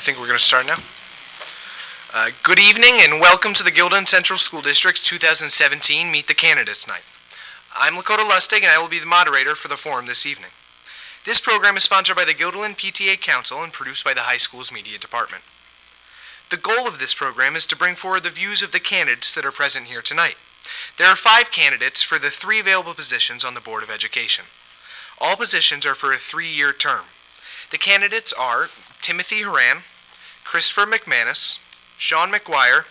think we're going to start now. Good evening and welcome to the Guilderland Central School District's 2017 Meet the Candidates Night. I'm Lakota Lustig and I will be the moderator for the forum this evening. This program is sponsored by the Guilderland PTA Council and produced by the high school's media department. The goal of this program is to bring forward the views of the candidates that are present here tonight. There are 5 candidates for the 3 available positions on the Board of Education. All positions are for a 3-year term. The candidates are Timothy Horan, Christopher McManus, Sean Maguire,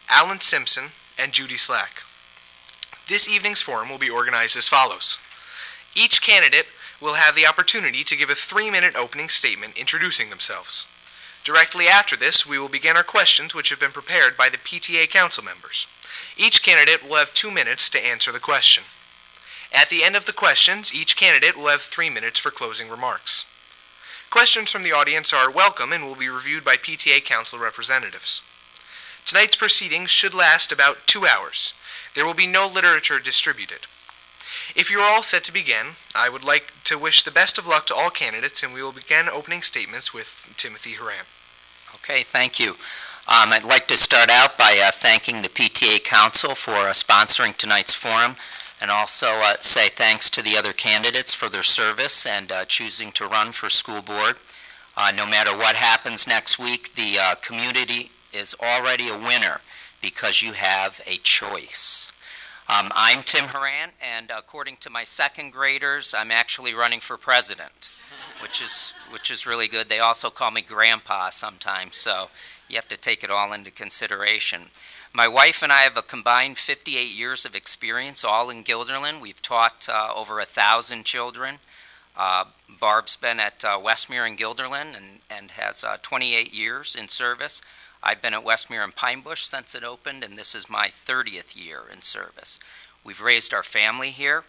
Allan Simpson, and Judy Slack. This evening's forum will be organized as follows. Each candidate will have the opportunity to give a 3-minute opening statement introducing themselves. Directly after this, we will begin our questions which have been prepared by the PTA Council members. Each candidate will have 2 minutes to answer the question. At the end of the questions, each candidate will have 3 minutes for closing remarks. Questions from the audience are welcome and will be reviewed by PTA Council representatives. Tonight's proceedings should last about 2 hours. There will be no literature distributed. If you are all set to begin, I would like to wish the best of luck to all candidates, and we will begin opening statements with Timothy Horan. Okay, thank you. I'd like to start out by thanking the PTA Council for sponsoring tonight's forum, and also say thanks to the other candidates for their service and choosing to run for school board. No matter what happens next week, the community is already a winner because you have a choice. I'm Tim Horan, and according to my second graders, I'm actually running for president, which is really good. They also call me Grandpa sometimes, so you have to take it all into consideration. My wife and I have a combined 58 years of experience, all in Guilderland. We've taught over 1,000 children. Barb's been at Westmere and Guilderland and has 28 years in service. I've been at Westmere and Pine Bush since it opened, and this is my 30th year in service. We've raised our family here.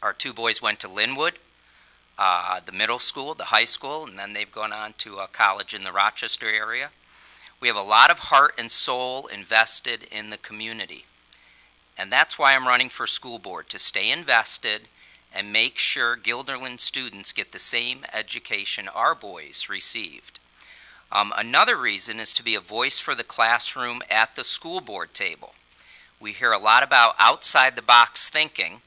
Our 2 boys went to Linwood, the middle school, the high school, and then they've gone on to college in the Rochester area. We have a lot of heart and soul invested in the community. And that's why I'm running for school board, to stay invested and make sure Guilderland students get the same education our boys received. Another reason is to be a voice for the classroom at the school board table. We hear a lot about outside-the-box thinking,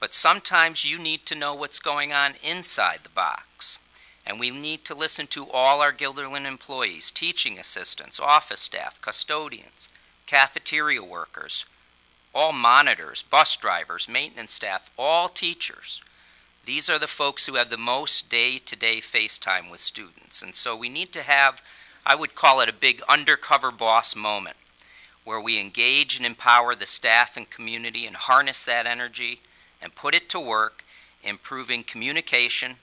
but sometimes you need to know what's going on inside the box. And we need to listen to all our Guilderland employees, teaching assistants, office staff, custodians, cafeteria workers, all monitors, bus drivers, maintenance staff, all teachers. These are the folks who have the most day-to-day face time with students. And so we need to have, I would call it a big undercover boss moment, where we engage and empower the staff and community and harness that energy and put it to work, improving communication,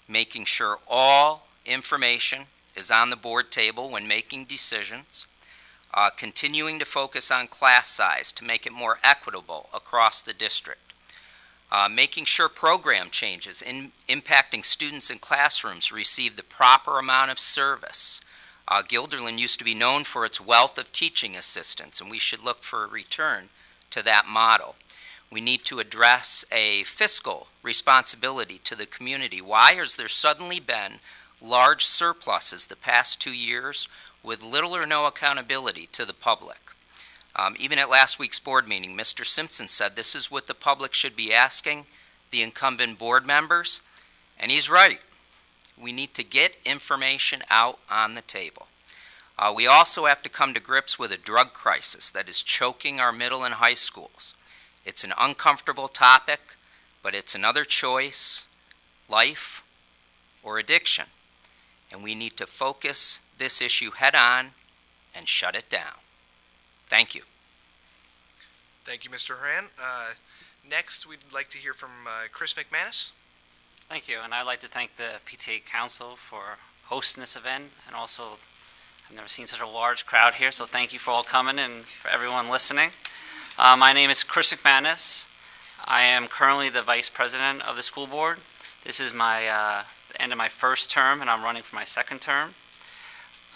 making sure all information is on the board table when making decisions, continuing to focus on class size to make it more equitable across the district, making sure program changes impacting students in classrooms receive the proper amount of service. Guilderland used to be known for its wealth of teaching assistants, and we should look for a return to that model. We need to address a fiscal responsibility to the community. Why has there suddenly been large surpluses the past 2 years with little or no accountability to the public? Even at last week's board meeting, Mr. Simpson said this is what the public should be asking the incumbent board members, and he's right. We need to get information out on the table. We also have to come to grips with a drug crisis that is choking our middle and high schools. It's an uncomfortable topic, but it's another choice, life or addiction. And we need to focus this issue head on and shut it down. Thank you. Thank you, Mr. Horan. Next, we'd like to hear from Chris McManus. Thank you, and I'd like to thank the PTA Council for hosting this event, and also I've never seen such a large crowd here, so thank you for all coming and for everyone listening. My name is Chris McManus. I am currently the Vice President of the school board. This is my the end of my first term, and I'm running for my second term.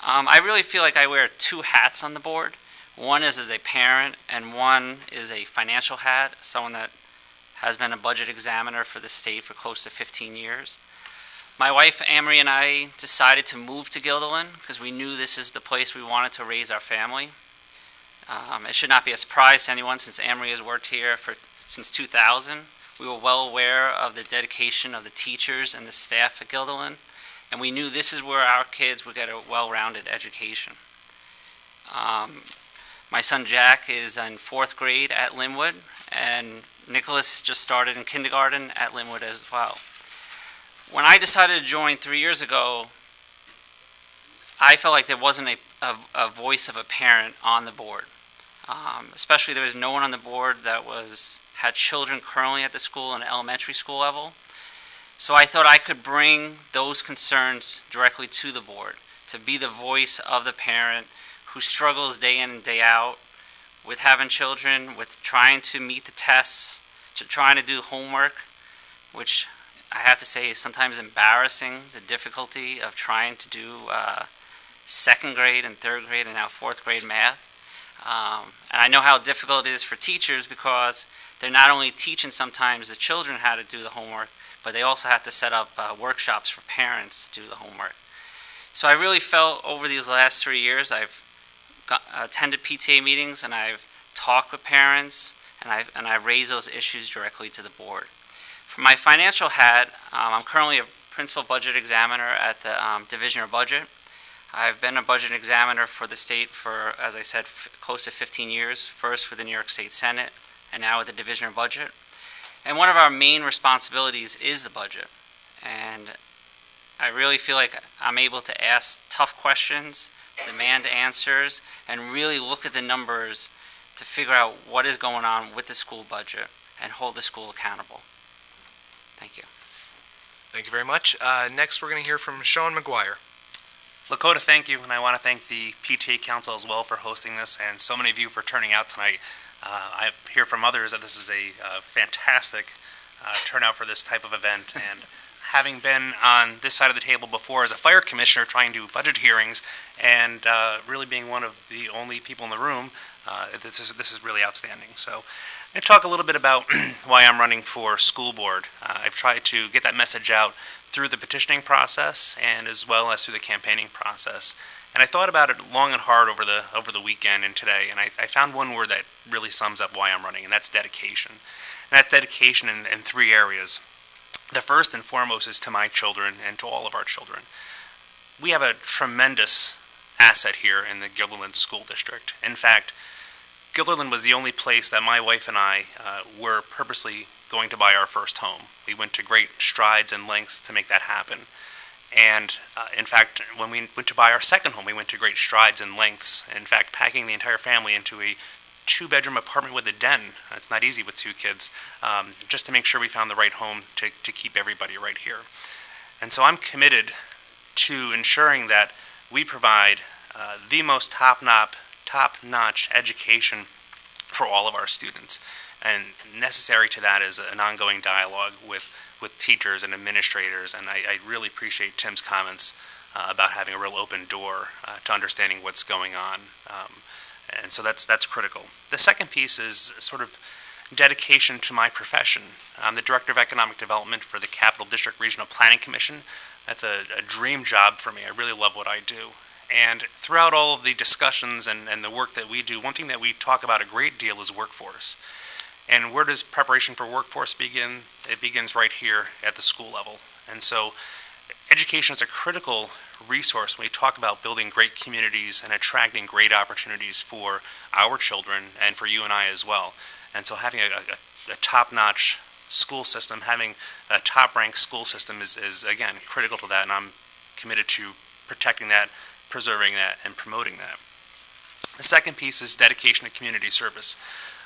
I really feel like I wear 2 hats on the board. One is as a parent, and one is a financial hat, someone that has been a budget examiner for the state for close to 15 years. My wife, Amory, and I decided to move to Guilderland because we knew this is the place we wanted to raise our family. It should not be a surprise to anyone since Amory has worked here since 2000. We were well aware of the dedication of the teachers and the staff at Guilderland, and we knew this is where our kids would get a well-rounded education. My son Jack is in 4th grade at Linwood, and Nicholas just started in kindergarten at Linwood as well. When I decided to join 3 years ago, I felt like there wasn't a voice of a parent on the board. Especially there was no one on the board that had children currently at the school and elementary school level. So I thought I could bring those concerns directly to the board, to be the voice of the parent who struggles day in and day out with having children, with trying to meet the tests, to trying to do homework, which I have to say is sometimes embarrassing, the difficulty of trying to do 2nd grade and 3rd grade and now 4th grade math. And I know how difficult it is for teachers because they're not only teaching sometimes the children how to do the homework, but they also have to set up workshops for parents to do the homework. So I really felt over these last 3 years, I've attended PTA meetings and I've talked with parents and I've raised those issues directly to the board. For my financial hat, I'm currently a principal budget examiner at the Division of Budget. I've been a budget examiner for the state for, as I said, close to 15 years, first with the New York State Senate and now with the Division of Budget. And one of our main responsibilities is the budget. And I really feel like I'm able to ask tough questions, demand answers, and really look at the numbers to figure out what is going on with the school budget and hold the school accountable. Thank you. Thank you very much. Next, we're going to hear from Sean Maguire. Lakota, thank you, and I want to thank the PTA Council as well for hosting this, and so many of you for turning out tonight. I hear from others that this is a fantastic turnout for this type of event, and having been on this side of the table before as a fire commissioner trying to do budget hearings, and really being one of the only people in the room, this is really outstanding. So I'm going to talk a little bit about why I'm running for school board. I've tried to get that message out through the petitioning process and as well as through the campaigning process. And I thought about it long and hard over the weekend and today, and I found one word that really sums up why I'm running, and that's dedication. And that's dedication in 3 areas. The first and foremost is to my children and to all of our children. We have a tremendous asset here in the Guilderland School District. In fact, Guilderland was the only place that my wife and I were purposely going to buy our first home. We went to great strides and lengths to make that happen. And in fact, when we went to buy our second home, we went to great strides and lengths. In fact, packing the entire family into a 2-bedroom apartment with a den. It's not easy with 2 kids, just to make sure we found the right home to keep everybody right here. And so I'm committed to ensuring that we provide the most top-notch education for all of our students. And necessary to that is an ongoing dialogue with teachers and administrators, and I really appreciate Tim's comments about having a real open door to understanding what's going on. And so that's critical. The second piece is sort of dedication to my profession. I'm the Director of Economic Development for the Capital District Regional Planning Commission. That's a dream job for me. I really love what I do. And throughout all of the discussions and the work that we do, one thing that we talk about a great deal is workforce. And where does preparation for workforce begin? It begins right here at the school level. And so education is a critical resource when we talk about building great communities and attracting great opportunities for our children and for you and I as well. And so having a top-notch school system, having a top-ranked school system is again, critical to that, and I'm committed to protecting that, preserving that, and promoting that. The second piece is dedication to community service.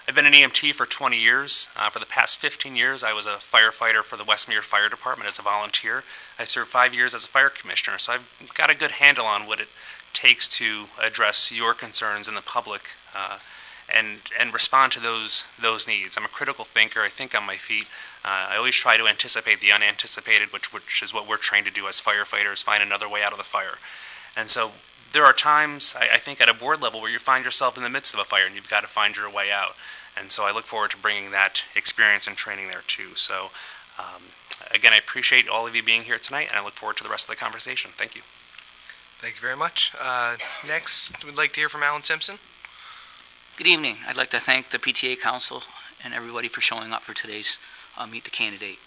I've been an EMT for 20 years. For the past 15 years, I was a firefighter for the Westmere Fire Department as a volunteer. I've served 5 years as a fire commissioner, so I've got a good handle on what it takes to address your concerns in the public and respond to those needs. I'm a critical thinker. I think on my feet. I always try to anticipate the unanticipated, which is what we're trained to do as firefighters, find another way out of the fire. And so there are times, I think, at a board level where you find yourself in the midst of a fire and you've got to find your way out. And so I look forward to bringing that experience and training there too. So Again, I appreciate all of you being here tonight, and I look forward to the rest of the conversation. Thank you. Thank you very much. Next, we'd like to hear from Allan Simpson. Good evening. I'd like to thank the PTA Council and everybody for showing up for today's Meet the Candidate.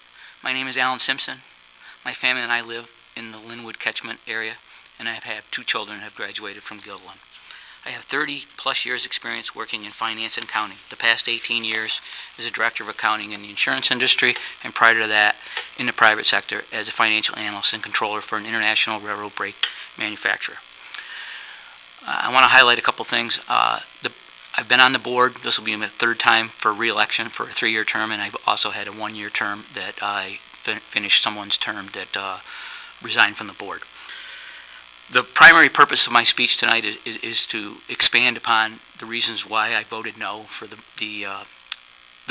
My name is Allan Simpson. My family and I live in the Linwood catchment area, and I have had 2 children who have graduated from Guilderland. I have 30-plus years experience working in finance and accounting. The past 18 years as a director of accounting in the insurance industry, and prior to that in the private sector as a financial analyst and controller for an international railroad brake manufacturer. I want to highlight a couple things. I've been on the board. This will be my 3rd time for re-election for a 3-year term, and I've also had a 1-year term that I finished someone's term that resigned from the board. The primary purpose of my speech tonight is to expand upon the reasons why I voted no for the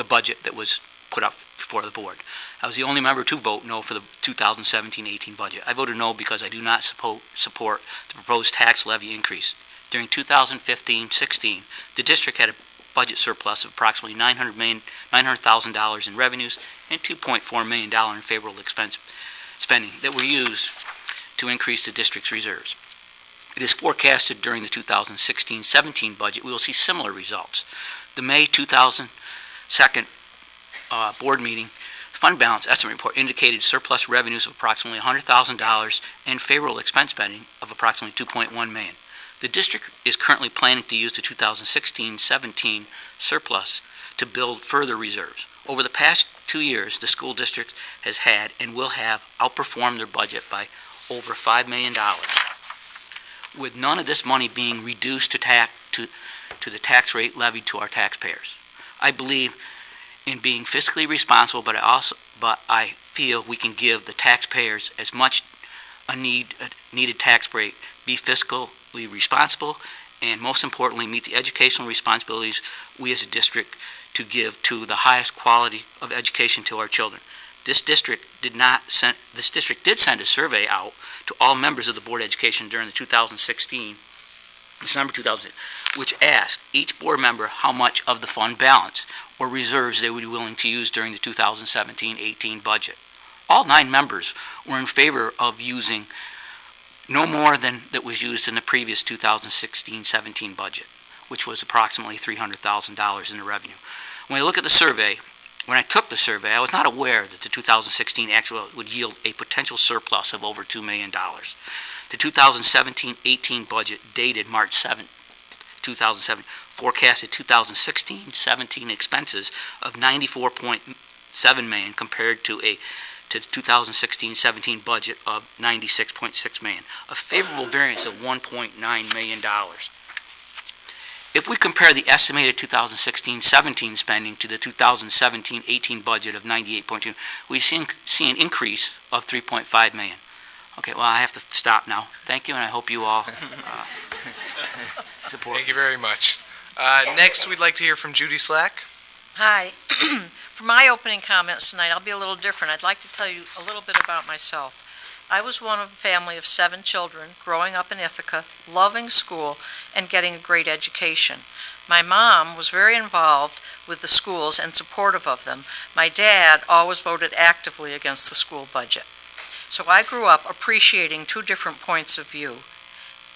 budget that was put up before the board. I was the only member to vote no for the 2017-18 budget. I voted no because I do not support the proposed tax levy increase. During 2015-16, the district had a budget surplus of approximately $900,000 in revenues and $2.4 million in favorable expense spending that were used to increase the district's reserves. It is forecasted during the 2016-17 budget we will see similar results. The May 2002 board meeting fund balance estimate report indicated surplus revenues of approximately $100,000 and favorable expense spending of approximately $2.1 million. The district is currently planning to use the 2016-17 surplus to build further reserves. Over the past 2 years, the school district has had and will have outperformed their budget by over $5 million, with none of this money being reduced to the tax rate levied to our taxpayers. I believe in being fiscally responsible, but I feel we can give the taxpayers as much a needed tax break, be fiscally responsible, and most importantly, meet the educational responsibilities we as a district to give to the highest quality of education to our children. This district did send a survey out to all members of the Board of Education during the December 2000, which asked each board member how much of the fund balance or reserves they would be willing to use during the 2017-18 budget. All 9 members were in favor of using no more than that was used in the previous 2016-17 budget, which was approximately $300,000 in the revenue. When I look at the survey, when I took the survey, I was not aware that the 2016 actual would yield a potential surplus of over $2 million. The 2017-18 budget dated March 7, 2007, forecasted 2016-17 expenses of $94.7 million compared to the 2016-17 budget of $96.6 million, a favorable variance of $1.9 million. If we compare the estimated 2016-17 spending to the 2017-18 budget of $98.2, we see an increase of $3.5 million. Okay, well, I have to stop now. Thank you, and I hope you all support. Thank you very much. Next, we'd like to hear from Judy Slack. Hi. For my opening comments tonight, I'll be a little different. I'd like to tell you a little bit about myself. I was one of a family of 7 children growing up in Ithaca, loving school, and getting a great education. My mom was very involved with the schools and supportive of them. My dad always voted actively against the school budget. So I grew up appreciating 2 different points of view.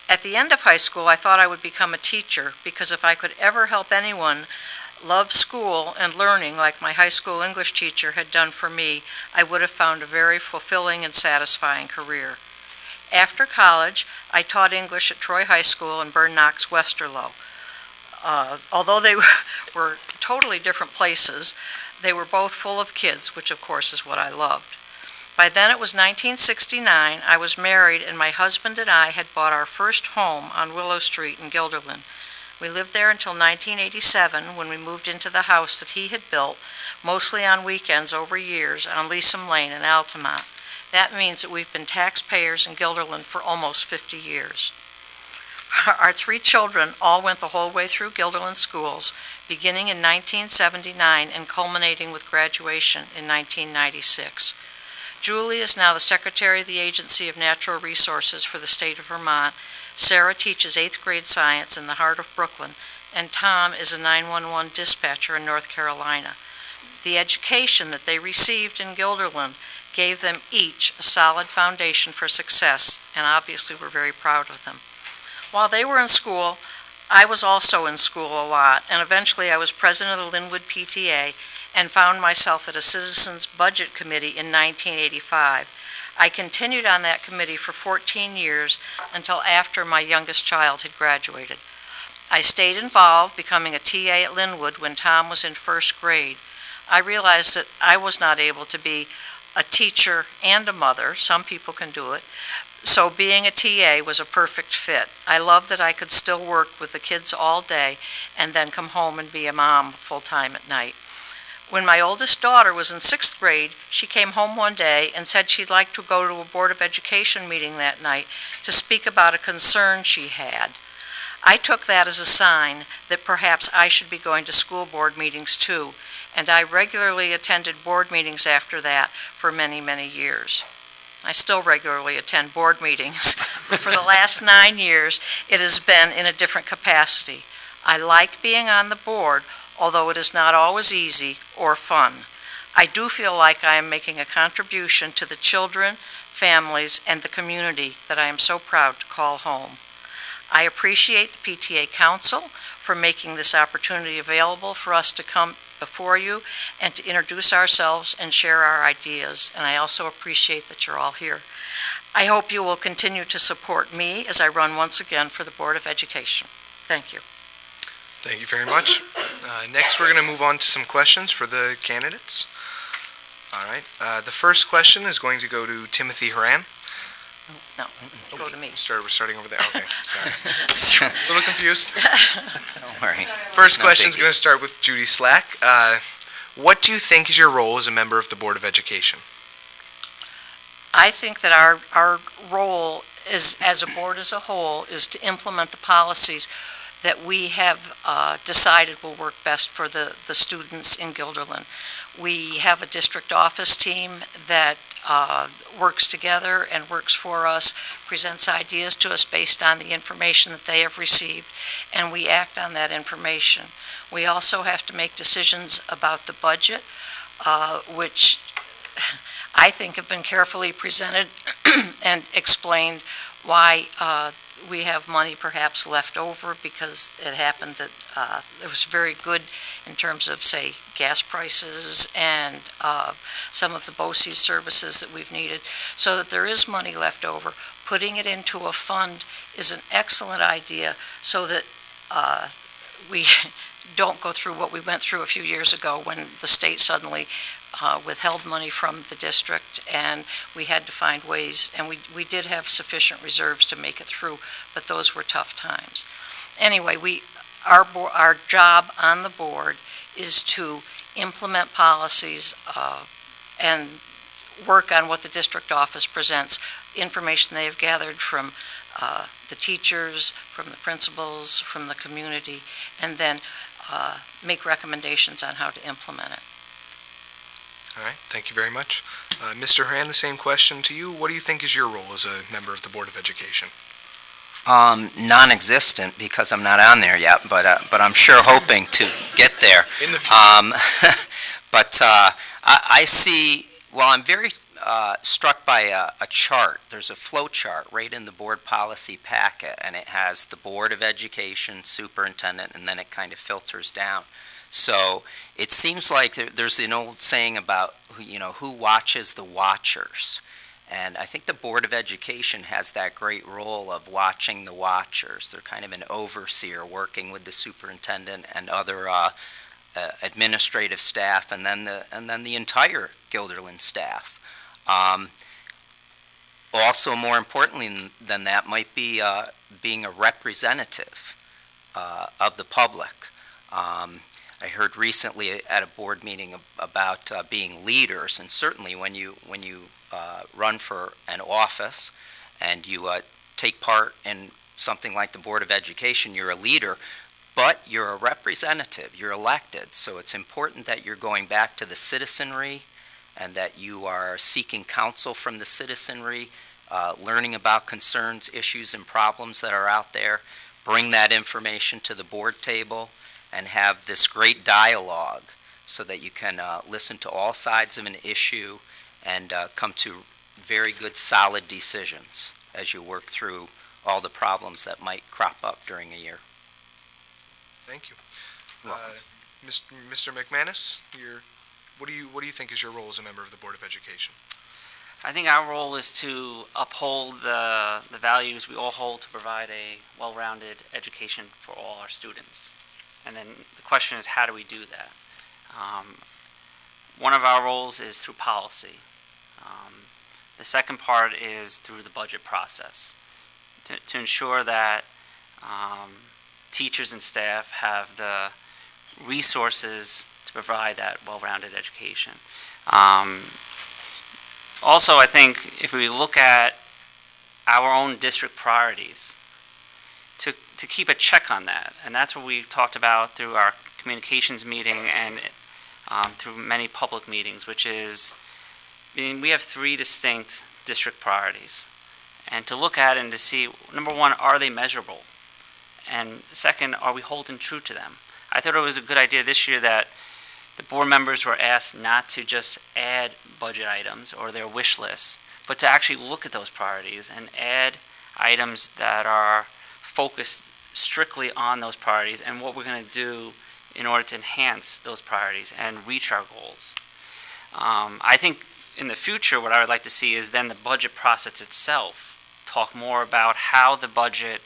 At the end of high school, I thought I would become a teacher because if I could ever help anyone love school and learning like my high school English teacher had done for me, I would have found a very fulfilling and satisfying career. After college, I taught English at Troy High School in Burn Knox, Westerlo. Although they were totally different places, they were both full of kids, which of course is what I loved. By then it was 1969, I was married, and my husband and I had bought our first home on Willow Street in Guilderland. We lived there until 1987 when we moved into the house that he had built, mostly on weekends over years, on Leesham Lane in Altamont. That means that we've been taxpayers in Guilderland for almost 50 years. Our 3 children all went the whole way through Guilderland schools, beginning in 1979 and culminating with graduation in 1996. Julie is now the Secretary of the Agency of Natural Resources for the state of Vermont. Sarah teaches 8th grade science in the heart of Brooklyn, and Tom is a 911 dispatcher in North Carolina. The education that they received in Guilderland gave them each a solid foundation for success, and obviously we're very proud of them. While they were in school, I was also in school a lot, and eventually I was president of the Linwood PTA and found myself at a Citizens Budget Committee in 1985. I continued on that committee for 14 years until after my youngest child had graduated. I stayed involved, becoming a TA at Linwood when Tom was in first grade. I realized that I was not able to be a teacher and a mother. Some people can do it. So being a TA was a perfect fit. I loved that I could still work with the kids all day and then come home and be a mom full-time at night. When my oldest daughter was in 6th grade, she came home one day and said she'd like to go to a Board of Education meeting that night to speak about a concern she had. I took that as a sign that perhaps I should be going to school board meetings too, and I regularly attended board meetings after that for many, many years. I still regularly attend board meetings, but for the last 9 years, it has been in a different capacity. I like being on the board, although it is not always easy or fun. I do feel like I am making a contribution to the children, families, and the community that I am so proud to call home. I appreciate the PTA Council for making this opportunity available for us to come before you and to introduce ourselves and share our ideas, and I also appreciate that you're all here. I hope you will continue to support me as I run once again for the Board of Education. Thank you. Thank you very much. Next, we're going to move on to some questions for the candidates. All right. The first question is going to go to Timothy Horan. No, go to me. We're starting over there. Okay, sorry. A little confused. Don't worry. First No question is biggie. going to start with Judy Slack. What do you think is your role as a member of the Board of Education? I think that our role is, as a board as a whole, is to implement the policies that we have decided will work best for the students in Guilderland. We have a district office team that works together and works for us, presents ideas to us based on the information that they have received, and we act on that information. We also have to make decisions about the budget, which I think have been carefully presented and explained why we have money perhaps left over, because it happened that it was very good in terms of, say, gas prices and some of the BOCES services that we've needed, so that there is money left over. Putting it into a fund is an excellent idea so that we don't go through what we went through a few years ago when the state suddenly withheld money from the district, and we had to find ways, and we did have sufficient reserves to make it through, but those were tough times. Anyway, our job on the board is to implement policies and work on what the district office presents, information they have gathered from the teachers, from the principals, from the community, and then make recommendations on how to implement it. All right, thank you very much. Mr. Horan, the same question to you. What do you think is your role as a member of the Board of Education? Non-existent, because I'm not on there yet, but I'm sure hoping to get there. In the future. But I see, well, I'm very struck by a chart. There's a flow chart right in the board policy packet, and it has the Board of Education, superintendent, and then it kind of filters down. So it seems like there's an old saying about, who watches the watchers. And I think the Board of Education has that great role of watching the watchers. They're kind of an overseer working with the superintendent and other administrative staff, and then the entire Guilderland staff. Also, more importantly than that, might be being a representative of the public. I heard recently at a board meeting about being leaders, and certainly when you run for an office and you take part in something like the Board of Education, you're a leader, but you're a representative, you're elected, so it's important that you're going back to the citizenry and that you are seeking counsel from the citizenry, learning about concerns, issues, and problems that are out there, bring that information to the board table, and have this great dialogue so that you can listen to all sides of an issue and come to very good, solid decisions as you work through all the problems that might crop up during a year. Thank you. Welcome. Mr. McManus, what do you think is your role as a member of the Board of Education? I think our role is to uphold the values we all hold to provide a well-rounded education for all our students. And then the question is, how do we do that? One of our roles is through policy. The second part is through the budget process to ensure that teachers and staff have the resources to provide that well-rounded education. Also, I think if we look at our own district priorities, to keep a check on that, and that's what we talked about through our communications meeting and through many public meetings, which is, we have 3 distinct district priorities, and to look at and to see, number one, are they measurable? And second, are we holding true to them? I thought it was a good idea this year that the board members were asked not to just add budget items or their wish lists, but to actually look at those priorities and add items that are focused strictly on those priorities and what we're going to do in order to enhance those priorities and reach our goals. I think in the future what I would like to see is then the budget process itself talk more about how the budget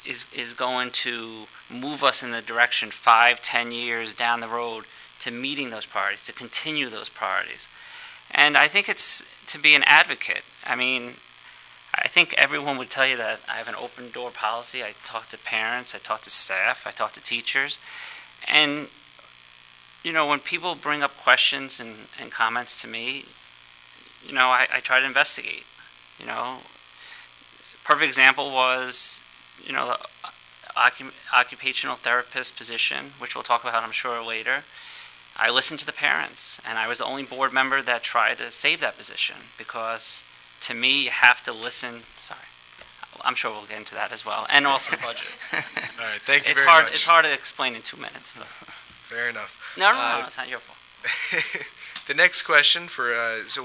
is going to move us in the direction 5-10 years down the road to meeting those priorities, to continue those priorities. And I think it's to be an advocate. I mean, I think everyone would tell you that I have an open door policy. I talk to parents, I talk to staff, I talk to teachers. And, you know, when people bring up questions and comments to me, you know, I try to investigate. You know, perfect example was, you know, the occupational therapist position, which we'll talk about, I'm sure, later. I listened to the parents, and I was the only board member that tried to save that position because, to me, you have to listen. Sorry, I'm sure we'll get into that as well, and also the budget. All right, thank you It's very hard. much. It's hard to explain in 2 minutes. But. Fair enough. No, it's not your fault. The next question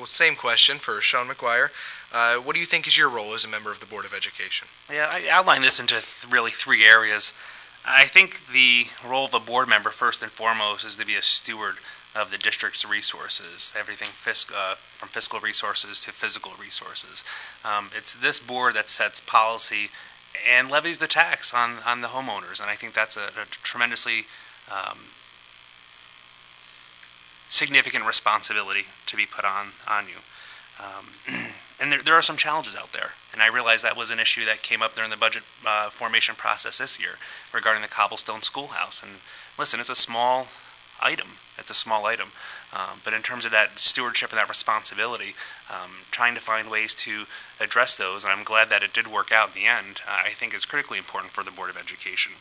same question for Sean Maguire. What do you think is your role as a member of the Board of Education? Yeah, I outlined this into really 3 areas. I think the role of a board member, first and foremost, is to be a steward of the district's resources, everything from fiscal resources to physical resources. It's this board that sets policy and levies the tax on the homeowners, and I think that's a tremendously significant responsibility to be put on you. And there are some challenges out there, and I realize that was an issue that came up during the budget formation process this year regarding the cobblestone schoolhouse. And listen, it's a small item. But in terms of that stewardship and that responsibility, trying to find ways to address those, and I'm glad that it did work out in the end, I think is critically important for the Board of Education.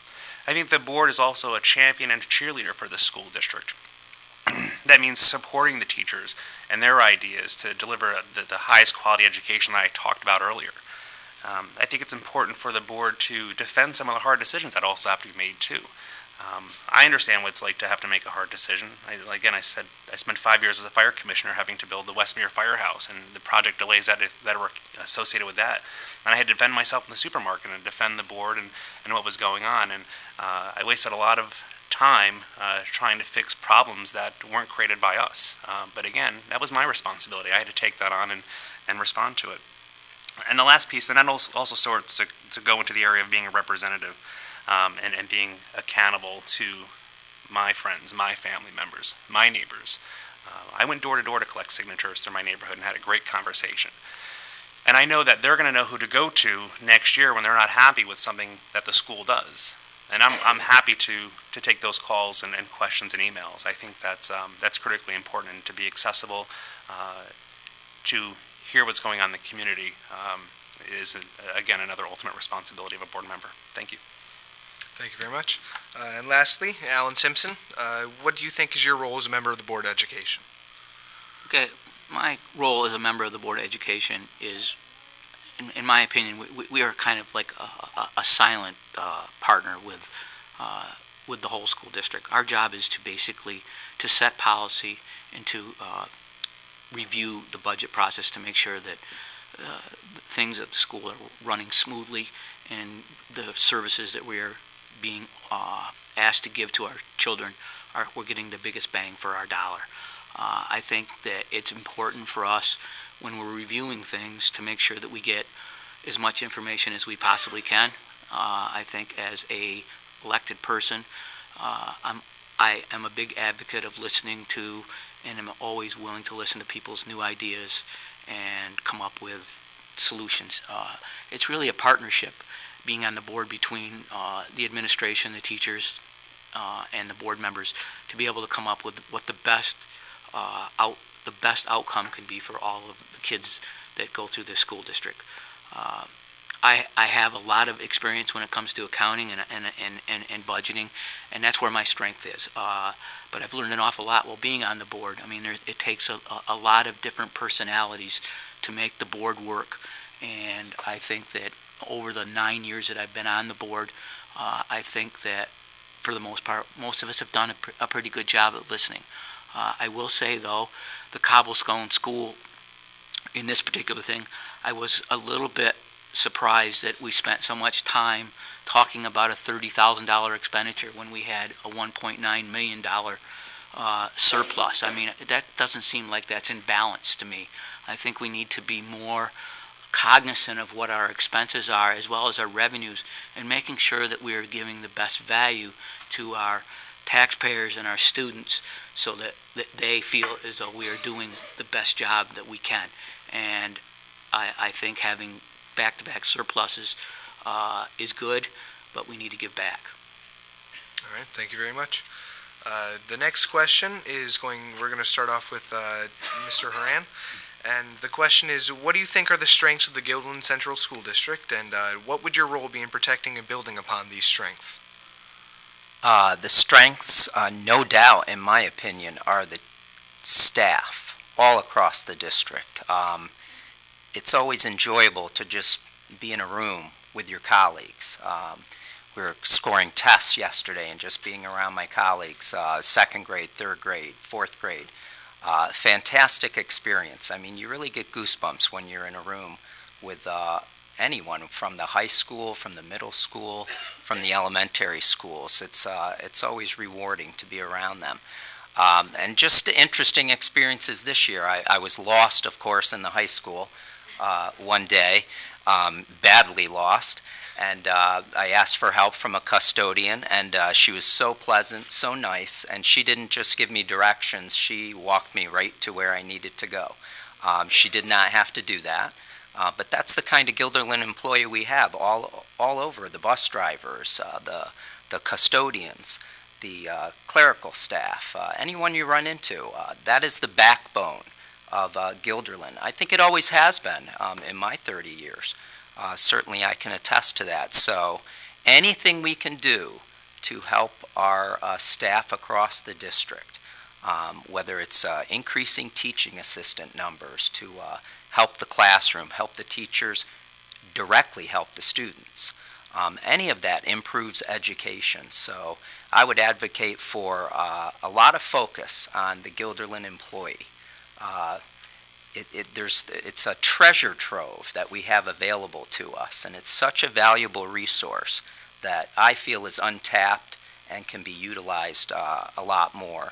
I think the board is also a champion and a cheerleader for the school district. That means supporting the teachers and their ideas to deliver the highest quality education that I talked about earlier. I think it's important for the board to defend some of the hard decisions that also have to be made too. I understand what it's like to have to make a hard decision. I spent 5 years as a fire commissioner having to build the Westmere Firehouse and the project delays that were associated with that. And I had to defend myself in the supermarket and defend the board and what was going on. And I wasted a lot of time trying to fix problems that weren't created by us. But again, that was my responsibility. I had to take that on and respond to it. And the last piece, and that also sorts to go into the area of being a representative and being accountable to my friends, my family members, my neighbors. I went door to door to collect signatures through my neighborhood and had a great conversation. And I know that they're going to know who to go to next year when they're not happy with something that the school does. And I'm happy to take those calls and questions and emails. I think that's critically important, to be accessible, to hear what's going on in the community is, again, another ultimate responsibility of a board member. Thank you. Thank you very much. And lastly, Allan Simpson, what do you think is your role as a member of the Board of Education? Okay, my role as a member of the Board of Education is, in my opinion, we are kind of like a silent partner with with the whole school district. Our job is to basically to set policy and to review the budget process to make sure that things at the school are running smoothly and the services that we are being asked to give to our children we're getting the biggest bang for our dollar. I think that it's important for us when we're reviewing things to make sure that we get as much information as we possibly can. I think as a elected person, I am a big advocate of listening to, and I'm always willing to listen to people's new ideas and come up with solutions. It's really a partnership being on the board between the administration, the teachers, and the board members to be able to come up with what the best outcome can be for all of the kids that go through this school district. I have a lot of experience when it comes to accounting and budgeting, and that's where my strength is. But I've learned an awful lot while being on the board. I mean, it takes a lot of different personalities to make the board work, and I think that over the 9 years that I've been on the board, I think that for the most part, most of us have done a pretty good job at listening. I will say, though, the cobblestone school, in this particular thing, I was a little bit surprised that we spent so much time talking about a $30,000 expenditure when we had a $1.9 million surplus. I mean, that doesn't seem like that's in balance to me. I think we need to be more cognizant of what our expenses are as well as our revenues and making sure that we are giving the best value to our taxpayers and our students so that they feel as though we are doing the best job that we can. And I think having back-to-back surpluses is good, but we need to give back. All right, thank you very much. The next question is we're going to start off with Mr. Horan. And the question is, what do you think are the strengths of the Guilderland Central School District, and what would your role be in protecting and building upon these strengths? The strengths, no doubt, in my opinion, are the staff all across the district. It's always enjoyable to just be in a room with your colleagues. We were scoring tests yesterday and just being around my colleagues, second grade, third grade, fourth grade. Fantastic experience. I mean, you really get goosebumps when you're in a room with anyone from the high school, from the middle school, from the elementary schools. It's always rewarding to be around them. And just interesting experiences this year. I was lost, of course, in the high school one day, badly lost. And I asked for help from a custodian, and she was so pleasant, so nice, and she didn't just give me directions, she walked me right to where I needed to go. She did not have to do that, but that's the kind of Guilderland employee we have all over, the bus drivers, the custodians, the clerical staff, anyone you run into. That is the backbone of Guilderland. I think it always has been in my 30 years. Certainly I can attest to that. So anything we can do to help our staff across the district, whether it's increasing teaching assistant numbers to help the classroom, help the teachers, directly help the students, any of that improves education. So I would advocate for a lot of focus on the Guilderland employee. It's a treasure trove that we have available to us, and it's such a valuable resource that I feel is untapped and can be utilized a lot more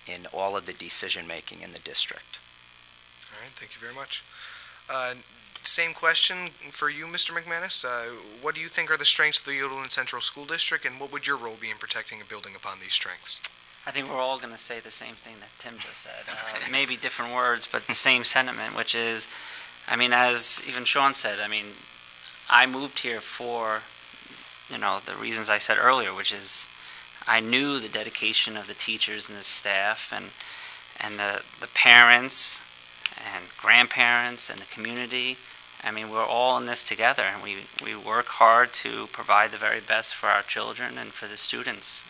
in all of the decision making in the district. All right, thank you very much. Same question for you, Mr. McManus. What do you think are the strengths of the Guilderland Central School District, and what would your role be in protecting and building upon these strengths? I think we're all going to say the same thing that Tim just said. Maybe different words, but the same sentiment, which is, I mean, as even Sean said, I mean, I moved here for, the reasons I said earlier, which is I knew the dedication of the teachers and the staff and the parents and grandparents and the community. I mean, we're all in this together, and we work hard to provide the very best for our children and for the students.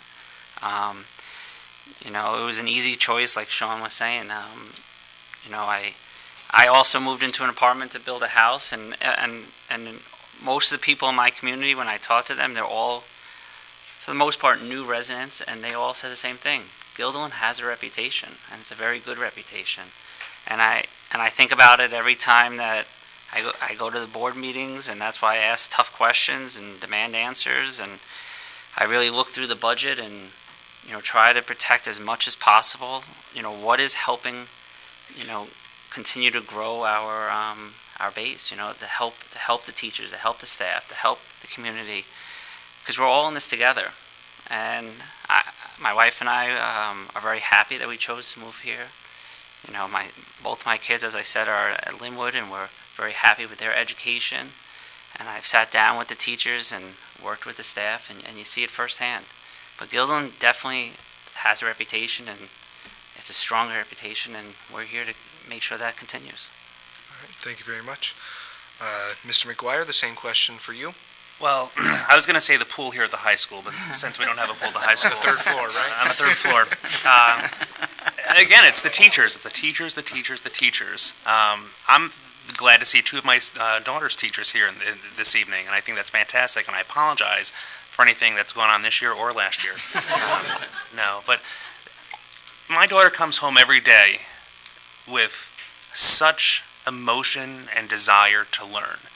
It was an easy choice, like Sean was saying. I also moved into an apartment to build a house, and most of the people in my community, when I talk to them, they're all, for the most part, new residents, and they all say the same thing. Guilderland has a reputation, and it's a very good reputation. And I think about it every time that I go to the board meetings, and that's why I ask tough questions and demand answers, and I really look through the budget and, try to protect as much as possible, what is helping, continue to grow our base, to help the teachers, to help the staff, to help the community, because we're all in this together. And my wife and I are very happy that we chose to move here. Both my kids, as I said, are at Linwood, and we're very happy with their education. And I've sat down with the teachers and worked with the staff, and you see it firsthand. But Guilderland definitely has a reputation, and it's a strong reputation, and we're here to make sure that continues. All right, thank you very much. Mr. Maguire, the same question for you. Well, I was going to say the pool here at the high school, but since we don't have a pool at the high school. The third floor, right? On the third floor. And again, it's the teachers. It's the teachers, the teachers, the teachers. I'm glad to see two of my daughter's teachers here this evening, and I think that's fantastic, and I apologize for anything that's gone on this year or last year. No, but my daughter comes home every day with such emotion and desire to learn.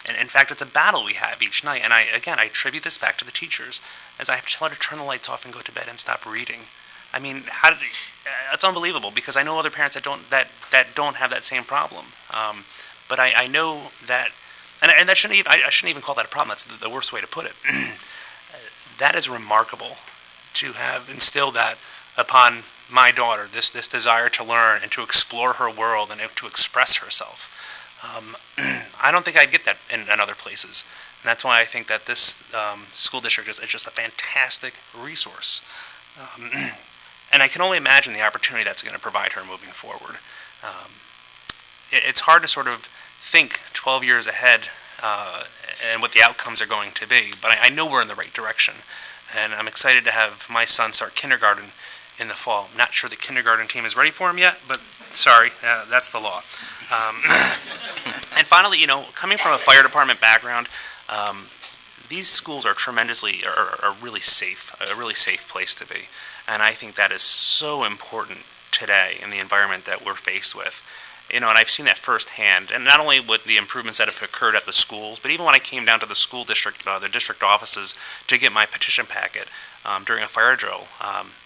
And in fact, it's a battle we have each night. And I attribute this back to the teachers, as I have to tell her to turn the lights off and go to bed and stop reading. I mean, it's unbelievable, because I know other parents that don't have that same problem. But I know that, and I shouldn't even call that a problem. That's the worst way to put it. That is remarkable to have instilled that upon my daughter, this desire to learn and to explore her world and to express herself. I don't think I'd get that in other places. And that's why I think that this school district is just a fantastic resource. And I can only imagine the opportunity that's going to provide her moving forward. It's hard to sort of think 12 years ahead and what the outcomes are going to be, but I know we're in the right direction. And I'm excited to have my son start kindergarten in the fall. I'm not sure the kindergarten team is ready for him yet, but sorry, that's the law. And finally, coming from a fire department background, these schools are really safe, a really safe place to be. And I think that is so important today in the environment that we're faced with. And I've seen that firsthand, and not only with the improvements that have occurred at the schools, but even when I came down to the school district, the district offices, to get my petition packet during a fire drill,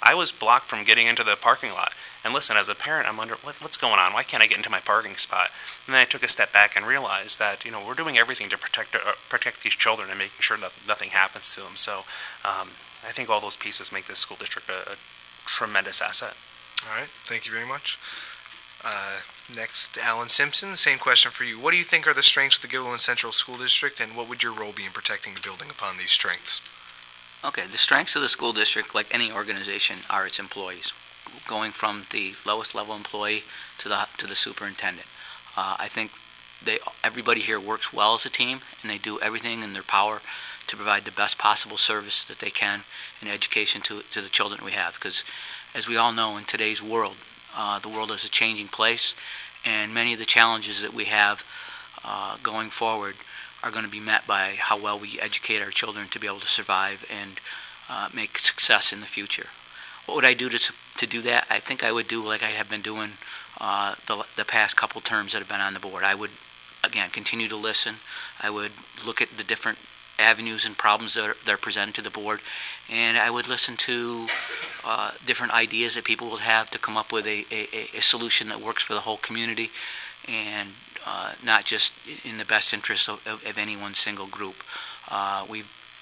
I was blocked from getting into the parking lot. And listen, as a parent, I'm wondering, what's going on? Why can't I get into my parking spot? And then I took a step back and realized that, we're doing everything to protect these children and making sure that nothing happens to them. So I think all those pieces make this school district a tremendous asset. All right, thank you very much. Next, Allan Simpson, the same question for you. What do you think are the strengths of the Guilderland Central School District, and what would your role be in protecting the building upon these strengths? Okay, the strengths of the school district, like any organization, are its employees, going from the lowest level employee to the superintendent. I think everybody here works well as a team, and they do everything in their power to provide the best possible service that they can in education to the children we have. Because, as we all know, in today's world, the world is a changing place, and many of the challenges that we have going forward are going to be met by how well we educate our children to be able to survive and make success in the future. What would I do to do that? I think I would do like I have been doing the past couple terms that have been on the board. I would, again, continue to listen. I would look at the different avenues and problems that are presented to the board, and I would listen to different ideas that people would have to come up with a solution that works for the whole community, and not just in the best interest of any one single group.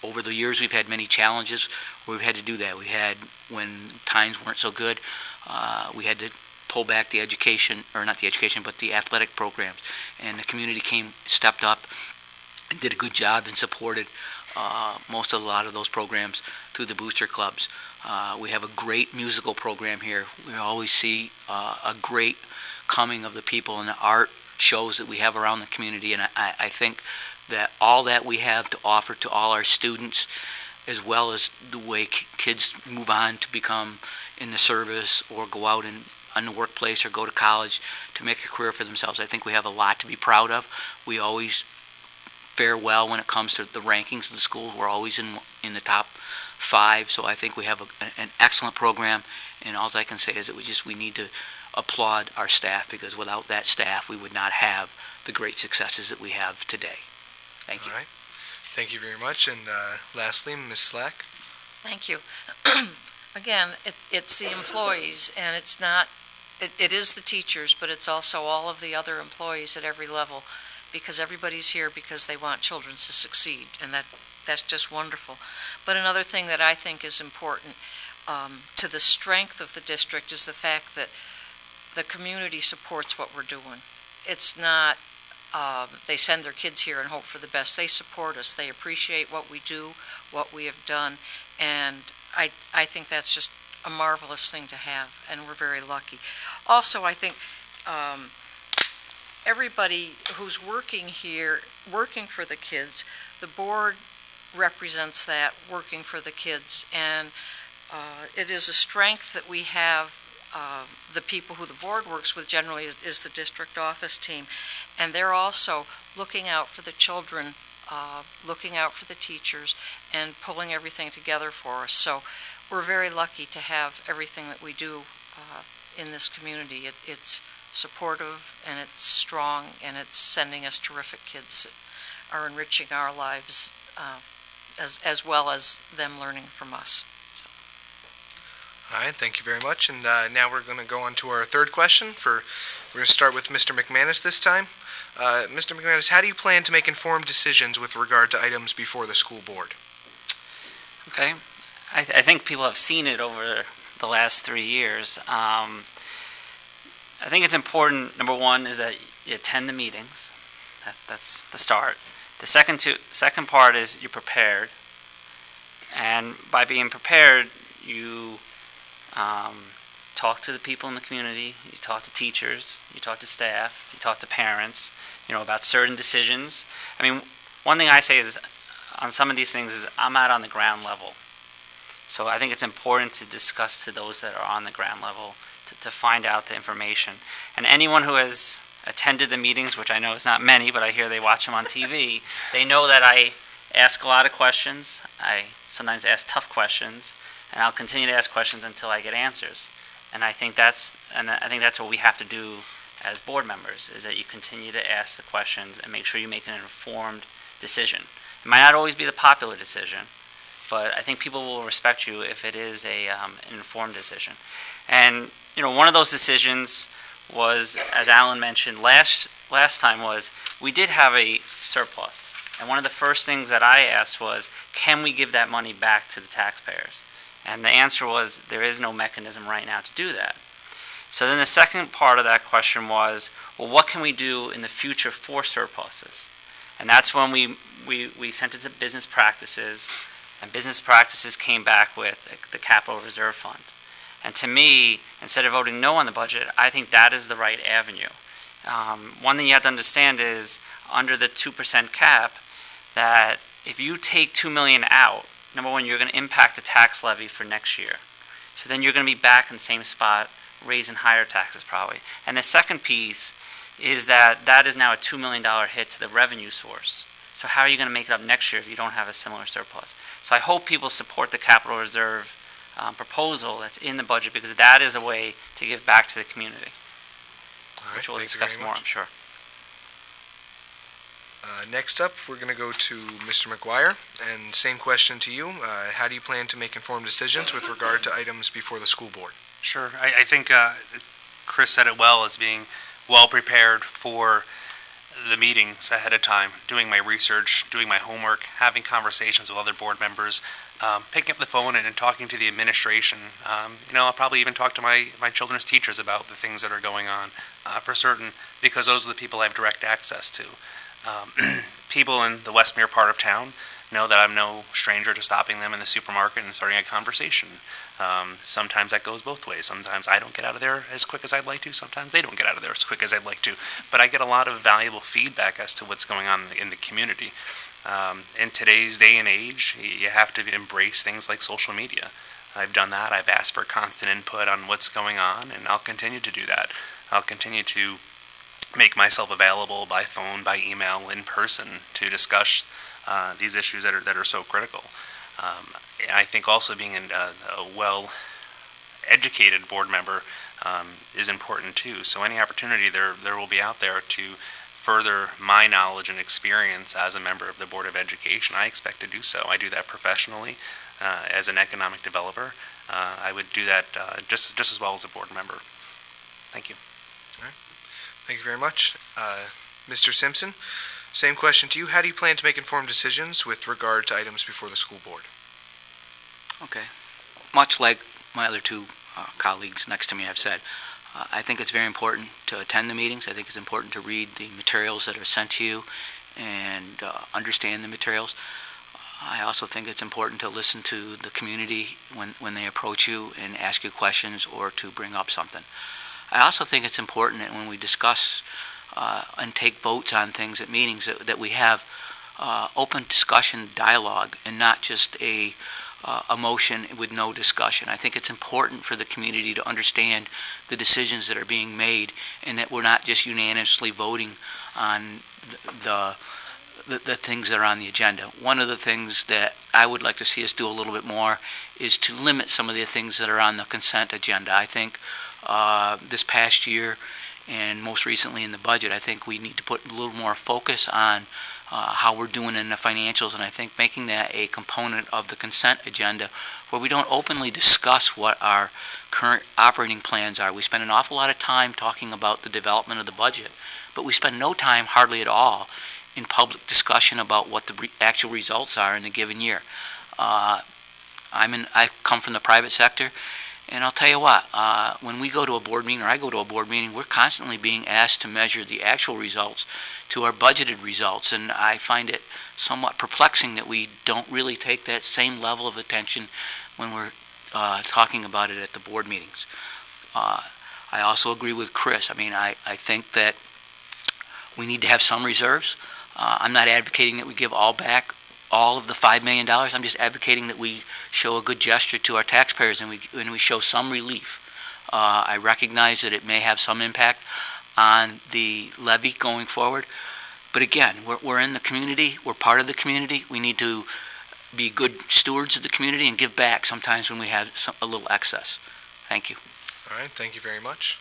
Over the years, we've had many challenges where we've had to do that. We had, when times weren't so good, we had to pull back the education, or not the education, but the athletic programs, and the community stepped up and did a good job and supported a lot of those programs through the booster clubs. We have a great musical program here. We always see a great coming of the people and the art shows that we have around the community, and I think that all that we have to offer to all our students, as well as the way kids move on to become in the service or go out in the workplace or go to college to make a career for themselves, I think we have a lot to be proud of. We always fare well when it comes to the rankings of the school. We're always in the top 5, so I think we have an excellent program, and all I can say is that we need to applaud our staff, because without that staff, we would not have the great successes that we have today. Thank you. All right. Thank you very much. And lastly, Ms. Slack. Thank you. Again, it's the employees, and it's not, it is the teachers, but it's also all of the other employees at every level, because everybody's here because they want children to succeed, and that's just wonderful. But another thing that I think is important to the strength of the district is the fact that the community supports what we're doing. It's not they send their kids here and hope for the best. They support us. They appreciate what we do, what we have done, and I think that's just a marvelous thing to have, and we're very lucky. Also, I think everybody who's working here, working for the kids, the board represents that, working for the kids, and it is a strength that we have. The people who the board works with generally is the district office team, and they're also looking out for the children, looking out for the teachers, and pulling everything together for us. So we're very lucky to have everything that we do in this community. It's supportive, and it's strong, and it's sending us terrific kids that are enriching our lives as well as them learning from us. All right, thank you very much. And now we're going to go on to our third question. We're going to start with Mr. McManus this time. Mr. McManus, how do you plan to make informed decisions with regard to items before the school board? Okay. I think people have seen it over the last 3 years. I think it's important, number one, is that you attend the meetings. That's the start. The second part is you're prepared. And by being prepared, you talk to the people in the community, you talk to teachers, you talk to staff, you talk to parents, about certain decisions. I mean, one thing I say is, on some of these things, is I'm out on the ground level. So I think it's important to discuss to those that are on the ground level to find out the information. And anyone who has attended the meetings, which I know is not many, but I hear they watch them on TV, they know that I ask a lot of questions. I sometimes ask tough questions, and I'll continue to ask questions until I get answers. And I think that's what we have to do as board members, is that you continue to ask the questions and make sure you make an informed decision. It might not always be the popular decision, but I think people will respect you if it is an informed decision. And one of those decisions was, as Allan mentioned last time, was we did have a surplus. And one of the first things that I asked was, can we give that money back to the taxpayers? And the answer was, there is no mechanism right now to do that. So then the second part of that question was, well, what can we do in the future for surpluses? And that's when we sent it to business practices, and business practices came back with the capital reserve fund. And to me, instead of voting no on the budget, I think that is the right avenue. One thing you have to understand is, under the 2% cap, that if you take $2 million out, number one, you're going to impact the tax levy for next year. So then you're going to be back in the same spot, raising higher taxes probably. And the second piece is that is now a $2 million hit to the revenue source. So how are you going to make it up next year if you don't have a similar surplus? So I hope people support the capital reserve proposal that's in the budget, because that is a way to give back to the community, which we'll discuss more, I'm sure. Next up, we're going to go to Mr. Maguire, and same question to you. How do you plan to make informed decisions with regard to items before the school board? Sure. I think Chris said it well, as being well prepared for the meetings ahead of time, doing my research, doing my homework, having conversations with other board members, picking up the phone and talking to the administration. I'll probably even talk to my children's teachers about the things that are going on, for certain, because those are the people I have direct access to. People in the Westmere part of town know that I'm no stranger to stopping them in the supermarket and starting a conversation. Sometimes that goes both ways. Sometimes I don't get out of there as quick as I'd like to. Sometimes they don't get out of there as quick as I'd like to. But I get a lot of valuable feedback as to what's going on in the community. In today's day and age, you have to embrace things like social media. I've done that. I've asked for constant input on what's going on, and I'll continue to do that. I'll continue to make myself available by phone, by email, in person to discuss these issues that are so critical. I think also being a well-educated board member is important too. So any opportunity there will be out there to further my knowledge and experience as a member of the Board of Education, I expect to do so. I do that professionally as an economic developer. I would do that just as well as a board member. Thank you. All right. Thank you very much. Mr. Simpson, same question to you. How do you plan to make informed decisions with regard to items before the school board? Okay. Much like my other two colleagues next to me have said, I think it's very important to attend the meetings. I think it's important to read the materials that are sent to you and understand the materials. I also think it's important to listen to the community when they approach you and ask you questions or to bring up something. I also think it's important that when we discuss and take votes on things at meetings that we have open discussion, dialogue, and not just a motion with no discussion. I think it's important for the community to understand the decisions that are being made and that we're not just unanimously voting on the things that are on the agenda. One of the things that I would like to see us do a little bit more is to limit some of the things that are on the consent agenda. I think this past year and most recently in the budget, I think we need to put a little more focus on how we're doing in the financials, and I think making that a component of the consent agenda where we don't openly discuss what our current operating plans are. We spend an awful lot of time talking about the development of the budget, but we spend no time, hardly at all, in public discussion about what the actual results are in a given year. I come from the private sector, and I'll tell you what, when we go to a board meeting, or I go to a board meeting, we're constantly being asked to measure the actual results to our budgeted results, and I find it somewhat perplexing that we don't really take that same level of attention when we're talking about it at the board meetings. I also agree with Chris. I mean, I think that we need to have some reserves. I'm not advocating that we give all back all of the $5 million. I'm just advocating that we show a good gesture to our taxpayers and we show some relief. I recognize that it may have some impact on the levy going forward. But again, we're in the community. We're part of the community. We need to be good stewards of the community and give back sometimes when we have a little excess. Thank you. All right, thank you very much.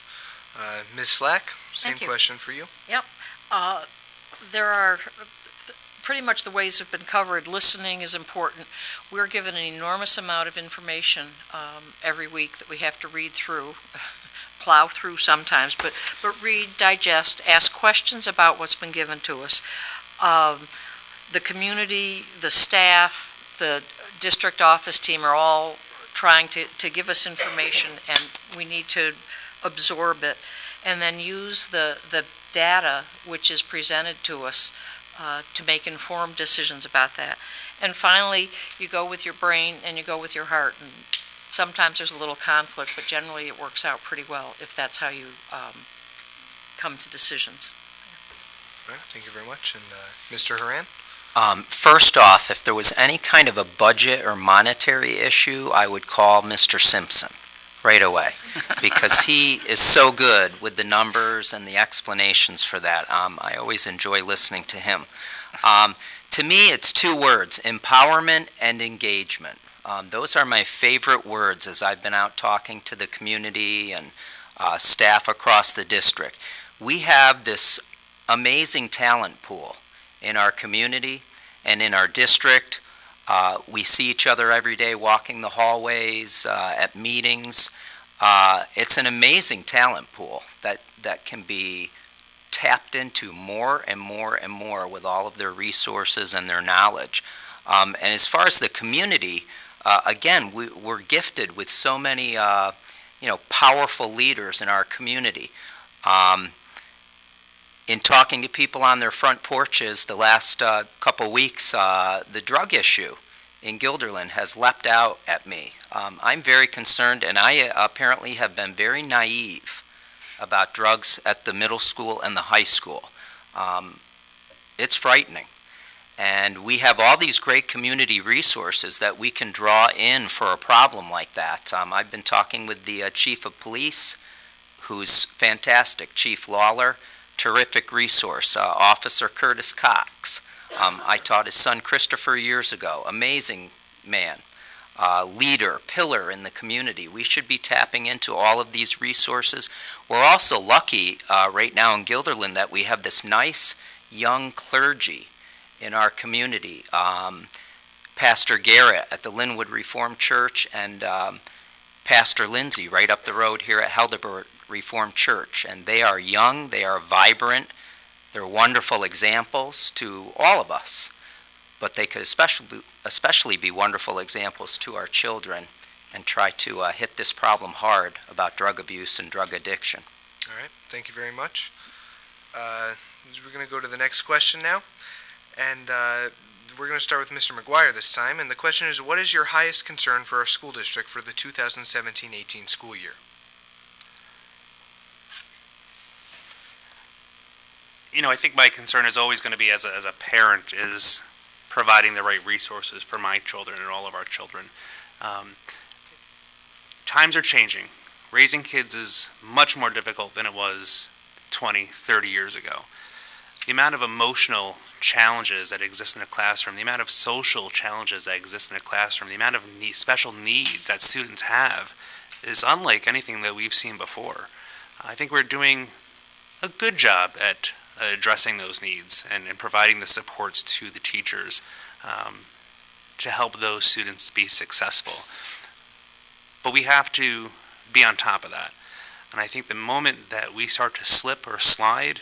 Ms. Slack, same Thank you. question for you. Yep. There are pretty much the ways have been covered. Listening is important. We're given an enormous amount of information every week that we have to read through, plow through sometimes, but read, digest, ask questions about what's been given to us. The community, the staff, the district office team are all trying to give us information, and we need to absorb it and then use the data which is presented to us to make informed decisions about that. And finally, you go with your brain and you go with your heart. And sometimes there's a little conflict, but generally it works out pretty well if that's how you come to decisions. All right, thank you very much. And Mr. Horan? First off, if there was any kind of a budget or monetary issue, I would call Mr. Simpson right away because he is so good with the numbers and the explanations for that. I always enjoy listening to him. To me, it's two words, empowerment and engagement. Those are my favorite words as I've been out talking to the community and staff across the district. We have this amazing talent pool in our community and in our district. We see each other every day walking the hallways, at meetings. It's an amazing talent pool that can be tapped into more and more and more with all of their resources and their knowledge. And as far as the community, again, we're gifted with so many powerful leaders in our community. In talking to people on their front porches the last couple weeks, the drug issue in Guilderland has leapt out at me. I'm very concerned, and I apparently have been very naive about drugs at the middle school and the high school. It's frightening. And we have all these great community resources that we can draw in for a problem like that. I've been talking with the chief of police, who's fantastic, Chief Lawler, terrific resource, Officer Curtis Cox. I taught his son Christopher years ago, amazing man. leader, pillar in the community. We should be tapping into all of these resources. We're also lucky right now in Guilderland that we have this nice young clergy in our community. Pastor Garrett at the Linwood Reformed Church and Pastor Lindsay right up the road here at Helderberg Reformed Church. And they are young, they are vibrant, they're wonderful examples to all of us, but they could especially be wonderful examples to our children and try to hit this problem hard about drug abuse and drug addiction. All right, thank you very much. We're going to go to the next question now, and we're going to start with Mr. Maguire this time, and the question is, what is your highest concern for our school district for the 2017-18 school year? You know, I think my concern is always going to be, as a parent, is providing the right resources for my children and all of our children. Times are changing. Raising kids is much more difficult than it was 20, 30 years ago. The amount of emotional challenges that exist in a classroom, the amount of social challenges that exist in a classroom, the amount of special needs that students have is unlike anything that we've seen before. I think we're doing a good job at addressing those needs and providing the supports to the teachers to help those students be successful. But we have to be on top of that. And I think the moment that we start to slip or slide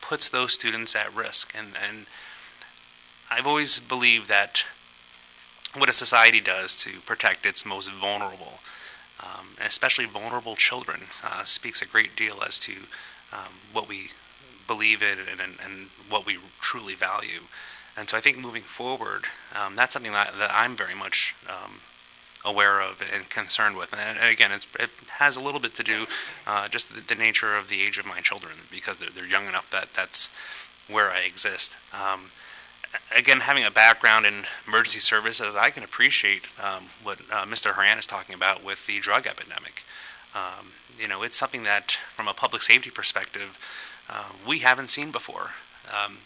puts those students at risk. And I've always believed that what a society does to protect its most vulnerable, especially vulnerable children, speaks a great deal as to what we believe in and what we truly value. And so I think moving forward, that's something that I'm very much aware of and concerned with. And again, it has a little bit to do just the nature of the age of my children, because they're young enough that that's where I exist. Again, having a background in emergency services, I can appreciate what Mr. Horan is talking about with the drug epidemic. You know, it's something that, from a public safety perspective, we haven't seen before.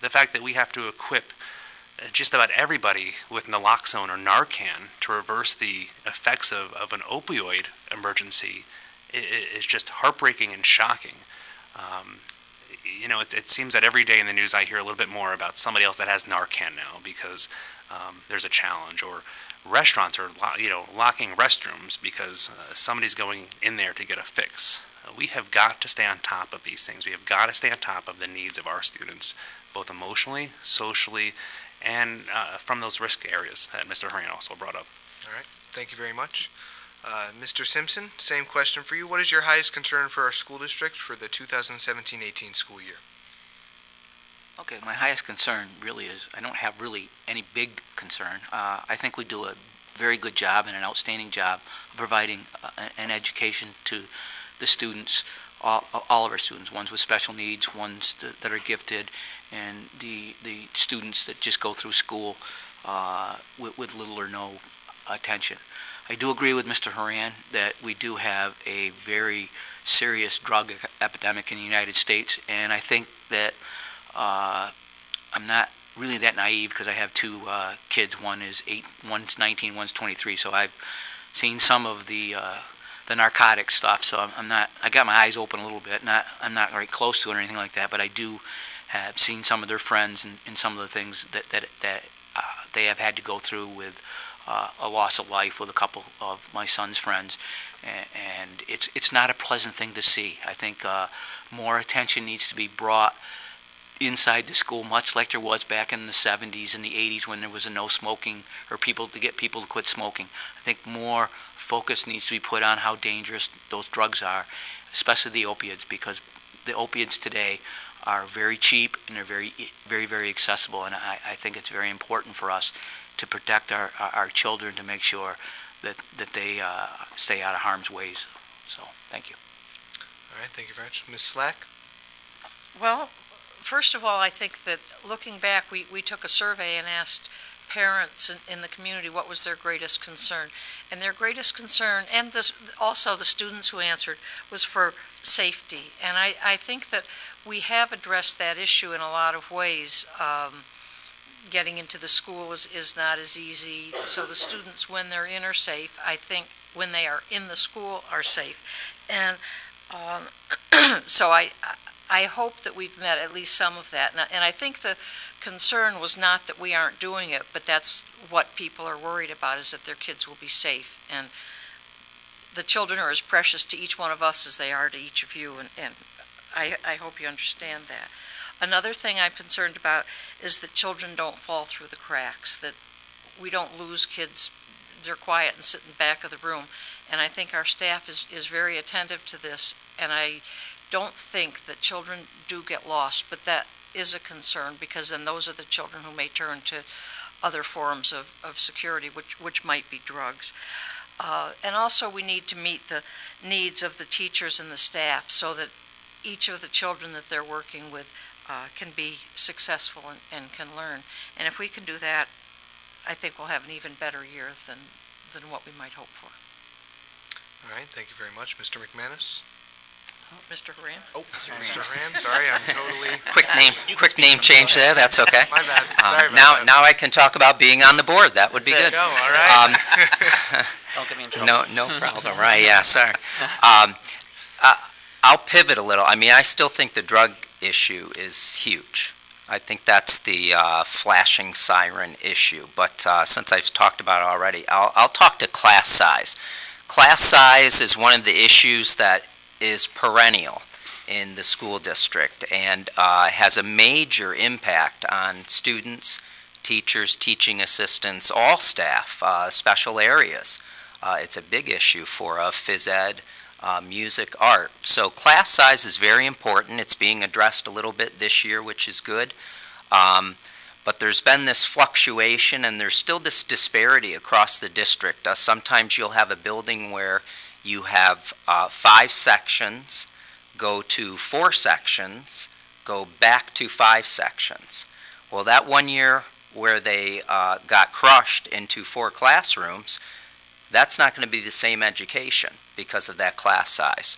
The fact that we have to equip just about everybody with naloxone or Narcan to reverse the effects of an opioid emergency is just heartbreaking and shocking. You know, it seems that every day in the news I hear a little bit more about somebody else that has Narcan now because there's a challenge, or restaurants are locking restrooms because somebody's going in there to get a fix. We have got to stay on top of these things. We have got to stay on top of the needs of our students, both emotionally, socially, and from those risk areas that Mr. Herron also brought up. All right, thank you very much. Mr. Simpson, same question for you. What is your highest concern for our school district for the 2017-18 school year? Okay, my highest concern really is, I don't have really any big concern. I think we do a very good job and an outstanding job of providing an education to the students, all of our students, ones with special needs, ones that are gifted, and the students that just go through school with little or no attention. I do agree with Mr. Horan that we do have a very serious drug epidemic in the United States, and I think that I'm not really that naive because I have two kids. One is 8, one's 19, one's 23, so I've seen some of the narcotic stuff, so I got my eyes open a little bit. I'm not very close to it or anything like that, but I do have seen some of their friends and some of the things that they have had to go through with a loss of life with a couple of my son's friends, and it's not a pleasant thing to see. I think more attention needs to be brought inside the school, much like there was back in the 70s and the 80s when there was a no smoking, or to get people to quit smoking. I think more focus needs to be put on how dangerous those drugs are, especially the opiates, because the opiates today are very cheap and they're very, very, very accessible, and I think it's very important for us to protect our children, to make sure that they stay out of harm's ways. So, thank you. All right, thank you very much. Ms. Slack? Well, first of all, I think that looking back, we took a survey and asked parents in the community what was their greatest concern. And their greatest concern, and also the students who answered, was for safety. And I think that we have addressed that issue in a lot of ways. getting into the school is not as easy. So the students, when they're in, are safe. I think when they are in the school are safe. And so I hope that we've met at least some of that. And I think the concern was not that we aren't doing it, but that's what people are worried about, is that their kids will be safe. And the children are as precious to each one of us as they are to each of you, and I hope you understand that. Another thing I'm concerned about is that children don't fall through the cracks, that we don't lose kids. They're quiet and sit in the back of the room. And I think our staff is very attentive to this, and I don't think that children do get lost, but that is a concern, because then those are the children who may turn to other forms of security, which might be drugs. And also we need to meet the needs of the teachers and the staff so that each of the children that they're working with can be successful and can learn. And if we can do that, I think we'll have an even better year than what we might hope for. All right, thank you very much. Mr. McManus? Mr. Horan? Oh, Mr. Horan, sorry, I'm totally... Quick name change there, that's okay. My bad, sorry about that. Now I can talk about being on the board, that would be There you good. go, all right. Don't get me in trouble. No problem, right, yeah, sorry. I'll pivot a little. I mean, I still think the drug issue is huge. I think that's the flashing siren issue, but since I've talked about it already, I'll talk to class size. Class size is one of the issues that is perennial in the school district and has a major impact on students, teachers, teaching assistants, all staff, special areas. It's a big issue for phys ed, music, art. So class size is very important. It's being addressed a little bit this year, which is good. But there's been this fluctuation, and there's still this disparity across the district. Sometimes you'll have a building where you have 5 sections, go to 4 sections, go back to 5 sections. Well, that one year where they got crushed into 4 classrooms, that's not going to be the same education because of that class size.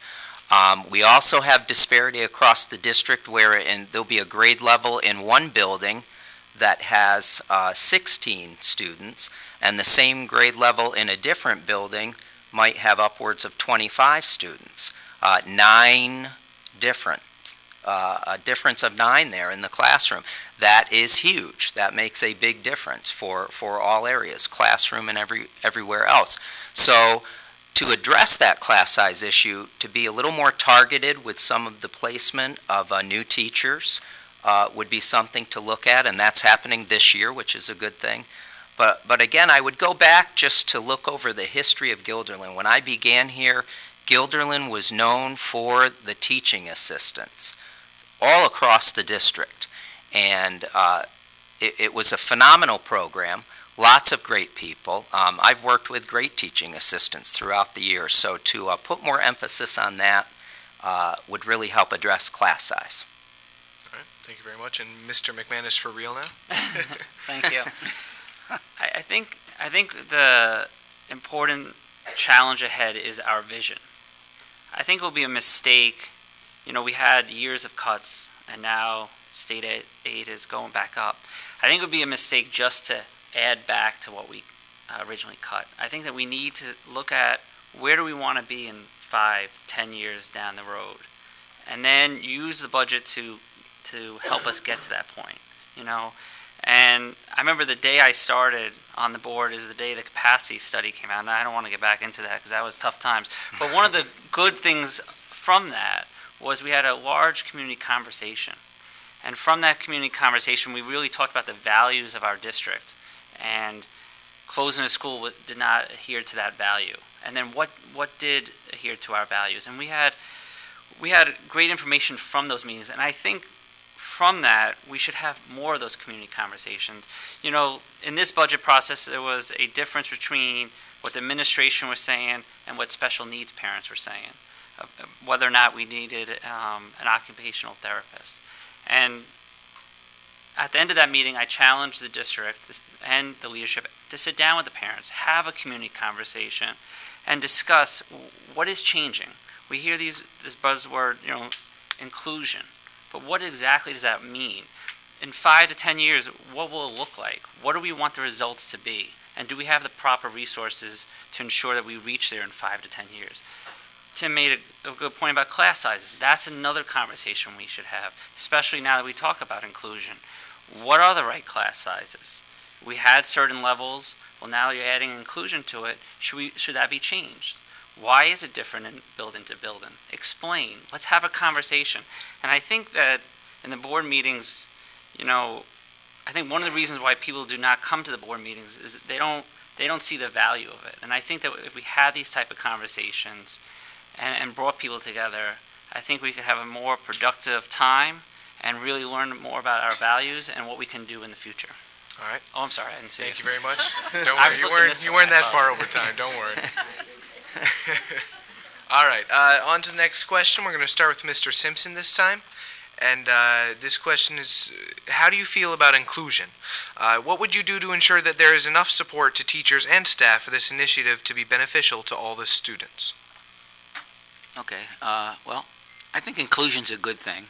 We also have disparity across the district where there'll be a grade level in one building that has 16 students, and the same grade level in a different building might have upwards of 25 students. 9 different, a difference of 9 there in the classroom. That is huge. That makes a big difference for all areas, classroom and everywhere else. So to address that class size issue, to be a little more targeted with some of the placement of new teachers would be something to look at, and that's happening this year, which is a good thing. But again, I would go back just to look over the history of Guilderland. When I began here, Guilderland was known for the teaching assistants all across the district. And it was a phenomenal program, lots of great people. I've worked with great teaching assistants throughout the years, so to put more emphasis on that would really help address class size. All right, thank you very much. And Mr. McManus for real now? Thank you. I think the important challenge ahead is our vision. I think it will be a mistake. You know, we had years of cuts, and now state aid is going back up. I think it would be a mistake just to add back to what we originally cut. I think that we need to look at where do we want to be in 5, 10 years down the road, and then use the budget to help us get to that point. You know. And I remember the day I started on the board is the day the capacity study came out, and I don't want to get back into that because that was tough times. But one of the good things from that was we had a large community conversation. And from that community conversation, we really talked about the values of our district. And closing a school did not adhere to that value. And then what did adhere to our values? And we had great information from those meetings. And I think from that, we should have more of those community conversations. You know, in this budget process, there was a difference between what the administration was saying and what special needs parents were saying, whether or not we needed an occupational therapist. And at the end of that meeting, I challenged the district and the leadership to sit down with the parents, have a community conversation, and discuss what is changing. We hear this buzzword, you know, inclusion. But what exactly does that mean? in 5 to 10 years, what will it look like? What do we want the results to be? And do we have the proper resources to ensure that we reach there in 5 to 10 years? Tim made a good point about class sizes. That's another conversation we should have, especially now that we talk about inclusion. What are the right class sizes? We had certain levels. Well, now you're adding inclusion to it. Should that be changed? Why is it different in building to building? Explain. Let's have a conversation. And I think that in the board meetings, I think one of the reasons why people do not come to the board meetings is that they don't see the value of it. And I think that if we had these type of conversations and brought people together, I think we could have a more productive time and really learn more about our values and what we can do in the future. All right. Oh, I'm sorry, I didn't see Thank it. you very much. Don't worry, you weren't that far over time. Don't worry. All right. On to the next question. We're going to start with Mr. Simpson this time. And this question is, how do you feel about inclusion? What would you do to ensure that there is enough support to teachers and staff for this initiative to be beneficial to all the students? Okay, well, I think inclusion's a good thing.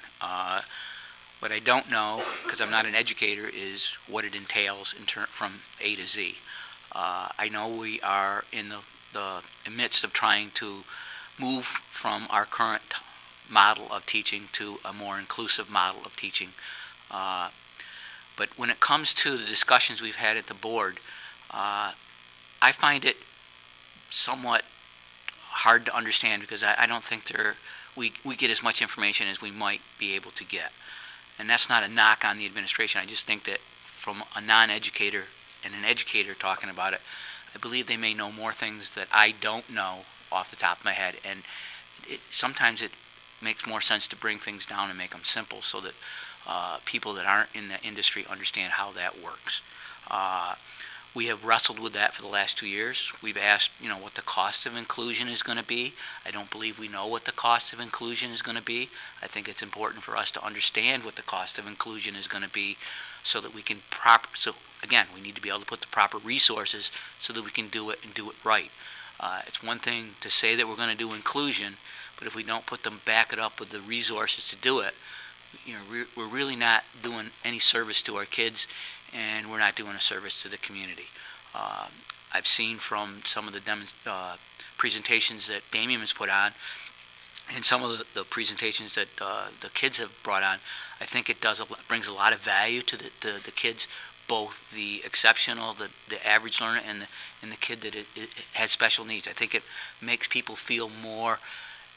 What I don't know, because I'm not an educator, is what it entails from A to Z. I know we are in the midst of trying to move from our current model of teaching to a more inclusive model of teaching. But when it comes to the discussions we've had at the board, I find it somewhat hard to understand because I don't think we get as much information as we might be able to get. And that's not a knock on the administration. I just think that from a non-educator and an educator talking about it, I believe they may know more things that I don't know off the top of my head. And sometimes it makes more sense to bring things down and make them simple so that people that aren't in the industry understand how that works. We have wrestled with that for the last 2 years. We've asked, what the cost of inclusion is going to be. I don't believe we know what the cost of inclusion is going to be. I think it's important for us to understand what the cost of inclusion is going to be so that we can we need to be able to put the proper resources so that we can do it and do it right. It's one thing to say that we're going to do inclusion, but if we don't back it up with the resources to do it, we're really not doing any service to our kids, and we're not doing a service to the community. I've seen from some of the presentations that Damien has put on, and some of the presentations that the kids have brought on, I think it brings a lot of value to the kids, both the exceptional, the average learner, and the kid that has special needs. I think it makes people feel more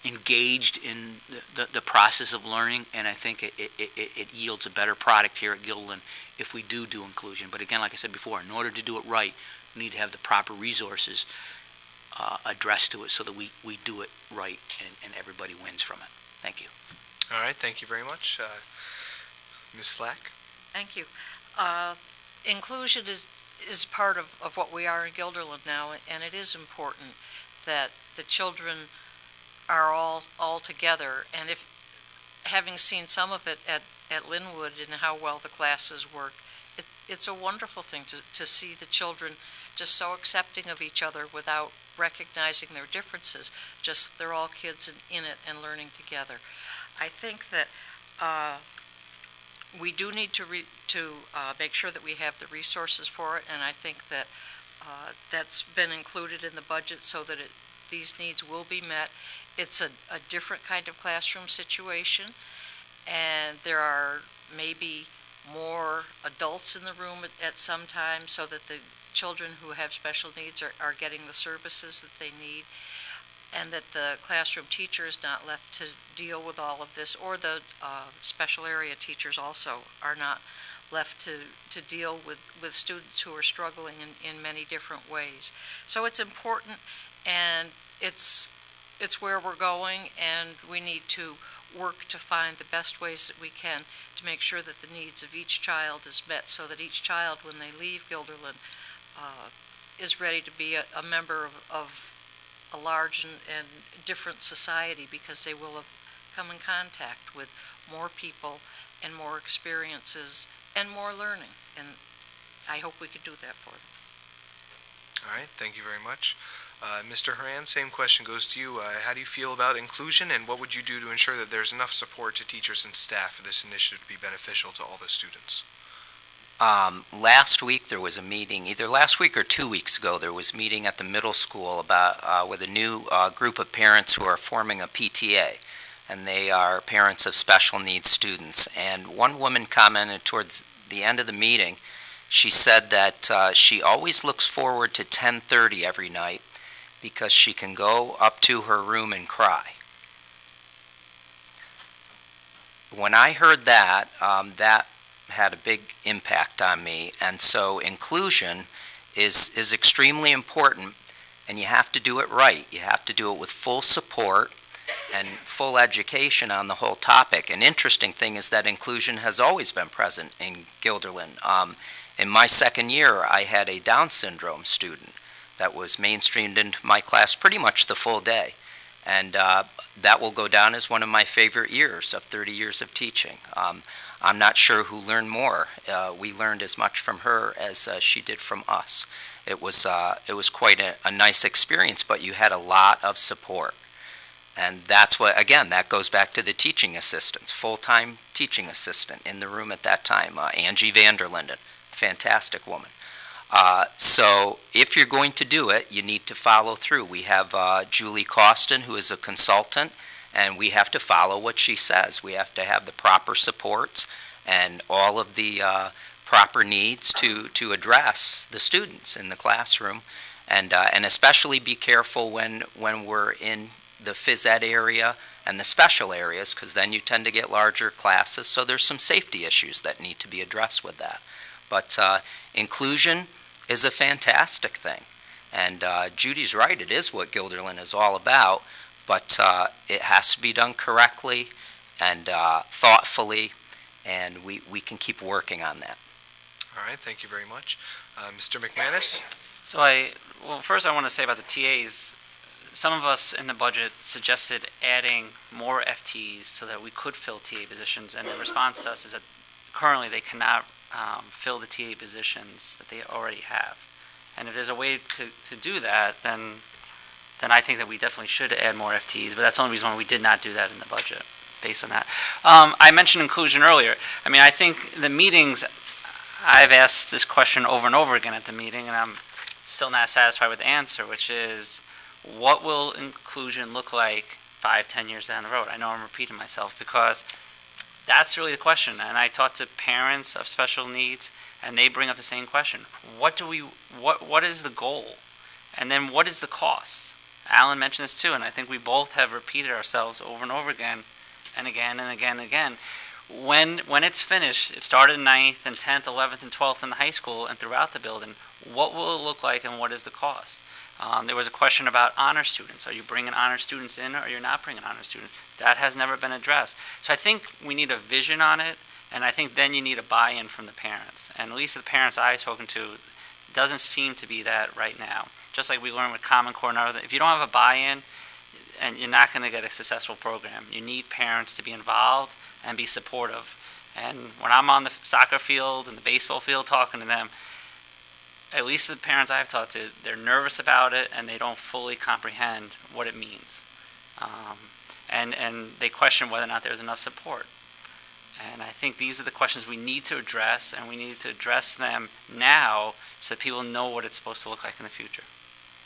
engaged in the process of learning, and I think it yields a better product here at Guilderland if we do inclusion. But again, like I said before, in order to do it right, we need to have the proper resources addressed to it so that we do it right and everybody wins from it. Thank you. All right, thank you very much. Ms. Slack? Thank you. Inclusion is part of what we are in Guilderland now, and it is important that the children are all together. And having seen some of it at Linwood and how well the classes work, it's a wonderful thing to see the children just so accepting of each other without recognizing their differences. Just they're all kids in it and learning together. I think that we do need to make sure that we have the resources for it, and I think that that's been included in the budget so that these needs will be met. It's a different kind of classroom situation, and there are maybe more adults in the room at some time so that the children who have special needs are getting the services that they need, and that the classroom teacher is not left to deal with all of this, or the special area teachers also are not left to deal with students who are struggling in many different ways. So it's important, and it's where we're going, and we need to work to find the best ways that we can to make sure that the needs of each child is met, so that each child, when they leave Guilderland, is ready to be a member of a large and different society, because they will have come in contact with more people and more experiences and more learning. And I hope we can do that for them. All right, thank you very much. Mr. Horan, same question goes to you. How do you feel about inclusion, and what would you do to ensure that there's enough support to teachers and staff for this initiative to be beneficial to all the students? Last week there was a meeting, either last week or 2 weeks ago, there was a meeting at the middle school about with a new group of parents who are forming a PTA, and they are parents of special needs students. And one woman commented towards the end of the meeting, she said that she always looks forward to 10:30 every night because she can go up to her room and cry. When I heard that, that had a big impact on me, and so inclusion is extremely important, and you have to do it right. You have to do it with full support and full education on the whole topic. An interesting thing is that inclusion has always been present in Guilderland. In my second year, I had a Down syndrome student that was mainstreamed into my class pretty much the full day, and that will go down as one of my favorite years of 30 years of teaching. I'm not sure who learned more. We learned as much from her as she did from us. It was quite a nice experience, but you had a lot of support. And that's what, again, that goes back to the teaching assistants, full-time teaching assistant in the room at that time, Angie Vanderlinden, fantastic woman. So if you're going to do it, you need to follow through. We have Julie Costin, who is a consultant, and we have to follow what she says. We have to have the proper supports and all of the proper needs to address the students in the classroom, and especially be careful when we're in the phys ed area and the special areas, because then you tend to get larger classes, so there's some safety issues that need to be addressed with that. But inclusion is a fantastic thing, and Judy's right, it is what Guilderland is all about. But it has to be done correctly and thoughtfully, and we can keep working on that. All right, thank you very much. Mr. McManus? So first I want to say about the TAs, some of us in the budget suggested adding more FTs so that we could fill TA positions, and the response to us is that currently they cannot fill the TA positions that they already have. And if there's a way to do that, then I think that we definitely should add more FTEs, but that's the only reason why we did not do that in the budget, based on that. I mentioned inclusion earlier. I mean, I think the meetings, I've asked this question over and over again at the meeting, and I'm still not satisfied with the answer, which is, what will inclusion look like 5-10 years down the road? I know I'm repeating myself, because that's really the question. And I talk to parents of special needs, and they bring up the same question. What is the goal? And then what is the cost? Allan mentioned this too, and I think we both have repeated ourselves over and over again, and again and again and again. When it's finished, it started in 9th and 10th, 11th and 12th in the high school and throughout the building, what will it look like and what is the cost? There was a question about honor students. Are you bringing honor students in, or you're not bringing honor students? That has never been addressed. So I think we need a vision on it, and I think then you need a buy-in from the parents. And at least the parents I've spoken to, it doesn't seem to be that right now. Just like we learned with Common Core and other, if you don't have a buy-in, and you're not going to get a successful program. You need parents to be involved and be supportive. And when I'm on the soccer field and the baseball field talking to them, at least the parents I've talked to, they're nervous about it and they don't fully comprehend what it means. And they question whether or not there's enough support. And I think these are the questions we need to address, and we need to address them now so that people know what it's supposed to look like in the future.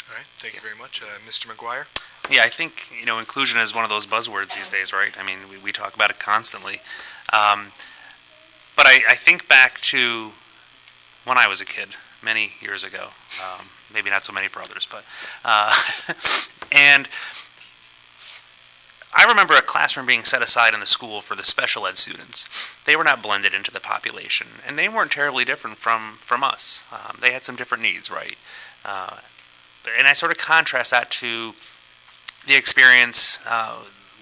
All right, thank you very much. Mr. Maguire? Yeah, I think, inclusion is one of those buzzwords these days, right? I mean, we talk about it constantly. But I think back to when I was a kid, many years ago. Maybe not so many for others, but... and I remember a classroom being set aside in the school for the special ed students. They were not blended into the population, and they weren't terribly different from us. They had some different needs, right? And I sort of contrast that to the experience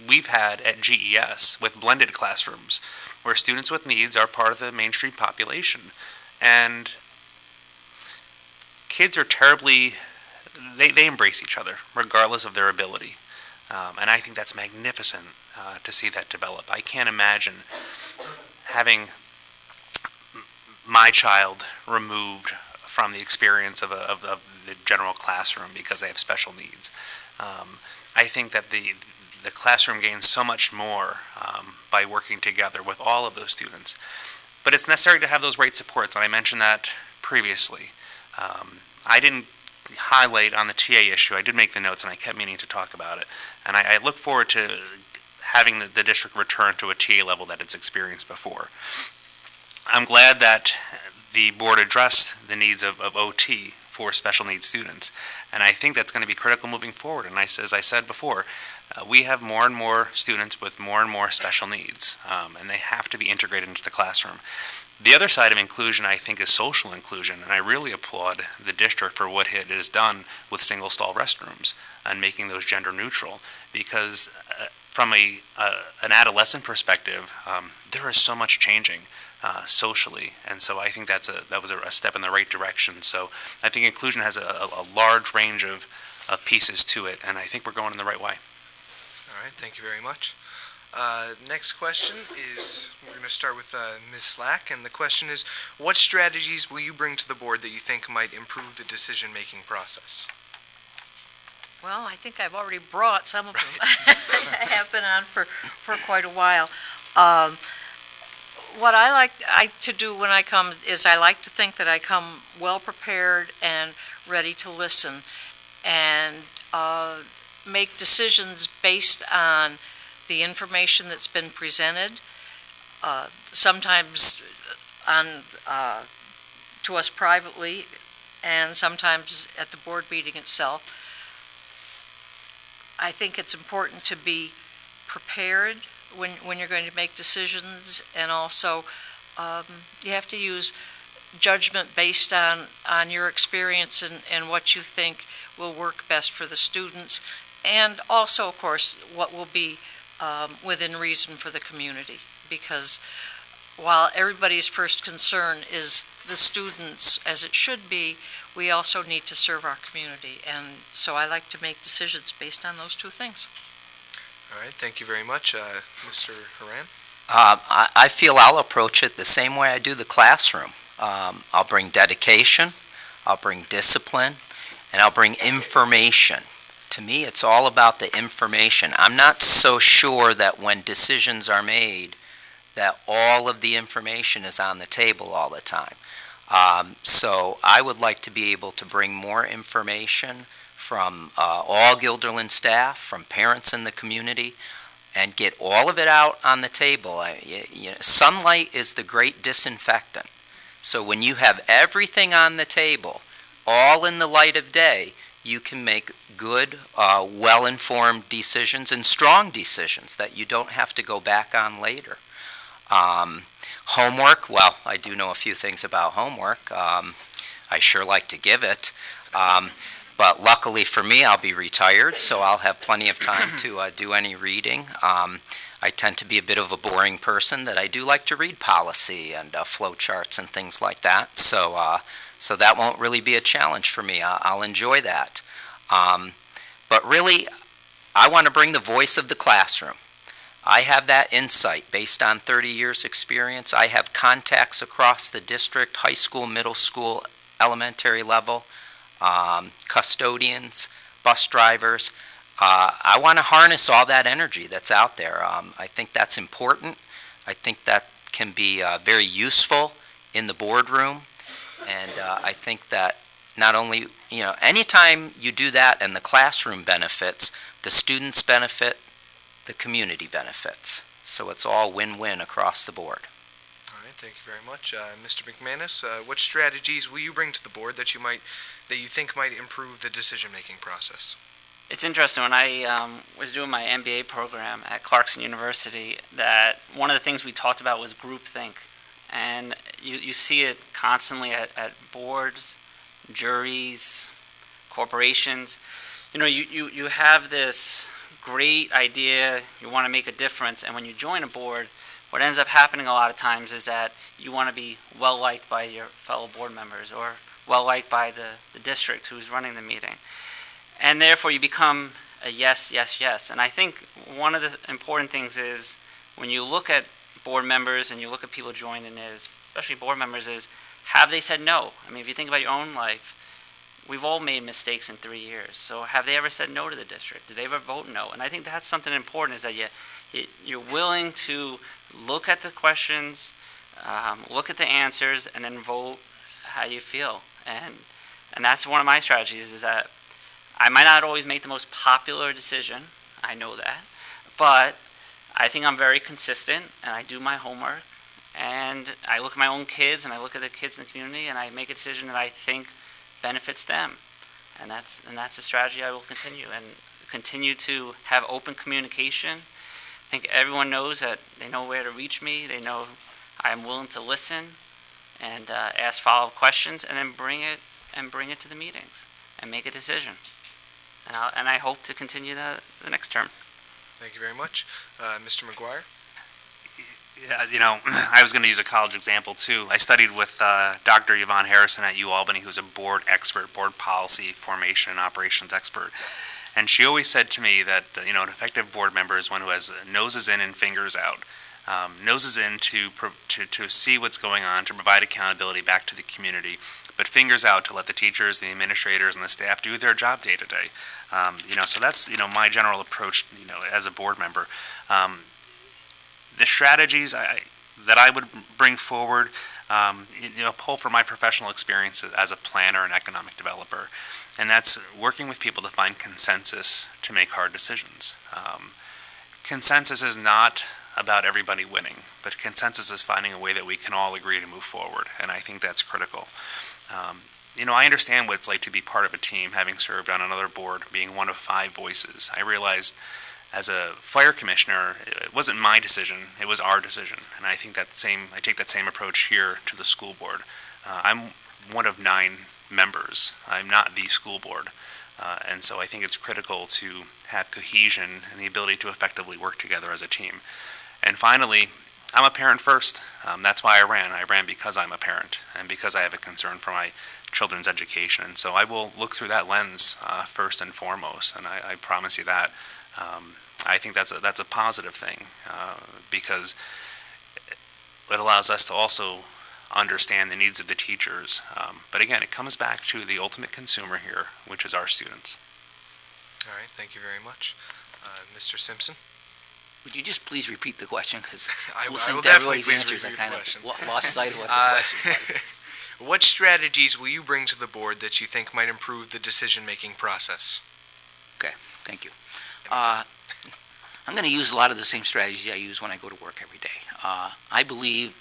we've had at GES with blended classrooms, where students with needs are part of the mainstream population. And kids are terribly, they embrace each other, regardless of their ability. And I think that's magnificent to see that develop. I can't imagine having my child removed from the experience of the general classroom because they have special needs. I think that the classroom gains so much more by working together with all of those students. But it's necessary to have those right supports, and I mentioned that previously. I didn't highlight on the TA issue. I did make the notes, and I kept meaning to talk about it. And I look forward to having the district return to a TA level that it's experienced before. I'm glad that the board addressed the needs of OT for special needs students, and I think that's going to be critical moving forward. And as I said before, we have more and more students with more and more special needs, and they have to be integrated into the classroom. The other side of inclusion, I think, is social inclusion, and I really applaud the district for what it has done with single-stall restrooms and making those gender neutral, because from an adolescent perspective, there is so much changing socially, and so I think that was a step in the right direction. So I think inclusion has a large range of pieces to it, and I think we're going in the right way. All right, thank you very much. Next question is, we're going to start with Ms. Slack, and the question is, what strategies will you bring to the board that you think might improve the decision-making process? Well, I think I've already brought some of them. I have been on for quite a while. What I like to do when I come is I like to think that I come well prepared and ready to listen and make decisions based on the information that's been presented, sometimes to us privately and sometimes at the board meeting itself. I think it's important to be prepared when you're going to make decisions, and also you have to use judgment based on your experience and what you think will work best for the students, and also, of course, what will be within reason for the community. Because while everybody's first concern is the students, as it should be, we also need to serve our community. And so I like to make decisions based on those two things. All right, thank you very much. Mr. Horan? I feel I'll approach it the same way I do the classroom. I'll bring dedication, I'll bring discipline, and I'll bring information. To me, it's all about the information. I'm not so sure that when decisions are made that all of the information is on the table all the time. So I would like to be able to bring more information from all Guilderland staff, from parents in the community, and get all of it out on the table. Sunlight is the great disinfectant. So when you have everything on the table, all in the light of day, you can make good, well-informed decisions and strong decisions that you don't have to go back on later. Homework, well, I do know a few things about homework. I sure like to give it. But luckily for me, I'll be retired, so I'll have plenty of time to do any reading. I tend to be a bit of a boring person, that I do like to read policy and flow charts and things like that. So that won't really be a challenge for me. I'll enjoy that. But really, I want to bring the voice of the classroom. I have that insight based on 30 years experience. I have contacts across the district, high school, middle school, elementary level, custodians, bus drivers. I want to harness all that energy that's out there. I think that's important. I think that can be very useful in the boardroom. And I think that not only, anytime you do that and the classroom benefits, the students benefit, the community benefits. So it's all win-win across the board. All right, thank you very much. Mr. McManus, what strategies will you bring to the board that you think might improve the decision-making process? It's interesting, when I was doing my MBA program at Clarkson University, that one of the things we talked about was groupthink. And you see it constantly at boards, juries, corporations. You have this great idea, you want to make a difference, and when you join a board, what ends up happening a lot of times is that you want to be well-liked by your fellow board members or well-liked by the district who's running the meeting. And therefore you become a yes, yes, yes. And I think one of the important things is when you look at board members and you look at people joining, especially board members, is have they said no? I mean, if you think about your own life, we've all made mistakes in 3 years. So have they ever said no to the district? Did they ever vote no? And I think that's something important, is that you're willing to look at the questions, look at the answers, and then vote how you feel. And that's one of my strategies, is that I might not always make the most popular decision. I know that. But I think I'm very consistent, and I do my homework, and I look at my own kids, and I look at the kids in the community, and I make a decision that I think benefits them. And that's a strategy I will continue to have open communication. I think everyone knows that they know where to reach me. They know I'm willing to listen and ask follow-up questions, and then bring it to the meetings and make a decision. And I hope to continue the next term. Thank you very much. Mr. Maguire? Yeah, I was going to use a college example too. I studied with Dr. Yvonne Harrison at UAlbany, who's a board expert, board policy, formation, and operations expert. And she always said to me that, an effective board member is one who has noses in and fingers out. Noses in to see what's going on, to provide accountability back to the community, but fingers out to let the teachers, the administrators, and the staff do their job day to day. So that's, my general approach, as a board member. The strategies that I would bring forward, pull from my professional experience as a planner and economic developer, and that's working with people to find consensus to make hard decisions. Consensus is not about everybody winning, but consensus is finding a way that we can all agree to move forward, and I think that's critical. I understand what it's like to be part of a team, having served on another board, being one of 5 voices. I realized as a fire commissioner, it wasn't my decision, it was our decision. And I think I take that same approach here to the school board. I'm one of 9 members. I'm not the school board. And so I think it's critical to have cohesion and the ability to effectively work together as a team. And finally, I'm a parent first. That's why I ran. I ran because I'm a parent and because I have a concern for my children's education. And so I will look through that lens first and foremost, and I promise you that. I think that's a positive thing because it allows us to also understand the needs of the teachers. But again, it comes back to the ultimate consumer here, which is our students. All right, thank you very much. Mr. Simpson? Would you just please repeat the question? Because I listening will to definitely everybody's please answers, I repeat kind the of question. lost sight of what the question was. What strategies will you bring to the board that you think might improve the decision-making process? Okay, thank you. I'm going to use a lot of the same strategies I use when I go to work every day. I believe,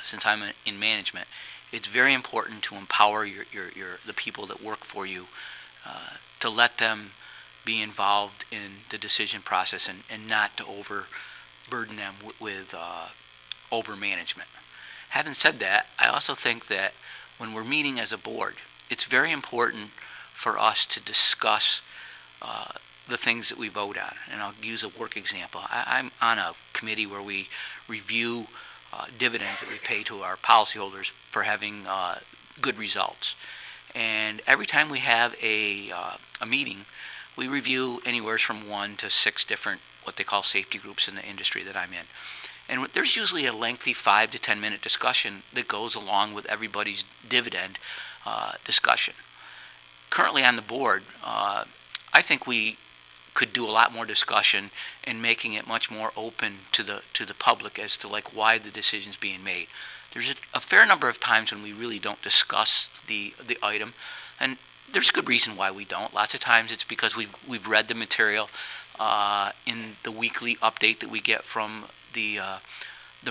since I'm in management, it's very important to empower the people that work for you, to let them be involved in the decision process and not to overburden them with over-management. Having said that, I also think that when we're meeting as a board, it's very important for us to discuss the things that we vote on. And I'll use a work example. I'm on a committee where we review dividends that we pay to our policyholders for having good results. And every time we have a meeting, we review anywhere from 1 to 6 different what they call safety groups in the industry that I'm in. And there's usually a lengthy 5 to 10 minute discussion that goes along with everybody's dividend discussion. Currently on the board, I think we could do a lot more discussion in making it much more open to the public as to why the decision's being made. There's a fair number of times when we really don't discuss the item, and there's good reason why we don't. Lots of times it's because we've read the material in the weekly update that we get from the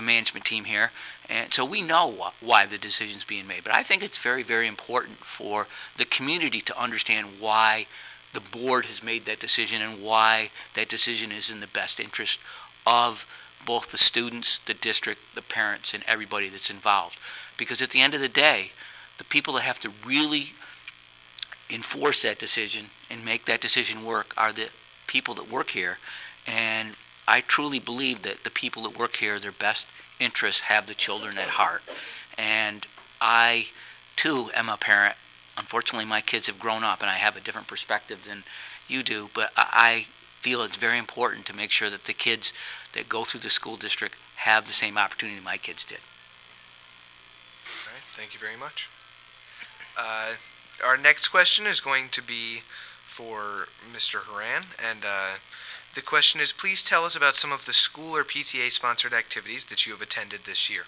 management team here, and so we know why the decision's being made. But I think it's very, very important for the community to understand why the board has made that decision and why that decision is in the best interest of both the students, the district, the parents, and everybody that's involved. Because at the end of the day, the people that have to really enforce that decision and make that decision work are the people that work here. And I truly believe that the people that work here, their best interests have the children at heart. And I, too, am a parent. Unfortunately, my kids have grown up, and I have a different perspective than you do, but I feel it's very important to make sure that the kids that go through the school district have the same opportunity my kids did. All right, thank you very much. Our next question is going to be for Mr. Horan, and the question is, please tell us about some of the school or PTA-sponsored activities that you have attended this year.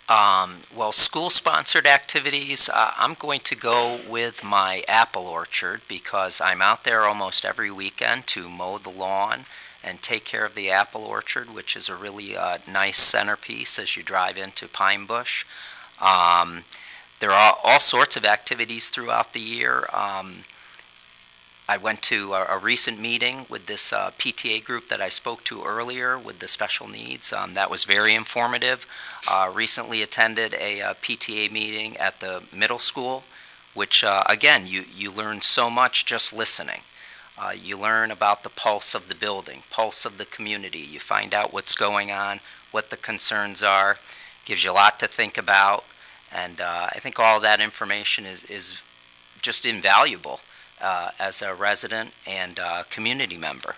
Well, school-sponsored activities, I'm going to go with my apple orchard because I'm out there almost every weekend to mow the lawn and take care of the apple orchard, which is a really nice centerpiece as you drive into Pine Bush. There are all sorts of activities throughout the year. I went to a recent meeting with this PTA group that I spoke to earlier with the special needs. That was very informative. Recently attended a PTA meeting at the middle school, which again, you learn so much just listening. You learn about the pulse of the building, pulse of the community. You find out what's going on, what the concerns are. Gives you a lot to think about, and I think all of that information is just invaluable as a resident and community member.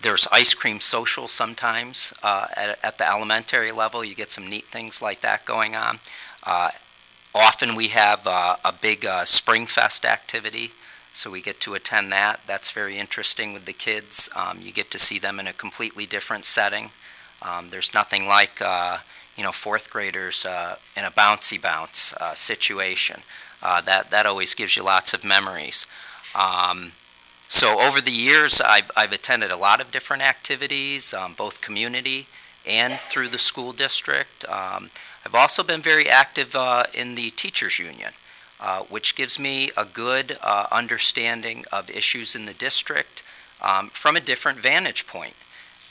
There's ice cream social sometimes at the elementary level. You get some neat things like that going on. Often we have a big Spring Fest activity, so we get to attend that. That's very interesting with the kids. You get to see them in a completely different setting. There's nothing like fourth graders in a bouncy bounce situation. That always gives you lots of memories. So over the years, I've attended a lot of different activities, both community and through the school district. I've also been very active in the teachers union, which gives me a good understanding of issues in the district from a different vantage point,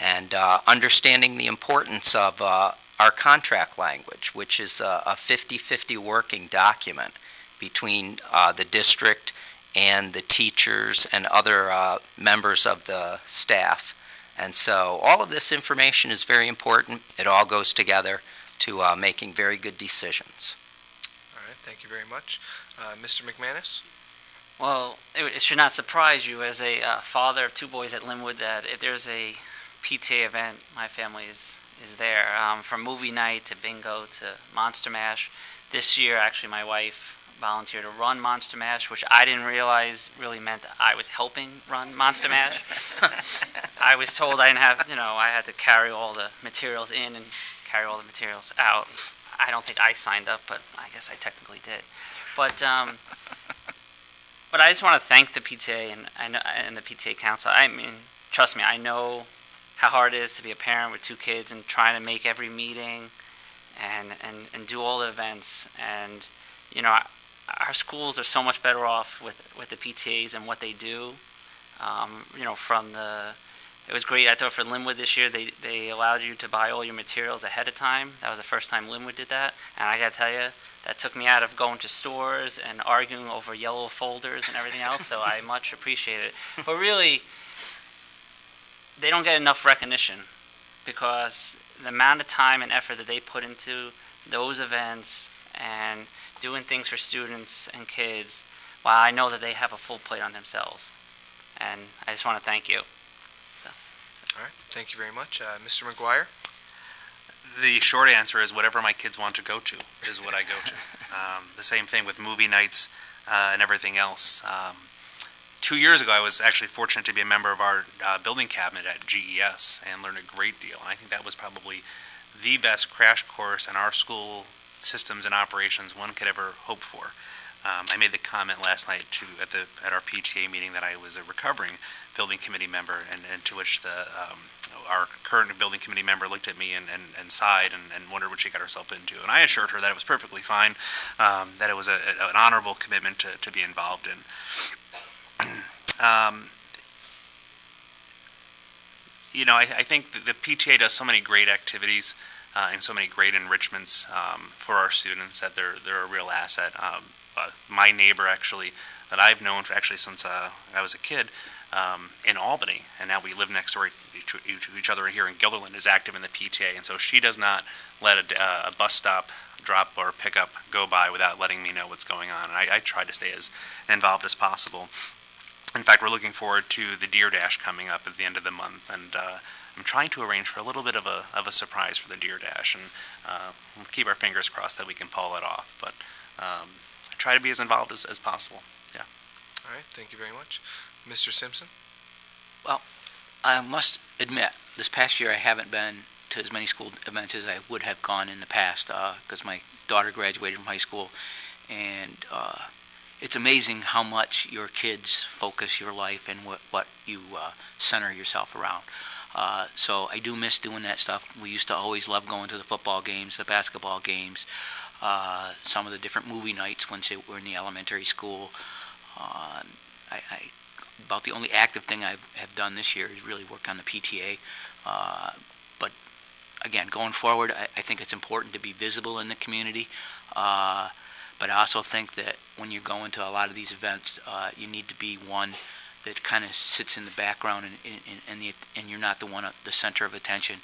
and understanding the importance of our contract language, which is a 50-50 working document between the district and the teachers and other members of the staff. And so all of this information is very important. It all goes together to making very good decisions. All right, thank you very much. Mr. McManus? Well, it should not surprise you as a father of two boys at Linwood that if there's a PTA event, my family is there. From movie night to bingo to Monster Mash. This year, actually, my wife volunteered to run Monster Mash, which I didn't realize really meant that I was helping run Monster Mash. I was told I didn't have, I had to carry all the materials in and carry all the materials out. I don't think I signed up, but I guess I technically did. But I just want to thank the PTA and the PTA Council. I mean, trust me, I know how hard it is to be a parent with two kids and trying to make every meeting and do all the events. And, our schools are so much better off with the PTAs and what they do. It was great. I thought for Linwood this year, they allowed you to buy all your materials ahead of time. That was the first time Linwood did that. And I got to tell you, that took me out of going to stores and arguing over yellow folders and everything else, so I much appreciate it. But really, they don't get enough recognition because the amount of time and effort that they put into those events and doing things for students and kids, while I know that they have a full plate on themselves. And I just want to thank you. All right, thank you very much. Mr. Maguire? The short answer is whatever my kids want to go to is what I go to. The same thing with movie nights and everything else. 2 years ago, I was actually fortunate to be a member of our building cabinet at GES and learned a great deal. And I think that was probably the best crash course in our school systems and operations one could ever hope for. I made the comment last night at our PTA meeting that I was a recovering building committee member, and to which our current building committee member looked at me and sighed and wondered what she got herself into. And I assured her that it was perfectly fine, that it was an honorable commitment to be involved in. I think the PTA does so many great activities and so many great enrichments for our students that they're a real asset. My neighbor, actually, that I've known since I was a kid, in Albany, and now we live next door to each other here in Guilderland, is active in the PTA, and so she does not let a bus stop, drop, or pickup go by without letting me know what's going on, and I try to stay as involved as possible. In fact, we're looking forward to the Deer Dash coming up at the end of the month, and I'm trying to arrange for a little bit of a surprise for the Deer Dash, and we'll keep our fingers crossed that we can pull it off. But try to be as involved as possible. All right, thank you very much. Mr. Simpson? I must admit, this past year I haven't been to as many school events as I would have gone in the past because my daughter graduated from high school, and it's amazing how much your kids focus your life and what you center yourself around. So I do miss doing that stuff. We used to always love going to the football games, the basketball games, some of the different movie nights once they were in the elementary school. About the only active thing I have done this year is really work on the PTA. But again, going forward, I think it's important to be visible in the community. But I also think that when you're going to a lot of these events, you need to be one that kind of sits in the background and you're not the center of attention.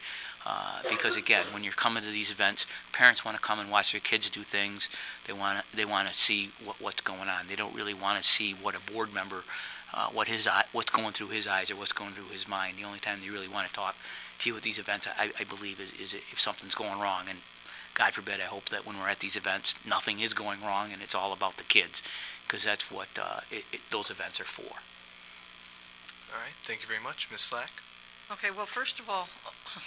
Because again, when you're coming to these events, parents want to come and watch their kids do things. They want to see what's going on. They don't really want to see what a board member, what's going through his eyes or what's going through his mind. The only time they really want to talk to you at these events, I believe, is if something's going wrong. And God forbid, I hope that when we're at these events, nothing is going wrong and it's all about the kids, because that's what those events are for. All right, thank you very much. Ms. Slack? Okay, well, first of all,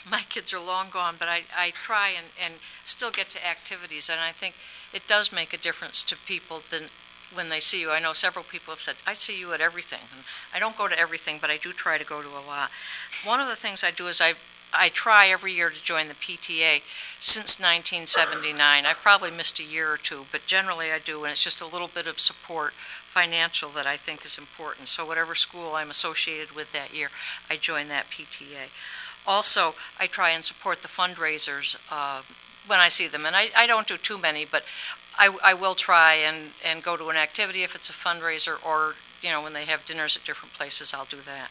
my kids are long gone, but I try and still get to activities, and I think it does make a difference to people when they see you. I know several people have said, I see you at everything. And I don't go to everything, but I do try to go to a lot. One of the things I do is I try every year to join the PTA since 1979. I've probably missed a year or two, but generally I do, and it's just a little bit of support, financial, that I think is important. So whatever school I'm associated with that year, I join that PTA. Also, I try and support the fundraisers when I see them, and I don't do too many, but I will try and go to an activity if it's a fundraiser, or when they have dinners at different places, I'll do that.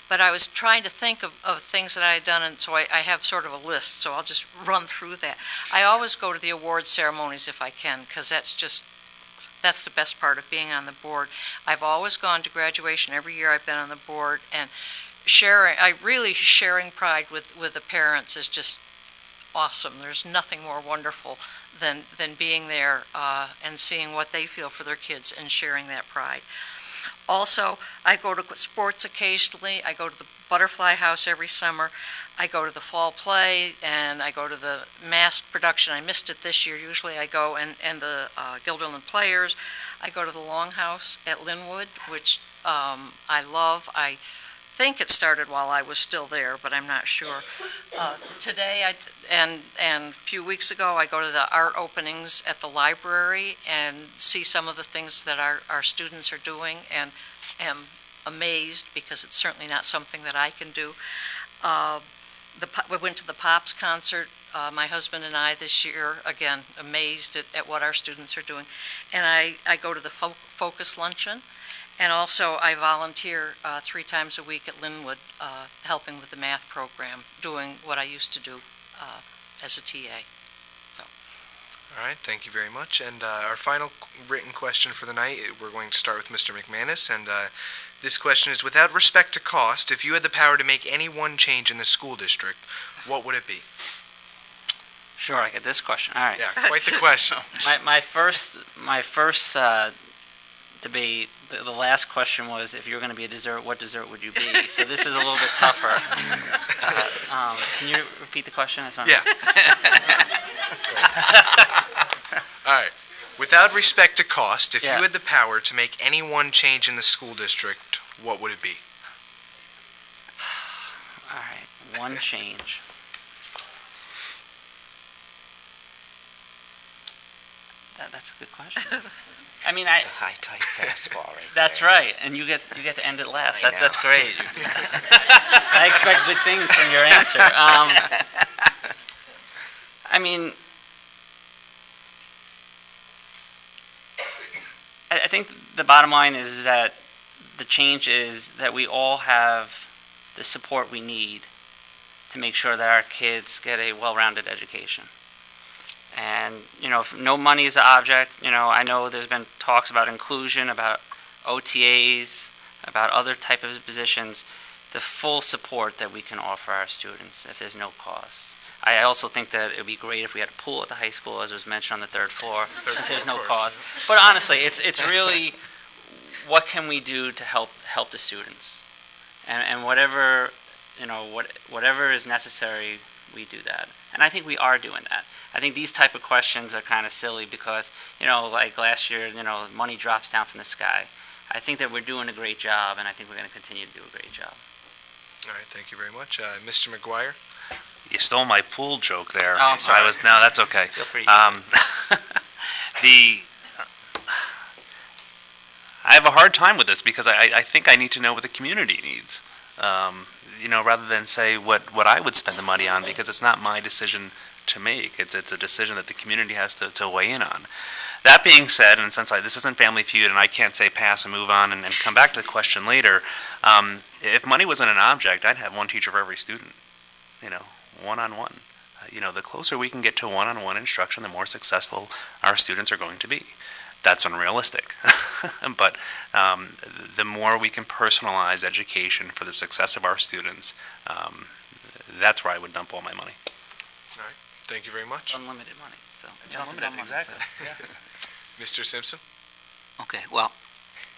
But I was trying to think of things that I had done, and so I have sort of a list, so I'll just run through that. I always go to the award ceremonies if I can, because that's the best part of being on the board. I've always gone to graduation every year I've been on the board, and sharing pride with the parents is just awesome. There's nothing more wonderful than being there and seeing what they feel for their kids and sharing that pride. Also, I go to sports occasionally. I go to the Butterfly House every summer. I go to the fall play, and I go to the masked production. I missed it this year. Usually I go, and the Guilderland Players. I go to the Longhouse at Linwood, which I love. I think it started while I was still there, but I'm not sure. Today, and a few weeks ago, I go to the art openings at the library and see some of the things that our students are doing, and am amazed, because it's certainly not something that I can do. We went to the Pops concert, my husband and I, this year, again, amazed at what our students are doing. And I go to the Focus Luncheon, and also I volunteer 3 times a week at Linwood, helping with the math program, doing what I used to do as a TA. All right, thank you very much. And our final written question for the night, we're going to start with Mr. McManus, and this question is, without respect to cost, if you had the power to make any one change in the school district, what would it be? Sure, I get this question. All right. Yeah, quite the question. My first debate, the last question was, if you were going to be a dessert, what dessert would you be? So this is a little bit tougher. Can you repeat the question? Yeah. All right. Without respect to cost, if you had the power to make any one change in the school district, what would it be? All right, one change. That's a good question. I mean, It's a high, tight fastball right That's there. right, and you get to end it last. I That's know. great. I expect good things from your answer. I mean, I think the bottom line is that the change is that we all have the support we need to make sure that our kids get a well-rounded education. And, if no money is the object, I know there's been talks about inclusion, about OTAs, about other type of positions, the full support that we can offer our students if there's no cost. I also think that it would be great if we had a pool at the high school, as was mentioned on the third floor, since there's no cost. But honestly, it's really, what can we do to help the students? And whatever, whatever is necessary, we do that. And I think we are doing that. I think these type of questions are kind of silly because, like last year, money drops down from the sky. I think that we're doing a great job, and I think we're going to continue to do a great job. All right, thank you very much. Mr. Maguire? You stole my pool joke there. Oh, I'm sorry. No, that's okay. Feel free. I have a hard time with this because I think I need to know what the community needs. Rather than say what I would spend the money on, because it's not my decision to make. It's a decision that the community has to weigh in on. That being said, and since this isn't Family Feud and I can't say pass and move on and come back to the question later, if money wasn't an object, I'd have one teacher for every student, one-on-one. The closer we can get to one-on-one instruction, the more successful our students are going to be. That's unrealistic. But the more we can personalize education for the success of our students, that's where I would dump all my money. All right, thank you very much. Unlimited money. So It's unlimited, exactly. Mr. Simpson? Okay, well,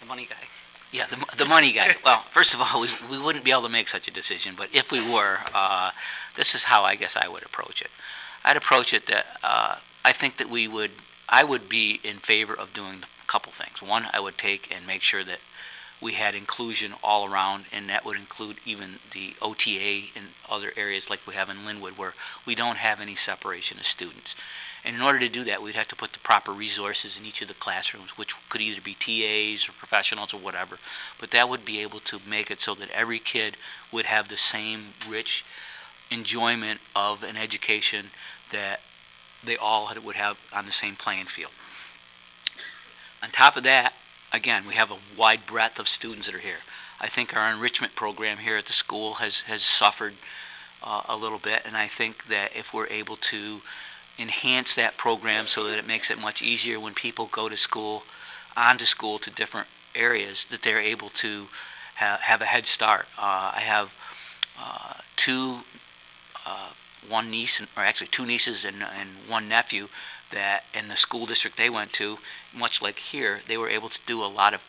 the money guy. yeah, the money guy. Well, first of all, we wouldn't be able to make such a decision, but if we were, this is how I guess I would approach it. I'd approach it that I think that I would be in favor of doing a couple things. One, I would take and make sure that we had inclusion all around, and that would include even the OTA in other areas like we have in Linwood, where we don't have any separation of students. And in order to do that, we'd have to put the proper resources in each of the classrooms, which could either be TAs or professionals or whatever. But that would be able to make it so that every kid would have the same rich enjoyment of an education that they all would have on the same playing field. On top of that, again, we have a wide breadth of students that are here. I think our enrichment program here at the school has suffered a little bit, and I think that if we're able to enhance that program so that it makes it much easier when people go to school, to different areas, that they're able to have a head start. I have two nieces and one nephew that in the school district they went to, much like here, they were able to do a lot of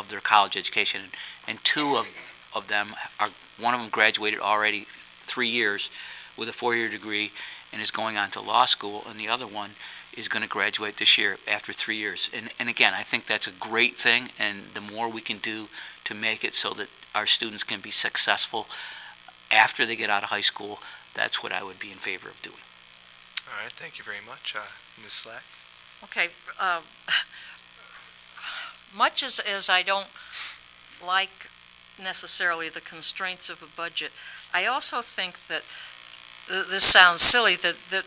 their college education, and two of them one of them graduated already 3 years with a 4-year degree and is going on to law school, and the other one is going to graduate this year after 3 years. And again, I think that's a great thing, and the more we can do to make it so that our students can be successful after they get out of high school, that's what I would be in favor of doing. All right, thank you very much. Ms. Slack? Okay, much as I don't like necessarily the constraints of a budget, I also think that this sounds silly, that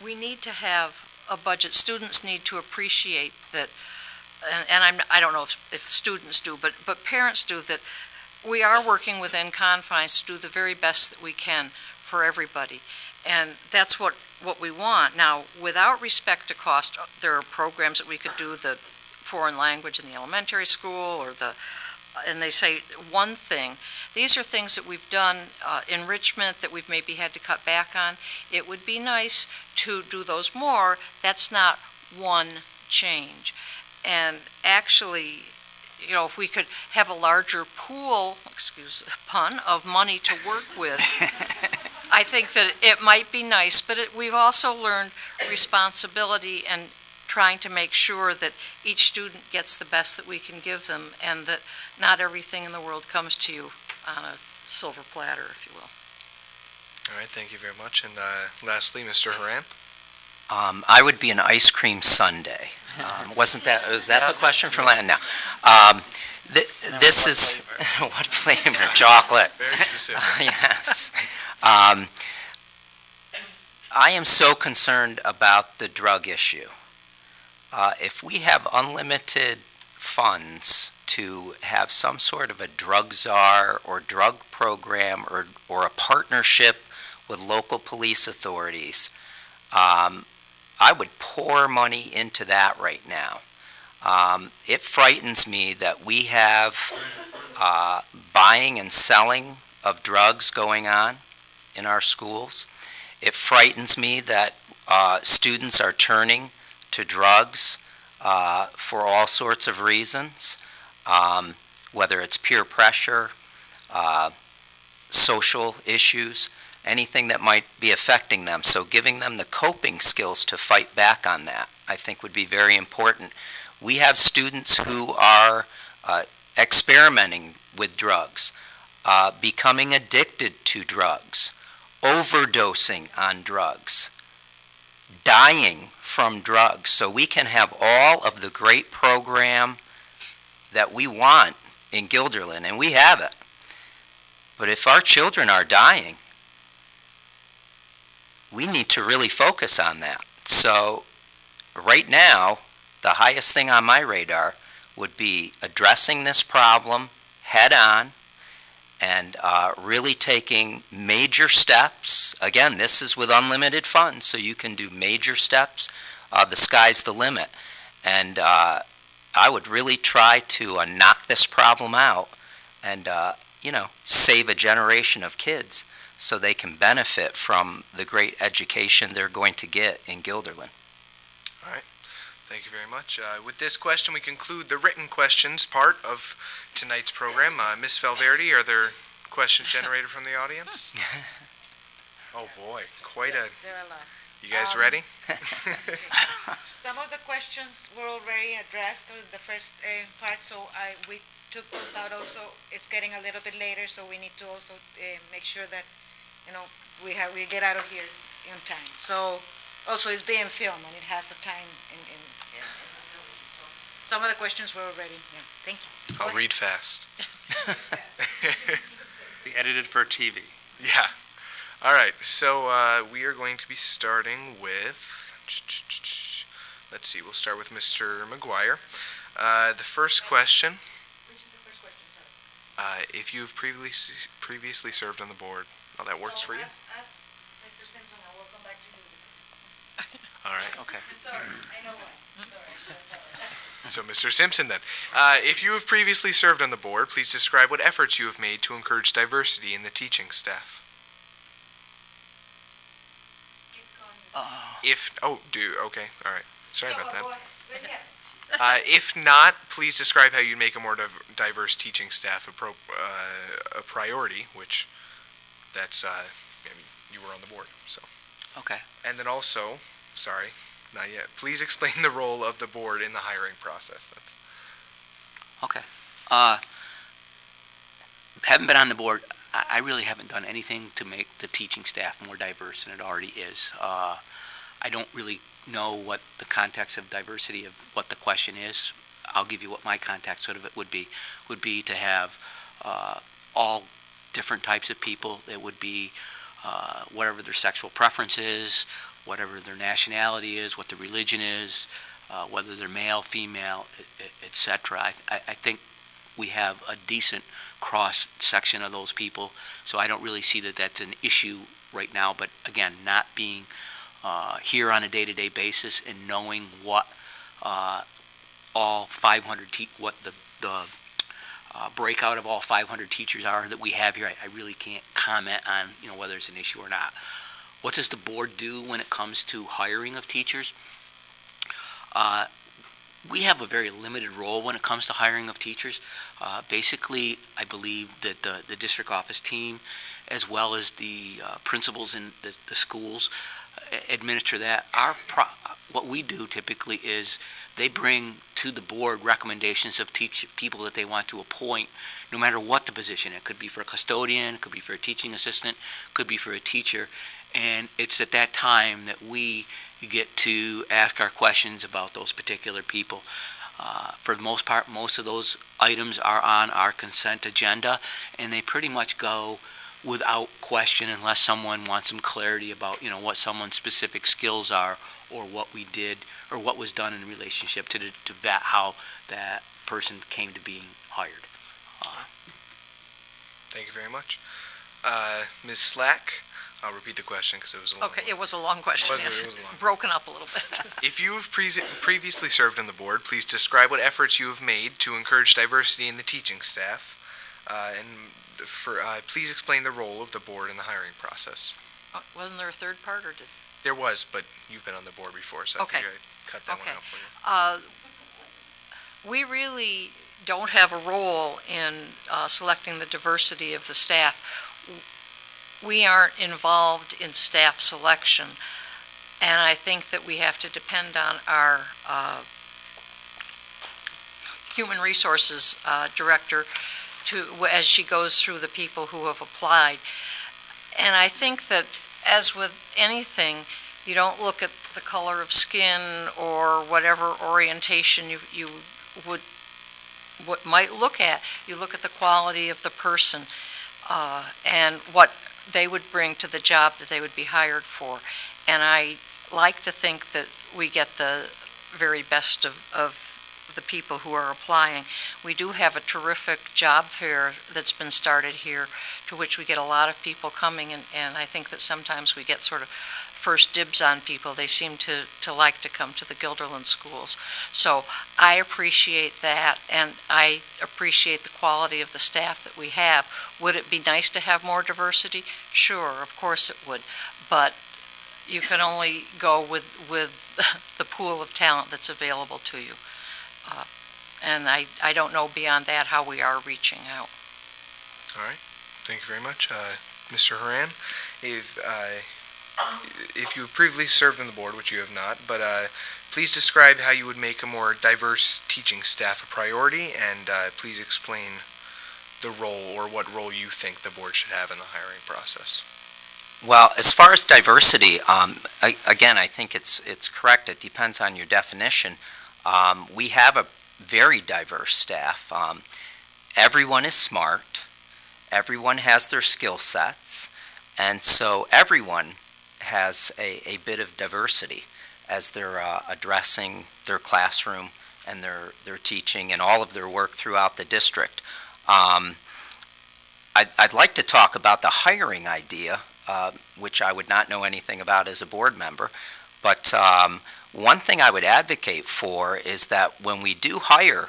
we need to have a budget. Students need to appreciate that, and I don't know if students do, but parents do, that we are working within confines to do the very best that we can for everybody. And that's what we want. Now, without respect to cost, there are programs that we could do, the foreign language in the elementary school, and they say one thing. These are things that we've done, enrichment that we've maybe had to cut back on. It would be nice to do those more. That's not one change. And actually, if we could have a larger pool, excuse the pun, of money to work with, I think that it might be nice, but we've also learned responsibility and trying to make sure that each student gets the best that we can give them, and that not everything in the world comes to you on a silver platter, if you will. All right, thank you very much. And lastly, Mr. Horan? I would be an ice cream sundae. Was that the question from last? No. This is what flavor? Chocolate. Very specific. Yes. I am so concerned about the drug issue. If we have unlimited funds to have some sort of a drug czar or drug program or a partnership with local police authorities, I would pour money into that right now. It frightens me that we have buying and selling of drugs going on in our schools. It frightens me that students are turning to drugs for all sorts of reasons, whether it's peer pressure, social issues, anything that might be affecting them. So giving them the coping skills to fight back on that, I think, would be very important. We have students who are experimenting with drugs, becoming addicted to drugs, overdosing on drugs, dying from drugs. So we can have all of the great program that we want in Guilderland, and we have it. But if our children are dying, we need to really focus on that. So right now, the highest thing on my radar would be addressing this problem head on and really taking major steps. Again, this is with unlimited funds, so you can do major steps. The sky's the limit. And I would really try to knock this problem out and, save a generation of kids so they can benefit from the great education they're going to get in Guilderland. All right. Thank you very much. With this question, we conclude the written questions part of tonight's program. Ms. Valverde, are there questions generated from the audience? Oh boy, quite a... Yes, there are a lot. You guys ready? Some of the questions were already addressed in the first part, so we took those out also. It's getting a little bit later, so we need to also make sure that, we get out of here in time. So also it's being filmed and it has a time in so some of the questions were already, thank you. I'll read fast. Be edited for TV. Yeah. All right, so we are going to be starting with, let's see, we'll start with Mr. Maguire. The first question, Which is the first question, sir? if you have previously served on the board, that works for you? Ask Mr. Simpson, I will come back to you because All right. Okay. I'm sorry, I know why. Sorry. So, Mr. Simpson, then, if you have previously served on the board, please describe what efforts you have made to encourage diversity in the teaching staff. Okay, all right. Sorry about that. If not, please describe how you make a more diverse teaching staff a priority, which that's, you were on the board, so. Okay. And then also, sorry, not yet, please explain the role of the board in the hiring process. Okay. Haven't been on the board. I really haven't done anything to make the teaching staff more diverse than it already is. I don't really know what the context of diversity of what the question is. I'll give you what my context of it would be to have all different types of people. It would be whatever their sexual preference is, whatever their nationality is, what their religion is, whether they're male, female, etc. I think we have a decent cross-section of those people, so I don't really see that that's an issue right now. But again, not being here on a day-to-day basis and knowing what all 500 what the breakout of all 500 teachers are that we have here, I really can't comment on whether it's an issue or not. What does the board do when it comes to hiring of teachers? We have a very limited role when it comes to hiring of teachers. Basically, I believe that the district office team, as well as the principals in the schools, administer that. What we do typically is they bring to the board recommendations of people that they want to appoint, no matter what the position. It could be for a custodian, it could be for a teaching assistant, it could be for a teacher. And it's at that time that we get to ask our questions about those particular people. For the most part, most of those items are on our consent agenda, and they pretty much go without question unless someone wants some clarity about, what someone's specific skills are or what we did or what was done in relationship to that, how that person came to being hired. Thank you very much. Ms. Slack, I'll repeat the question because it was a long Okay, one. it was a long question. Was it? Yes. It was long. Broken up a little bit. If you have previously served on the board, please describe what efforts you have made to encourage diversity in the teaching staff, and please explain the role of the board in the hiring process. Wasn't there a third part, or did? There was, but you've been on the board before, so I Okay. figured I'd cut that one Okay. out for you. We really don't have a role in selecting the diversity of the staff. We aren't involved in staff selection, and I think that we have to depend on our human resources director as she goes through the people who have applied. And I think that, as with anything, you don't look at the color of skin or whatever orientation you might look at. You look at the quality of the person and what they would bring to the job that they would be hired for. And I like to think that we get the very best of the people who are applying. We do have a terrific job fair that's been started here, to which we get a lot of people coming, and I think that sometimes we get sort of first dibs on people. They seem to like to come to the Guilderland schools. So I appreciate that, and I appreciate the quality of the staff that we have. Would it be nice to have more diversity? Sure, of course it would, but you can only go with the pool of talent that's available to you. And I don't know beyond that how we are reaching out. All right. Thank you very much. Mr. Horan, if you have previously served on the board, which you have not, but please describe how you would make a more diverse teaching staff a priority, and please explain the role or what role you think the board should have in the hiring process. Well, as far as diversity, again, I think it's correct. It depends on your definition. We have a very diverse staff. Everyone is smart. Everyone has their skill sets. And so everyone has a bit of diversity as they're addressing their classroom and their teaching and all of their work throughout the district. I'd like to talk about the hiring idea, which I would not know anything about as a board member. But one thing I would advocate for is that when we do hire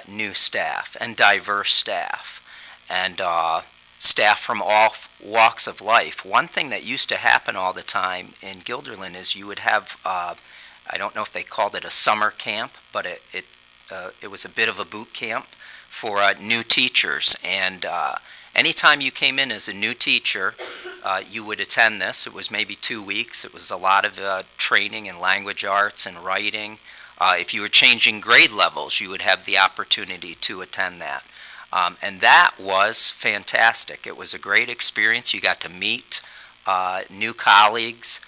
new staff and diverse staff and staff from all walks of life, one thing that used to happen all the time in Guilderland is you would have, I don't know if they called it a summer camp, but it was a bit of a boot camp for new teachers. And anytime you came in as a new teacher, you would attend this. It was maybe 2 weeks. It was a lot of training in language arts and writing. If you were changing grade levels, you would have the opportunity to attend that. And that was fantastic. It was a great experience. You got to meet new colleagues.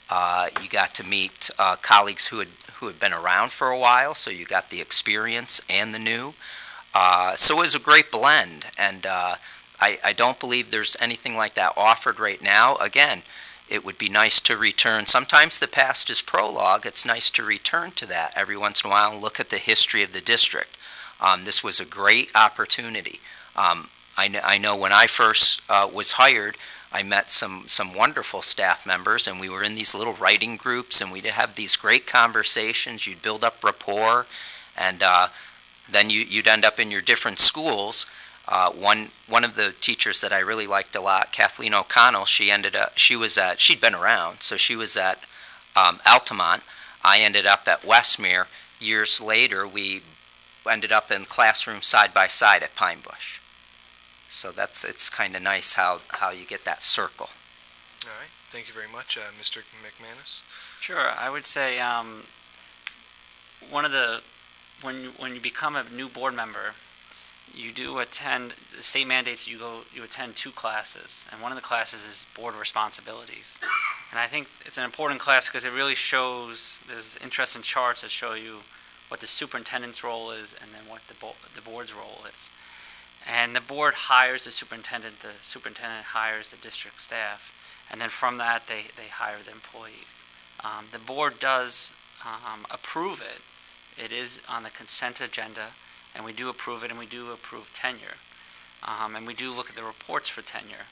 You got to meet colleagues who had been around for a while, so you got the experience and the new. So it was a great blend, and I don't believe there's anything like that offered right now. Again, it would be nice to return. Sometimes the past is prologue. It's nice to return to that every once in a while and look at the history of the district. This was a great opportunity. I know when I first was hired, I met some wonderful staff members, and we were in these little writing groups, and we'd have these great conversations. You'd build up rapport, and then you'd end up in your different schools. One of the teachers that I really liked a lot, Kathleen O'Connell, she'd been around, so she was at Altamont. I ended up at Westmere. Years later, we ended up in classrooms side by side at Pine Bush. So it's kind of nice how you get that circle. All right. Thank you very much. Mr. McManus? Sure. I would say when you become a new board member, you do attend the state mandates. You attend 2 classes, and one of the classes is board responsibilities. And I think it's an important class because it really shows there's interesting charts that show you what the superintendent's role is and then what the board's role is. And the board hires the superintendent hires the district staff, and then from that they hire the employees. The board does approve it. It is on the consent agenda, and we do approve it, and we do approve tenure. And we do look at the reports for tenure.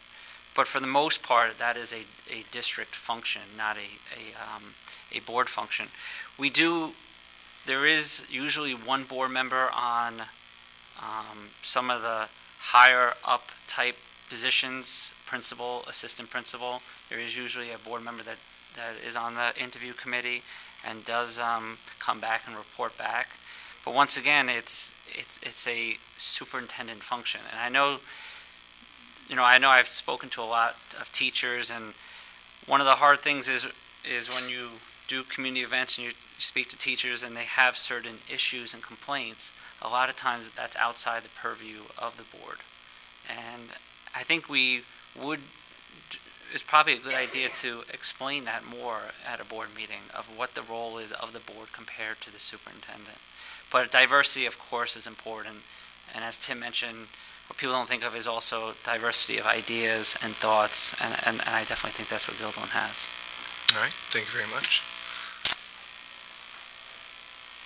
But for the most part, that is a district function, not a board function. There is usually one board member on some of the higher up type positions, principal, assistant principal, there is usually a board member that is on the interview committee and does come back and report back. But once again, it's a superintendent function. And I know I've spoken to a lot of teachers, and one of the hard things is when you do community events and you speak to teachers and they have certain issues and complaints, a lot of times that's outside the purview of the board. And I think it's probably a good idea to explain that more at a board meeting of what the role is of the board compared to the superintendent. But diversity, of course, is important. And as Tim mentioned, what people don't think of is also diversity of ideas and thoughts, and I definitely think that's what Guilderland has. All right, thank you very much.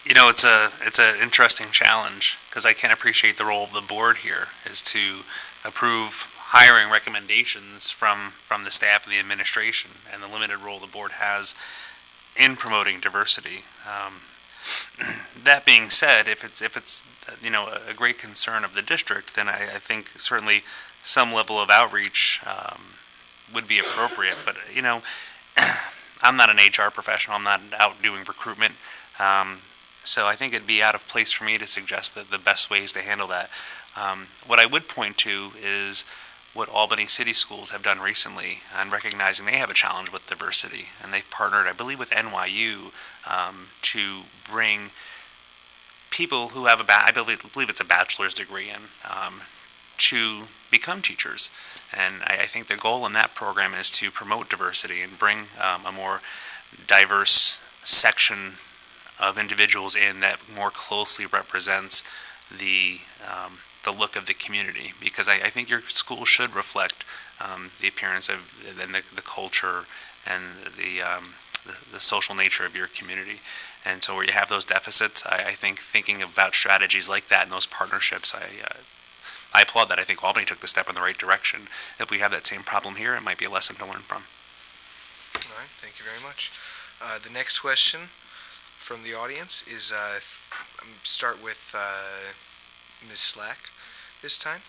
You know, it's an interesting challenge, because I can appreciate the role of the board here is to approve hiring recommendations from the staff and the administration, and the limited role the board has in promoting diversity. That being said, if it's a great concern of the district, then I think certainly some level of outreach would be appropriate. But I'm not an HR professional. I'm not out doing recruitment. So I think it'd be out of place for me to suggest that the best ways to handle that. What I would point to is what Albany City Schools have done recently on recognizing they have a challenge with diversity. And they've partnered, I believe, with NYU to bring people who have I believe it's a bachelor's degree in, to become teachers. And I think the goal in that program is to promote diversity and bring a more diverse section of individuals in that more closely represents the look of the community, because I think your school should reflect the appearance of and the culture and the social nature of your community. And so where you have those deficits, I think thinking about strategies like that and those partnerships, I applaud that. I think Albany took the step in the right direction. If we have that same problem here, it might be a lesson to learn from. All right, thank you very much. The next question from the audience is, start with Ms. Slack this time.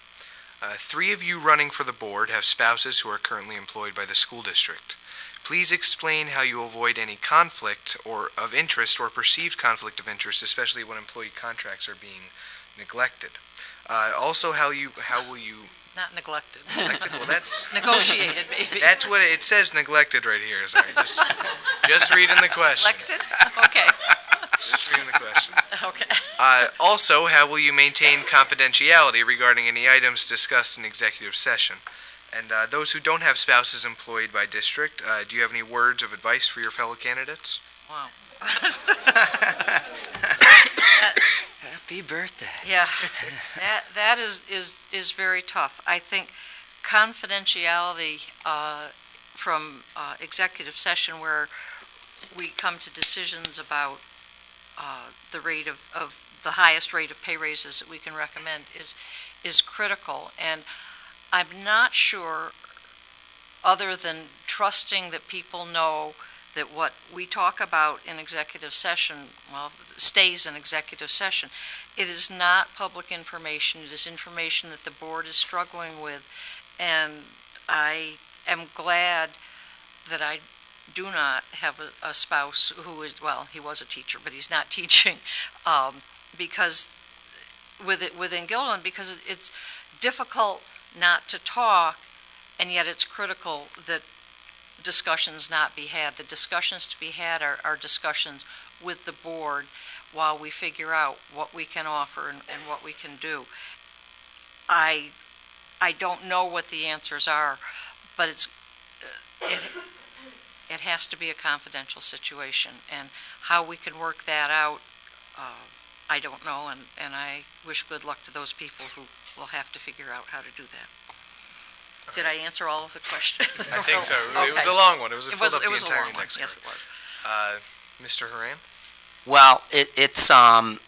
3 of you running for the board have spouses who are currently employed by the school district. Please explain how you avoid any conflict of interest or perceived conflict of interest, especially when employee contracts are being neglected. Also, how will you... Not neglected. Neglected? Well, that's... Negotiated, maybe. That's what it says, neglected right here. Sorry, just reading the question. Neglected? Okay. Just reading the question. Okay. Also, how will you maintain confidentiality regarding any items discussed in executive session? And those who don't have spouses employed by district, do you have any words of advice for your fellow candidates? Wow. Happy birthday. Yeah, that is very tough. I think confidentiality from executive session, where we come to decisions about the rate of the highest rate of pay raises that we can recommend, is critical. And I'm not sure, other than trusting that people know that what we talk about in executive session, well, stays in executive session. It is not public information. It is information that the board is struggling with. And I am glad that I do not have a spouse who is, well, he was a teacher, but he's not teaching, because within Guilderland, because it's difficult not to talk, and yet it's critical that discussions not be had. The discussions to be had are discussions with the board while we figure out what we can offer and what we can do. I don't know what the answers are, but it has to be a confidential situation, and how we can work that out, I don't know, and I wish good luck to those people who will have to figure out how to do that. Did I answer all of the questions? I think so. Okay. It was a long one. It filled up the a entire long one. next Yes, part. it was. Mr. Horan? Well, it's an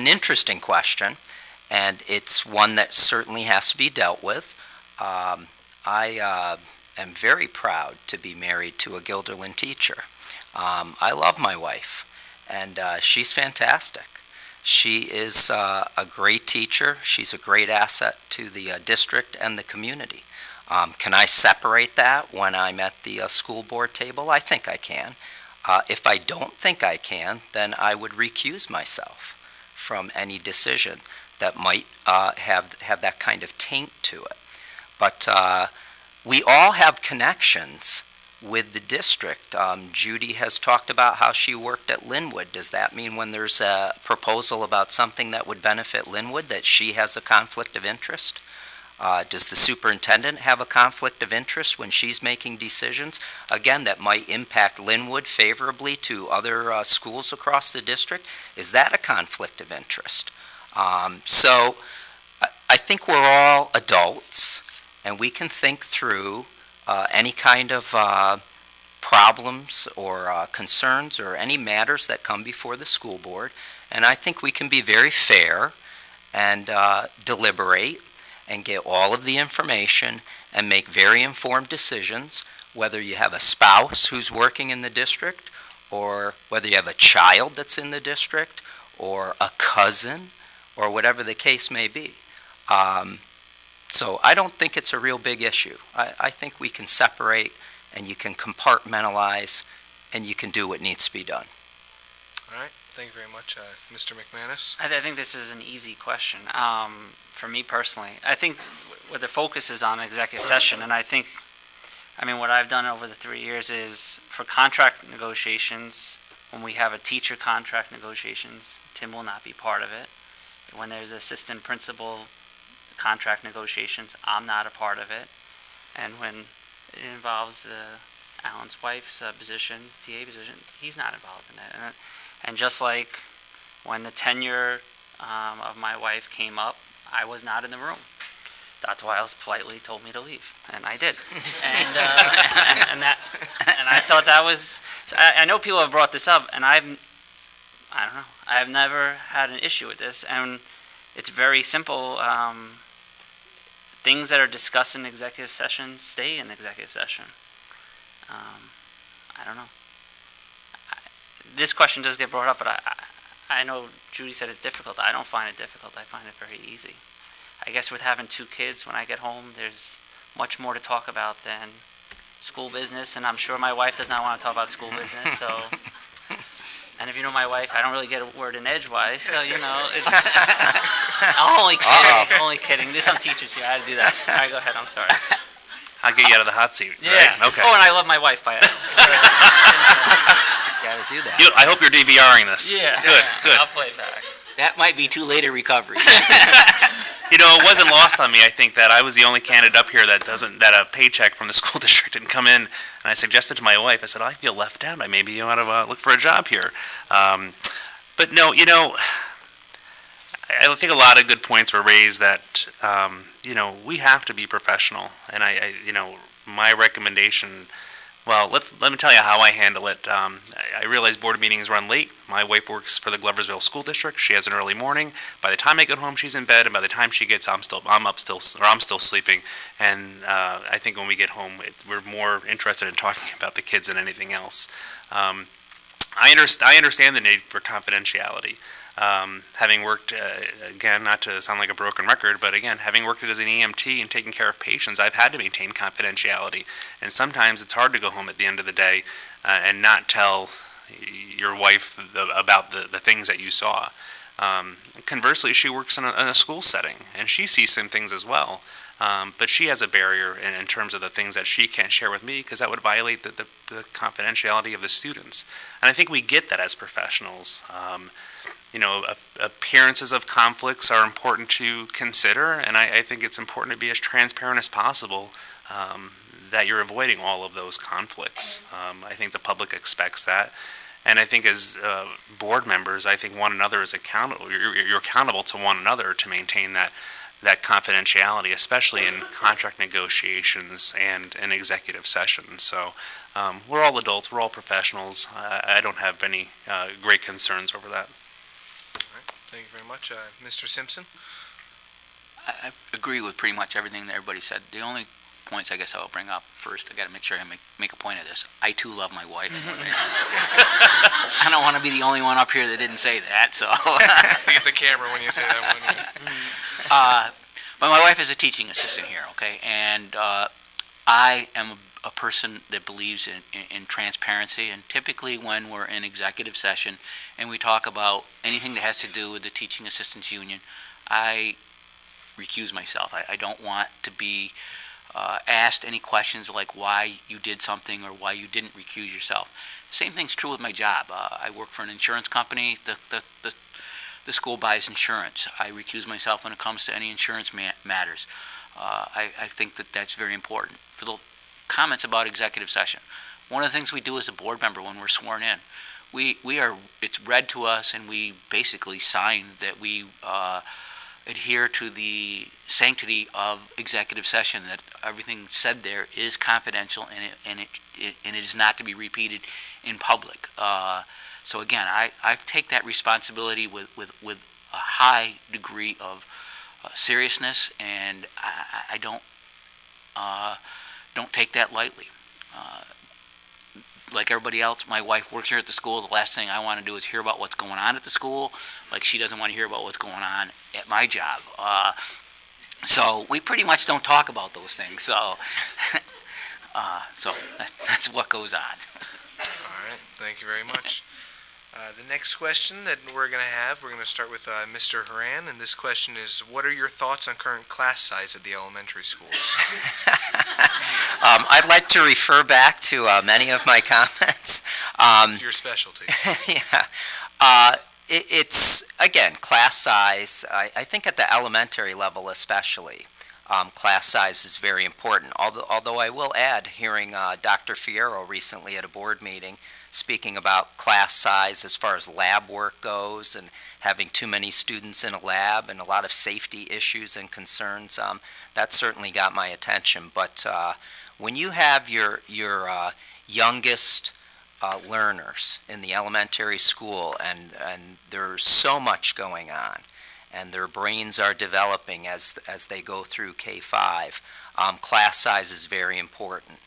interesting question, and it's one that certainly has to be dealt with. I am very proud to be married to a Guilderland teacher. I love my wife, and she's fantastic. She is a great teacher. She's a great asset to the district and the community. Can I separate that when I'm at the school board table? I think I can. If I don't think I can, then I would recuse myself from any decision that might have that kind of taint to it. But we all have connections with the district. Judy has talked about how she worked at Linwood. Does that mean when there's a proposal about something that would benefit Linwood that she has a conflict of interest? Does the superintendent have a conflict of interest when she's making decisions, again, that might impact Linwood favorably to other schools across the district? Is that a conflict of interest? So I think we're all adults, and we can think through any kind of problems or concerns or any matters that come before the school board. And I think we can be very fair and deliberate and get all of the information and make very informed decisions, whether you have a spouse who's working in the district or whether you have a child that's in the district or a cousin or whatever the case may be. So I don't think it's a real big issue. I think we can separate and you can compartmentalize and you can do what needs to be done. All right. Thank you very much, Mr. McManus. I think this is an easy question. For me personally, I think where the focus is on executive session, and I mean, what I've done over the 3 years is for contract negotiations, when we have a teacher contract negotiations, Tim will not be part of it. When there's assistant principal contract negotiations, I'm not a part of it. And when it involves Allan's wife's position, TA position, he's not involved in it. And just like when the tenure of my wife came up, I was not in the room. Dr. Wiles politely told me to leave, and I did. And I thought that was. So I know people have brought this up, and I don't know. I've never had an issue with this, and it's very simple. Things that are discussed in executive session stay in executive session. I don't know. This question does get brought up, but I know Judy said it's difficult. I don't find it difficult. I find it very easy. I guess with having 2 kids, when I get home, there's much more to talk about than school business, and I'm sure my wife does not want to talk about school business. So, and if you know my wife, I don't really get a word in edgewise. So it's. I'm only kidding. Only kidding. There's some teachers here. I had to do that. All right, go ahead. I'm sorry. I'll get you out of the hot seat. Yeah. Right? Okay. Oh, and I love my wife. By it. Got to do that. I hope you're DVRing this. Yeah. Good. I'll play it back. That might be too late a recovery. It wasn't lost on me, I think, that I was the only candidate up here that a paycheck from the school district didn't come in. And I suggested to my wife, I said, I feel left out. Maybe you ought to look for a job here. But no, I think a lot of good points were raised that, we have to be professional. And my recommendation, well, let me tell you how I handle it. I realize board meetings run late. My wife works for the Gloversville School District. She has an early morning. By the time I get home, she's in bed, and by the time she gets, I'm still sleeping. And I think when we get home, we're more interested in talking about the kids than anything else. I understand the need for confidentiality. Having worked, again, not to sound like a broken record, but again, having worked as an EMT and taking care of patients, I've had to maintain confidentiality. And sometimes it's hard to go home at the end of the day and not tell your wife about the things that you saw. Conversely, she works in a school setting, and she sees some things as well. But she has a barrier in terms of the things that she can't share with me, because that would violate the confidentiality of the students. And I think we get that as professionals. Appearances of conflicts are important to consider, and I think it's important to be as transparent as possible that you're avoiding all of those conflicts. I think the public expects that, and I think as board members, I think one another is accountable. You're accountable to one another to maintain that confidentiality, especially in contract negotiations and in executive sessions. So we're all adults, we're all professionals. I don't have any great concerns over that. Thank you very much. Mr. Simpson? I agree with pretty much everything that everybody said. The only points I guess I will bring up. First, I got to make sure I make a point of this. I too love my wife. I don't want to be the only one up here that didn't say that, so. Get the camera when you say that one. But my wife is a teaching assistant here, okay? And I am a person that believes in transparency, and typically when we're in executive session and we talk about anything that has to do with the Teaching Assistants Union, I recuse myself. I don't want to be asked any questions like why you did something or why you didn't recuse yourself. Same thing's true with my job. I work for an insurance company. The school buys insurance. I recuse myself when it comes to any insurance matters. I think that that's very important. For the comments about executive session, one of the things we do as a board member when we're sworn in, it's read to us and we basically sign that we adhere to the sanctity of executive session, that everything said there is confidential and it is not to be repeated in public. So again, I take that responsibility with a high degree of seriousness, and I don't take that lightly. Like everybody else, my wife works here at the school. The last thing I want to do is hear about what's going on at the school. Like she doesn't want to hear about what's going on at my job. So we pretty much don't talk about those things. So, that's what goes on. All right, thank you very much. The next question that we're going to start with Mr. Horan, and this question is, what are your thoughts on current class size at the elementary schools? I'd like to refer back to many of my comments. It's your specialty. Yeah. It's, again, class size. I think at the elementary level especially, class size is very important. Although I will add, hearing Dr. Fierro recently at a board meeting speaking about class size as far as lab work goes and having too many students in a lab and a lot of safety issues and concerns, that certainly got my attention. But when you have your youngest learners in the elementary school and there's so much going on and their brains are developing as they go through K-5, class size is very important.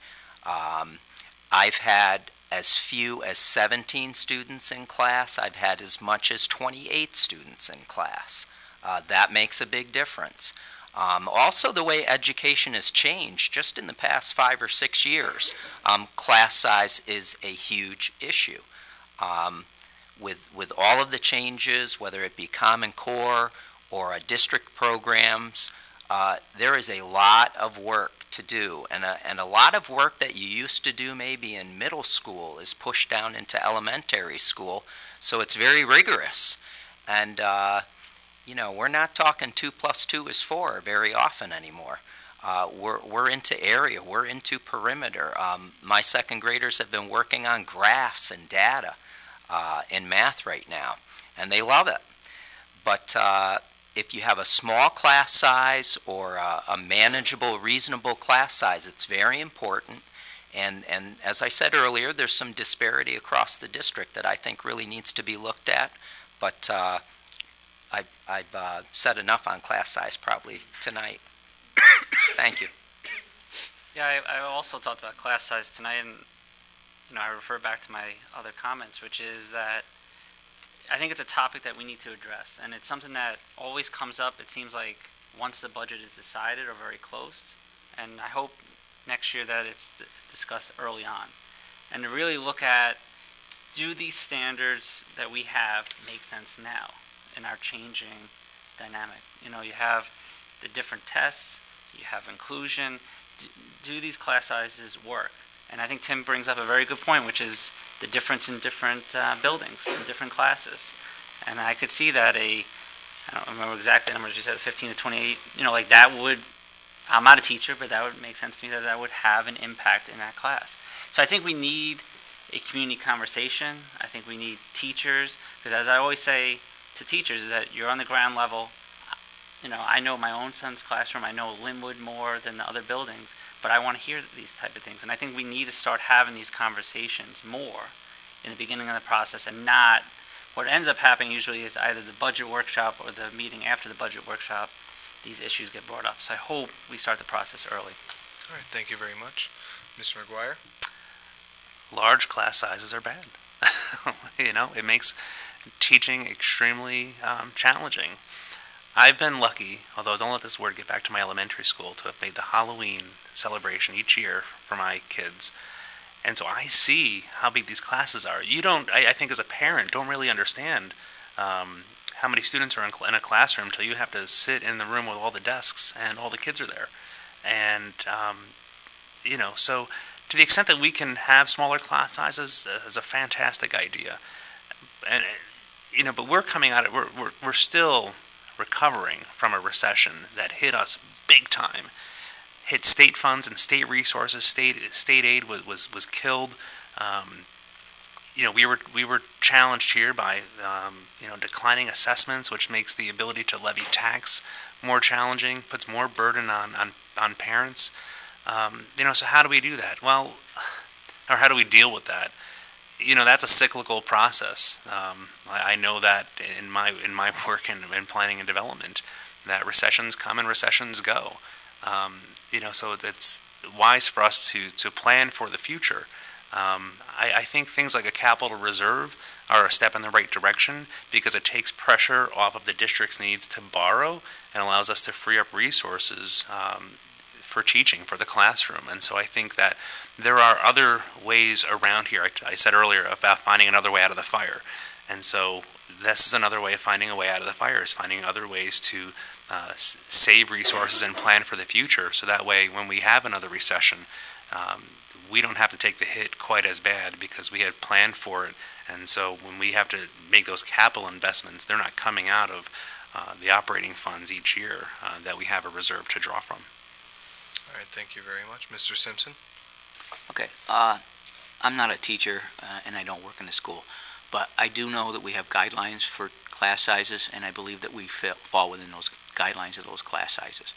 I've had as few as 17 students in class. I've had as much as 28 students in class. That makes a big difference. Also, the way education has changed just in the past 5 or 6 years, class size is a huge issue. With all of the changes, whether it be Common Core or district programs, there is a lot of work to do, and a lot of work that you used to do maybe in middle school is pushed down into elementary school, so it's very rigorous. And we're not talking 2 + 2 is 4 very often anymore. We're into area, we're into perimeter. My second graders have been working on graphs and data in math right now, and they love it. But if you have a small class size or a manageable, reasonable class size, it's very important. And as I said earlier, there's some disparity across the district that I think really needs to be looked at. But I've said enough on class size probably tonight. Thank you. Yeah, I also talked about class size tonight, and I refer back to my other comments, which is that I think it's a topic that we need to address, and it's something that always comes up, it seems like, once the budget is decided or very close, and I hope next year that it's discussed early on. And to really look at, do these standards that we have make sense now in our changing dynamic? You have the different tests, you have inclusion, do these class sizes work? And I think Tim brings up a very good point, which is the difference in different buildings, in different classes. And I could see that I don't remember exactly the numbers you said, 15 to 28, like that would, I'm not a teacher, but that would make sense to me that would have an impact in that class. So I think we need a community conversation. I think we need teachers, because as I always say to teachers, is that you're on the ground level. I know my own son's classroom, I know Linwood more than the other buildings, but I want to hear these type of things. And I think we need to start having these conversations more in the beginning of the process, and not, what ends up happening usually is either the budget workshop or the meeting after the budget workshop, these issues get brought up. So I hope we start the process early. All right, thank you very much. Mr. Maguire? Large class sizes are bad. It makes teaching extremely challenging. I've been lucky, although don't let this word get back to my elementary school, to have made the Halloween celebration each year for my kids. And so I see how big these classes are. You don't, I think as a parent, don't really understand how many students are in a classroom until you have to sit in the room with all the desks and all the kids are there. And, so to the extent that we can have smaller class sizes is a fantastic idea. And, but we're coming at it, we're still recovering from a recession that hit us big time. Hit state funds and state resources. State aid was killed. We were challenged here by declining assessments, which makes the ability to levy tax more challenging, puts more burden on parents. So how do we do that? Well, or how do we deal with that? That's a cyclical process. I know that in my work in planning and development, that recessions come and recessions go. So it's wise for us to plan for the future. I think things like a capital reserve are a step in the right direction because it takes pressure off of the district's needs to borrow and allows us to free up resources for teaching, for the classroom. And so I think that there are other ways around here. I said earlier about finding another way out of the fire. And so this is another way of finding a way out of the fire, is finding other ways to save resources and plan for the future. So that way, when we have another recession, we don't have to take the hit quite as bad because we had planned for it. And so when we have to make those capital investments, they're not coming out of the operating funds each year that we have a reserve to draw from. All right, thank you very much. Mr. Simpson? Okay, I'm not a teacher and I don't work in the school, but I do know that we have guidelines for class sizes, and I believe that we fall within those guidelines of those class sizes.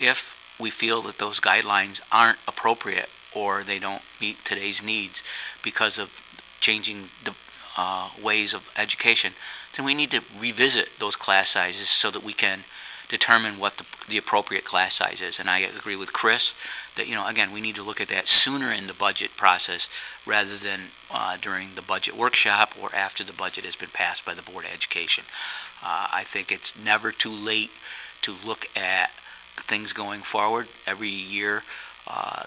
If we feel that those guidelines aren't appropriate or they don't meet today's needs because of changing the ways of education, then we need to revisit those class sizes so that we can determine what the appropriate class size is. And I agree with Chris that, again, we need to look at that sooner in the budget process rather than during the budget workshop or after the budget has been passed by the Board of Education. I think it's never too late to look at things going forward. Every year,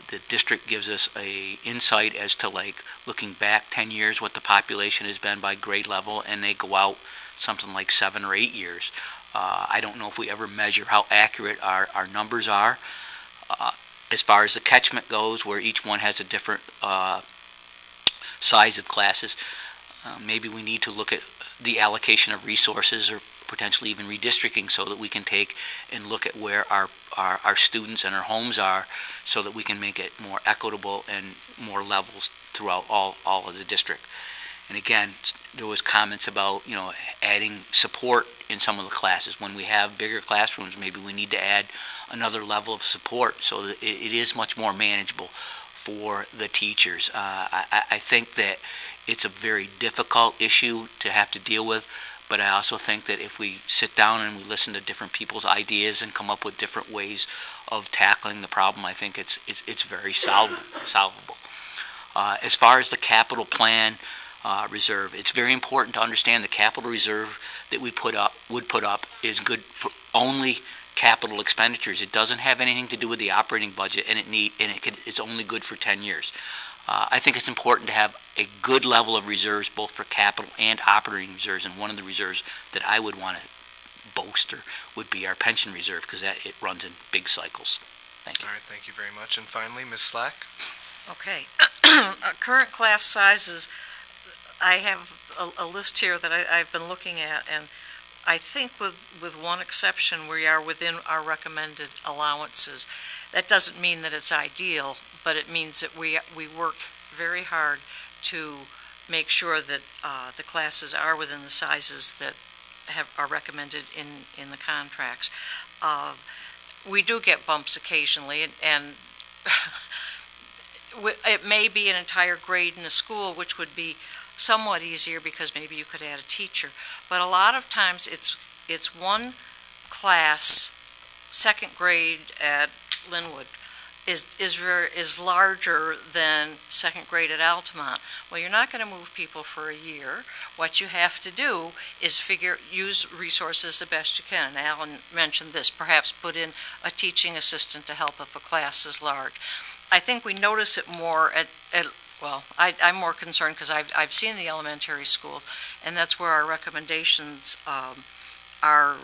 the district gives us a insight as to, like, looking back 10 years, what the population has been by grade level, and they go out something like 7 or 8 years. I don't know if we ever measure how accurate our numbers are. As far as the catchment goes, where each one has a different size of classes, maybe we need to look at the allocation of resources or potentially even redistricting so that we can take and look at where our students and our homes are so that we can make it more equitable and more levels throughout all of the district. And again, there was comments about, adding support in some of the classes. When we have bigger classrooms, maybe we need to add another level of support so that it is much more manageable for the teachers. I think that it's a very difficult issue to have to deal with, but I also think that if we sit down and we listen to different people's ideas and come up with different ways of tackling the problem, I think it's very solvable. As far as the capital plan reserve, it's very important to understand the capital reserve that we would put up is good for only capital expenditures. It doesn't have anything to do with the operating budget, and it's only good for 10 years. I think it's important to have a good level of reserves both for capital and operating reserves, and one of the reserves that I would want to bolster would be our pension reserve because it runs in big cycles. Thank you. All right, thank you very much. And finally, Ms. Slack? Okay. Current class sizes, I have a list here that I've been looking at, and I think with one exception, we are within our recommended allowances. That doesn't mean that it's ideal, but it means that we work very hard to make sure that the classes are within the sizes that are recommended in the contracts. We do get bumps occasionally, and it may be an entire grade in a school, which would be somewhat easier because maybe you could add a teacher. But a lot of times it's one class, second grade at Linwood, is larger than second grade at Altamont. Well, you're not going to move people for a year. What you have to do is use resources the best you can. And Alan mentioned this, perhaps put in a teaching assistant to help if a class is large. I think we notice it more I'm more concerned because I've seen the elementary schools, and that's where our recommendations are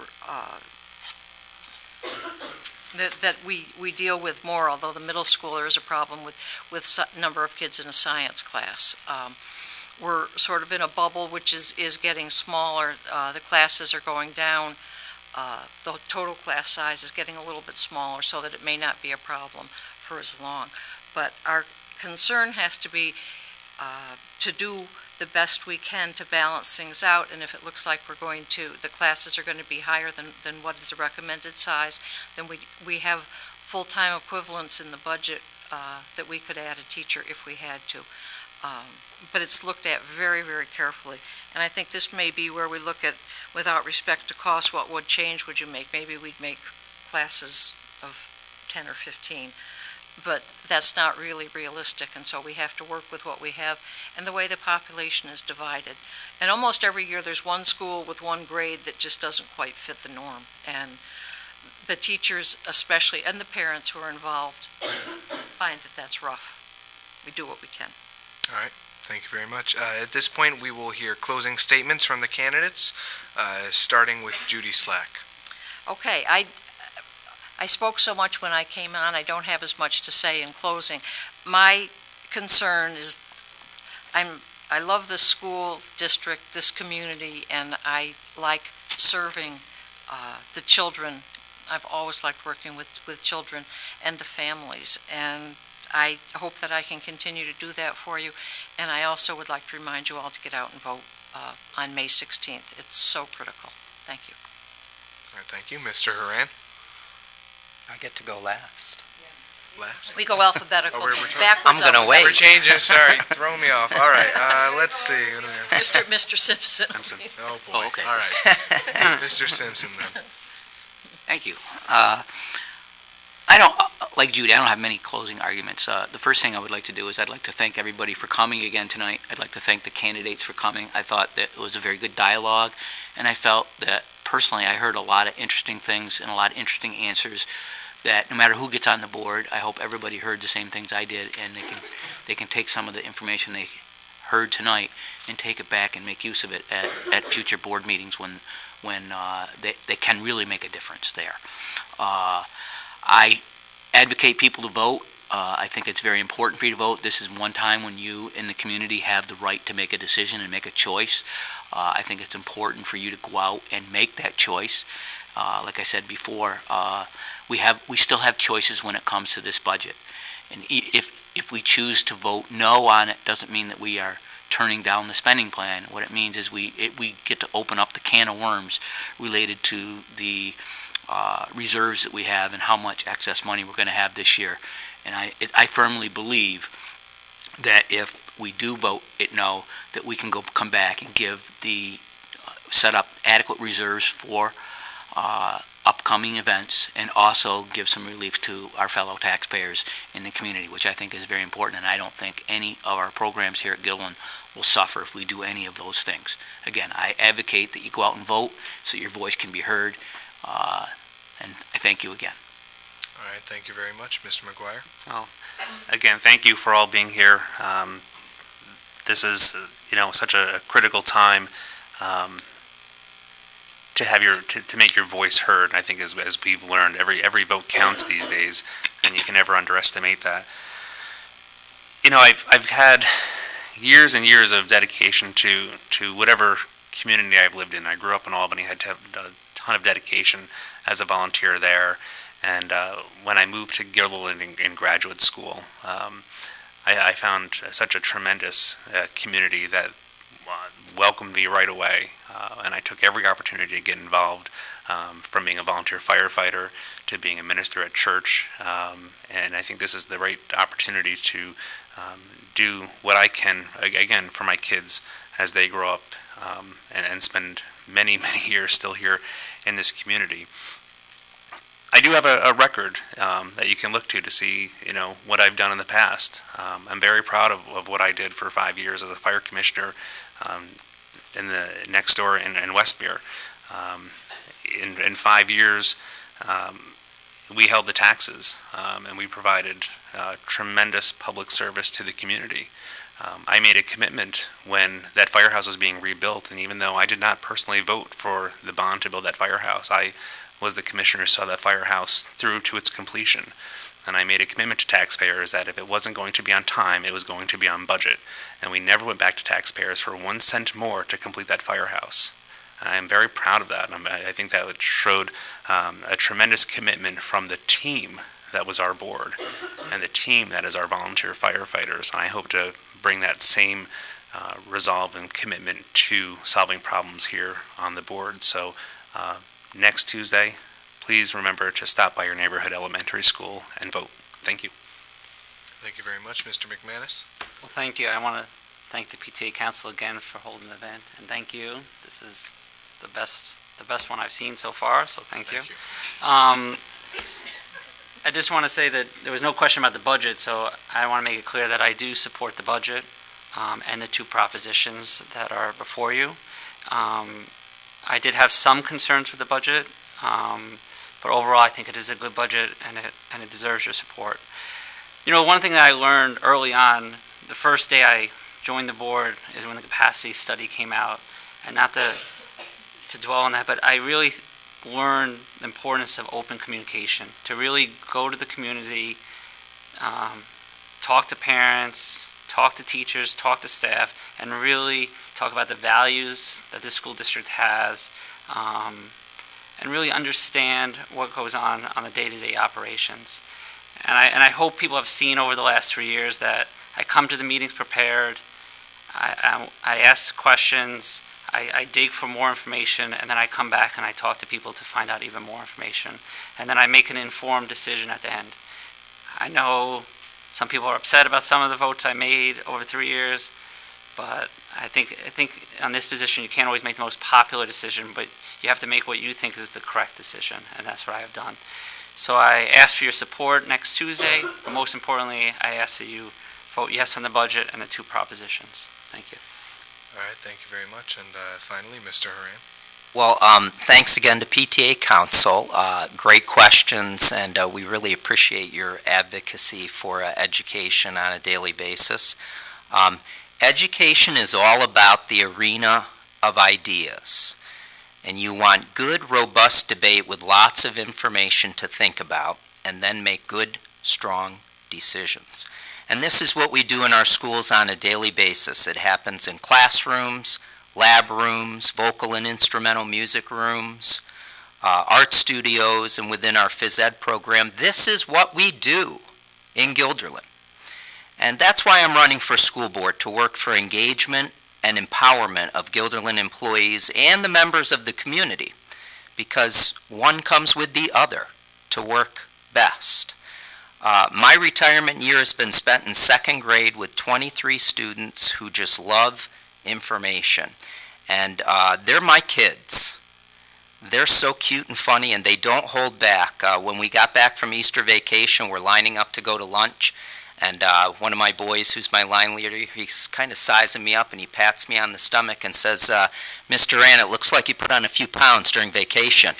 that we deal with more, although the middle school there is a problem with number of kids in a science class. We're sort of in a bubble which is getting smaller. The classes are going down. The total class size is getting a little bit smaller so that it may not be a problem for as long. But our concern has to be to do the best we can to balance things out, and if it looks like the classes are going to be higher than what is the recommended size, then we have full-time equivalents in the budget that we could add a teacher if we had to. But it's looked at very, very carefully. And I think this may be where we look at, without respect to cost, what would change would you make? Maybe we'd make classes of 10 or 15. But that's not really realistic, and so we have to work with what we have and the way the population is divided. And almost every year there's one school with one grade that just doesn't quite fit the norm. And the teachers especially, and the parents who are involved, find that that's rough. We do what we can. All right. Thank you very much. At this point, we will hear closing statements from the candidates, starting with Judy Slack. Okay. I spoke so much when I came on, I don't have as much to say in closing. My concern is I love this school district, this community, and I like serving the children. I've always liked working with children and the families, and I hope that I can continue to do that for you. And I also would like to remind you all to get out and vote on May 16th. It's so critical. Thank you. All right, thank you. Mr. Horan? I get to go last. Last? We go alphabetical. Oh, we're backwards. I'm gonna wait. We're changing, sorry, throw me off. All right, let's see. Mr. Simpson. Oh, boy. Oh, okay. All right. Mr. Simpson, then. Thank you. I don't, like Judy, I don't have many closing arguments. The first thing I would like to do is I'd like to thank everybody for coming again tonight. I'd like to thank the candidates for coming. I thought that it was a very good dialogue, and I felt that personally I heard a lot of interesting things and a lot of interesting answers that no matter who gets on the board, I hope everybody heard the same things I did, and they can take some of the information they heard tonight and take it back and make use of it at future board meetings when they can really make a difference there. I advocate people to vote. I think it's very important for you to vote. This is one time when you in the community have the right to make a decision and make a choice. I think it's important for you to go out and make that choice. Like I said before, we still have choices when it comes to this budget. And if we choose to vote no on it, doesn't mean that we are turning down the spending plan. What it means is we get to open up the can of worms related to the reserves that we have and how much excess money we're going to have this year. And I firmly believe that if we do vote it no, that we can come back and set up adequate reserves for upcoming events and also give some relief to our fellow taxpayers in the community, which I think is very important. And I don't think any of our programs here at Guilderland will suffer if we do any of those things. Again, I advocate that you go out and vote so your voice can be heard. And I thank you again. All right, thank you very much. Mr. Maguire? Well, again, thank you for all being here. This is, such a critical time to make your voice heard. I think as we've learned, every vote counts these days, and you can never underestimate that. I've had years and years of dedication to whatever community I've lived in. I grew up in Albany, had to have a ton of dedication as a volunteer there. And when I moved to Guilderland in graduate school, I found such a tremendous community that welcomed me right away. And I took every opportunity to get involved, from being a volunteer firefighter to being a minister at church. And I think this is the right opportunity to do what I can, again, for my kids as they grow up and spend many, many years still here in this community. I do have a record that you can look to see, what I've done in the past. I'm very proud of what I did for 5 years as a fire commissioner in the next door in Westmere. In 5 years, we held the taxes, and we provided tremendous public service to the community. I made a commitment when that firehouse was being rebuilt, and even though I did not personally vote for the bond to build that firehouse, I was the commissioner who saw that firehouse through to its completion. And I made a commitment to taxpayers that if it wasn't going to be on time, it was going to be on budget. And we never went back to taxpayers for 1 cent more to complete that firehouse. I am very proud of that. I think that it showed a tremendous commitment from the team that was our board and the team that is our volunteer firefighters. And I hope to bring that same resolve and commitment to solving problems here on the board. So next Tuesday, please remember to stop by your neighborhood elementary school and vote. Thank you. Thank you very much, Mr. McManus. Well, thank you. I want to thank the PTA Council again for holding the event, and thank you. This is the best one I've seen so far, so thank you. I just want to say that there was no question about the budget, so I want to make it clear that I do support the budget and the 2 propositions that are before you. I did have some concerns with the budget, but overall I think it is a good budget and it deserves your support. One thing that I learned early on, the first day I joined the board, is when the capacity study came out, and not to dwell on that, but I really learned the importance of open communication, to really go to the community, talk to parents, talk to teachers, talk to staff, and really talk about the values that this school district has, and really understand what goes on the day-to-day operations. And I hope people have seen over the last 3 years that I come to the meetings prepared, I ask questions, I dig for more information, and then I come back and I talk to people to find out even more information. And then I make an informed decision at the end. I know some people are upset about some of the votes I made over 3 years, but I think on this position you can't always make the most popular decision, but you have to make what you think is the correct decision, and that's what I have done. So I ask for your support next Tuesday, but most importantly, I ask that you vote yes on the budget and the 2 propositions. Thank you. All right, thank you very much. And finally, Mr. Horan. Well, thanks again to PTA Council. Great questions, and we really appreciate your advocacy for education on a daily basis. Education is all about the arena of ideas, and you want good, robust debate with lots of information to think about, and then make good, strong decisions. And this is what we do in our schools on a daily basis. It happens in classrooms, lab rooms, vocal and instrumental music rooms, art studios, and within our phys ed program. This is what we do in Guilderland. And that's why I'm running for school board, to work for engagement and empowerment of Guilderland employees and the members of the community, because one comes with the other to work best. My retirement year has been spent in 2nd grade with 23 students who just love information. And they're my kids. They're so cute and funny, and they don't hold back. When we got back from Easter vacation, we're lining up to go to lunch. And one of my boys, who's my line leader, he's kind of sizing me up, and he pats me on the stomach and says, Mr. Rand, it looks like you put on a few pounds during vacation.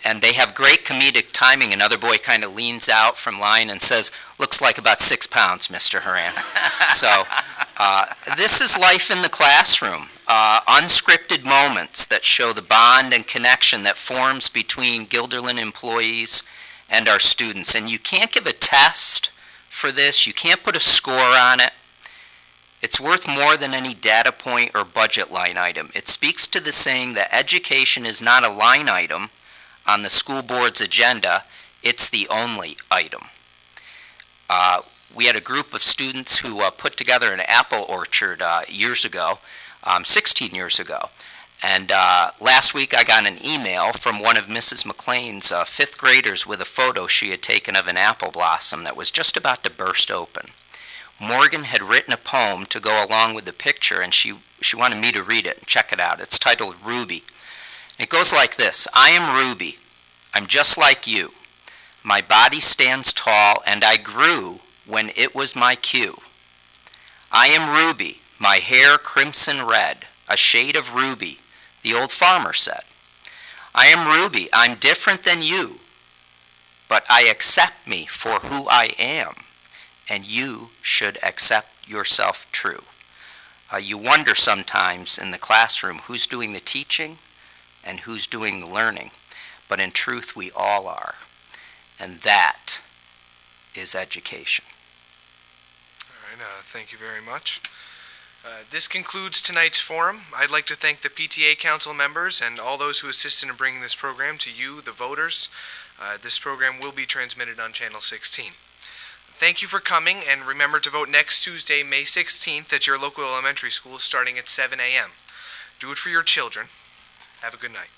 And they have great comedic timing. Another boy kind of leans out from line and says, looks like about 6 pounds, Mr. Horan. So this is life in the classroom. Unscripted moments that show the bond and connection that forms between Guilderland employees and our students. And you can't give a test for this. You can't put a score on it. It's worth more than any data point or budget line item. It speaks to the saying that education is not a line item on the school board's agenda, it's the only item. We had a group of students who put together an apple orchard years ago, 16 years ago. And last week I got an email from one of Mrs. McLean's 5th graders with a photo she had taken of an apple blossom that was just about to burst open. Morgan had written a poem to go along with the picture, and she wanted me to read it and check it out. It's titled Ruby. It goes like this: I am Ruby. I'm just like you. My body stands tall, and I grew when it was my cue. I am Ruby, my hair crimson red, a shade of ruby, the old farmer said. I am Ruby, I'm different than you, but I accept me for who I am, and you should accept yourself true. You wonder sometimes in the classroom who's doing the teaching and who's doing the learning, but in truth we all are, and that is education. All right, thank you very much. This concludes tonight's forum. I'd like to thank the PTA Council members and all those who assisted in bringing this program to you, the voters. This program will be transmitted on Channel 16. Thank you for coming, and remember to vote next Tuesday, May 16th at your local elementary school starting at 7 a.m. Do it for your children. Have a good night.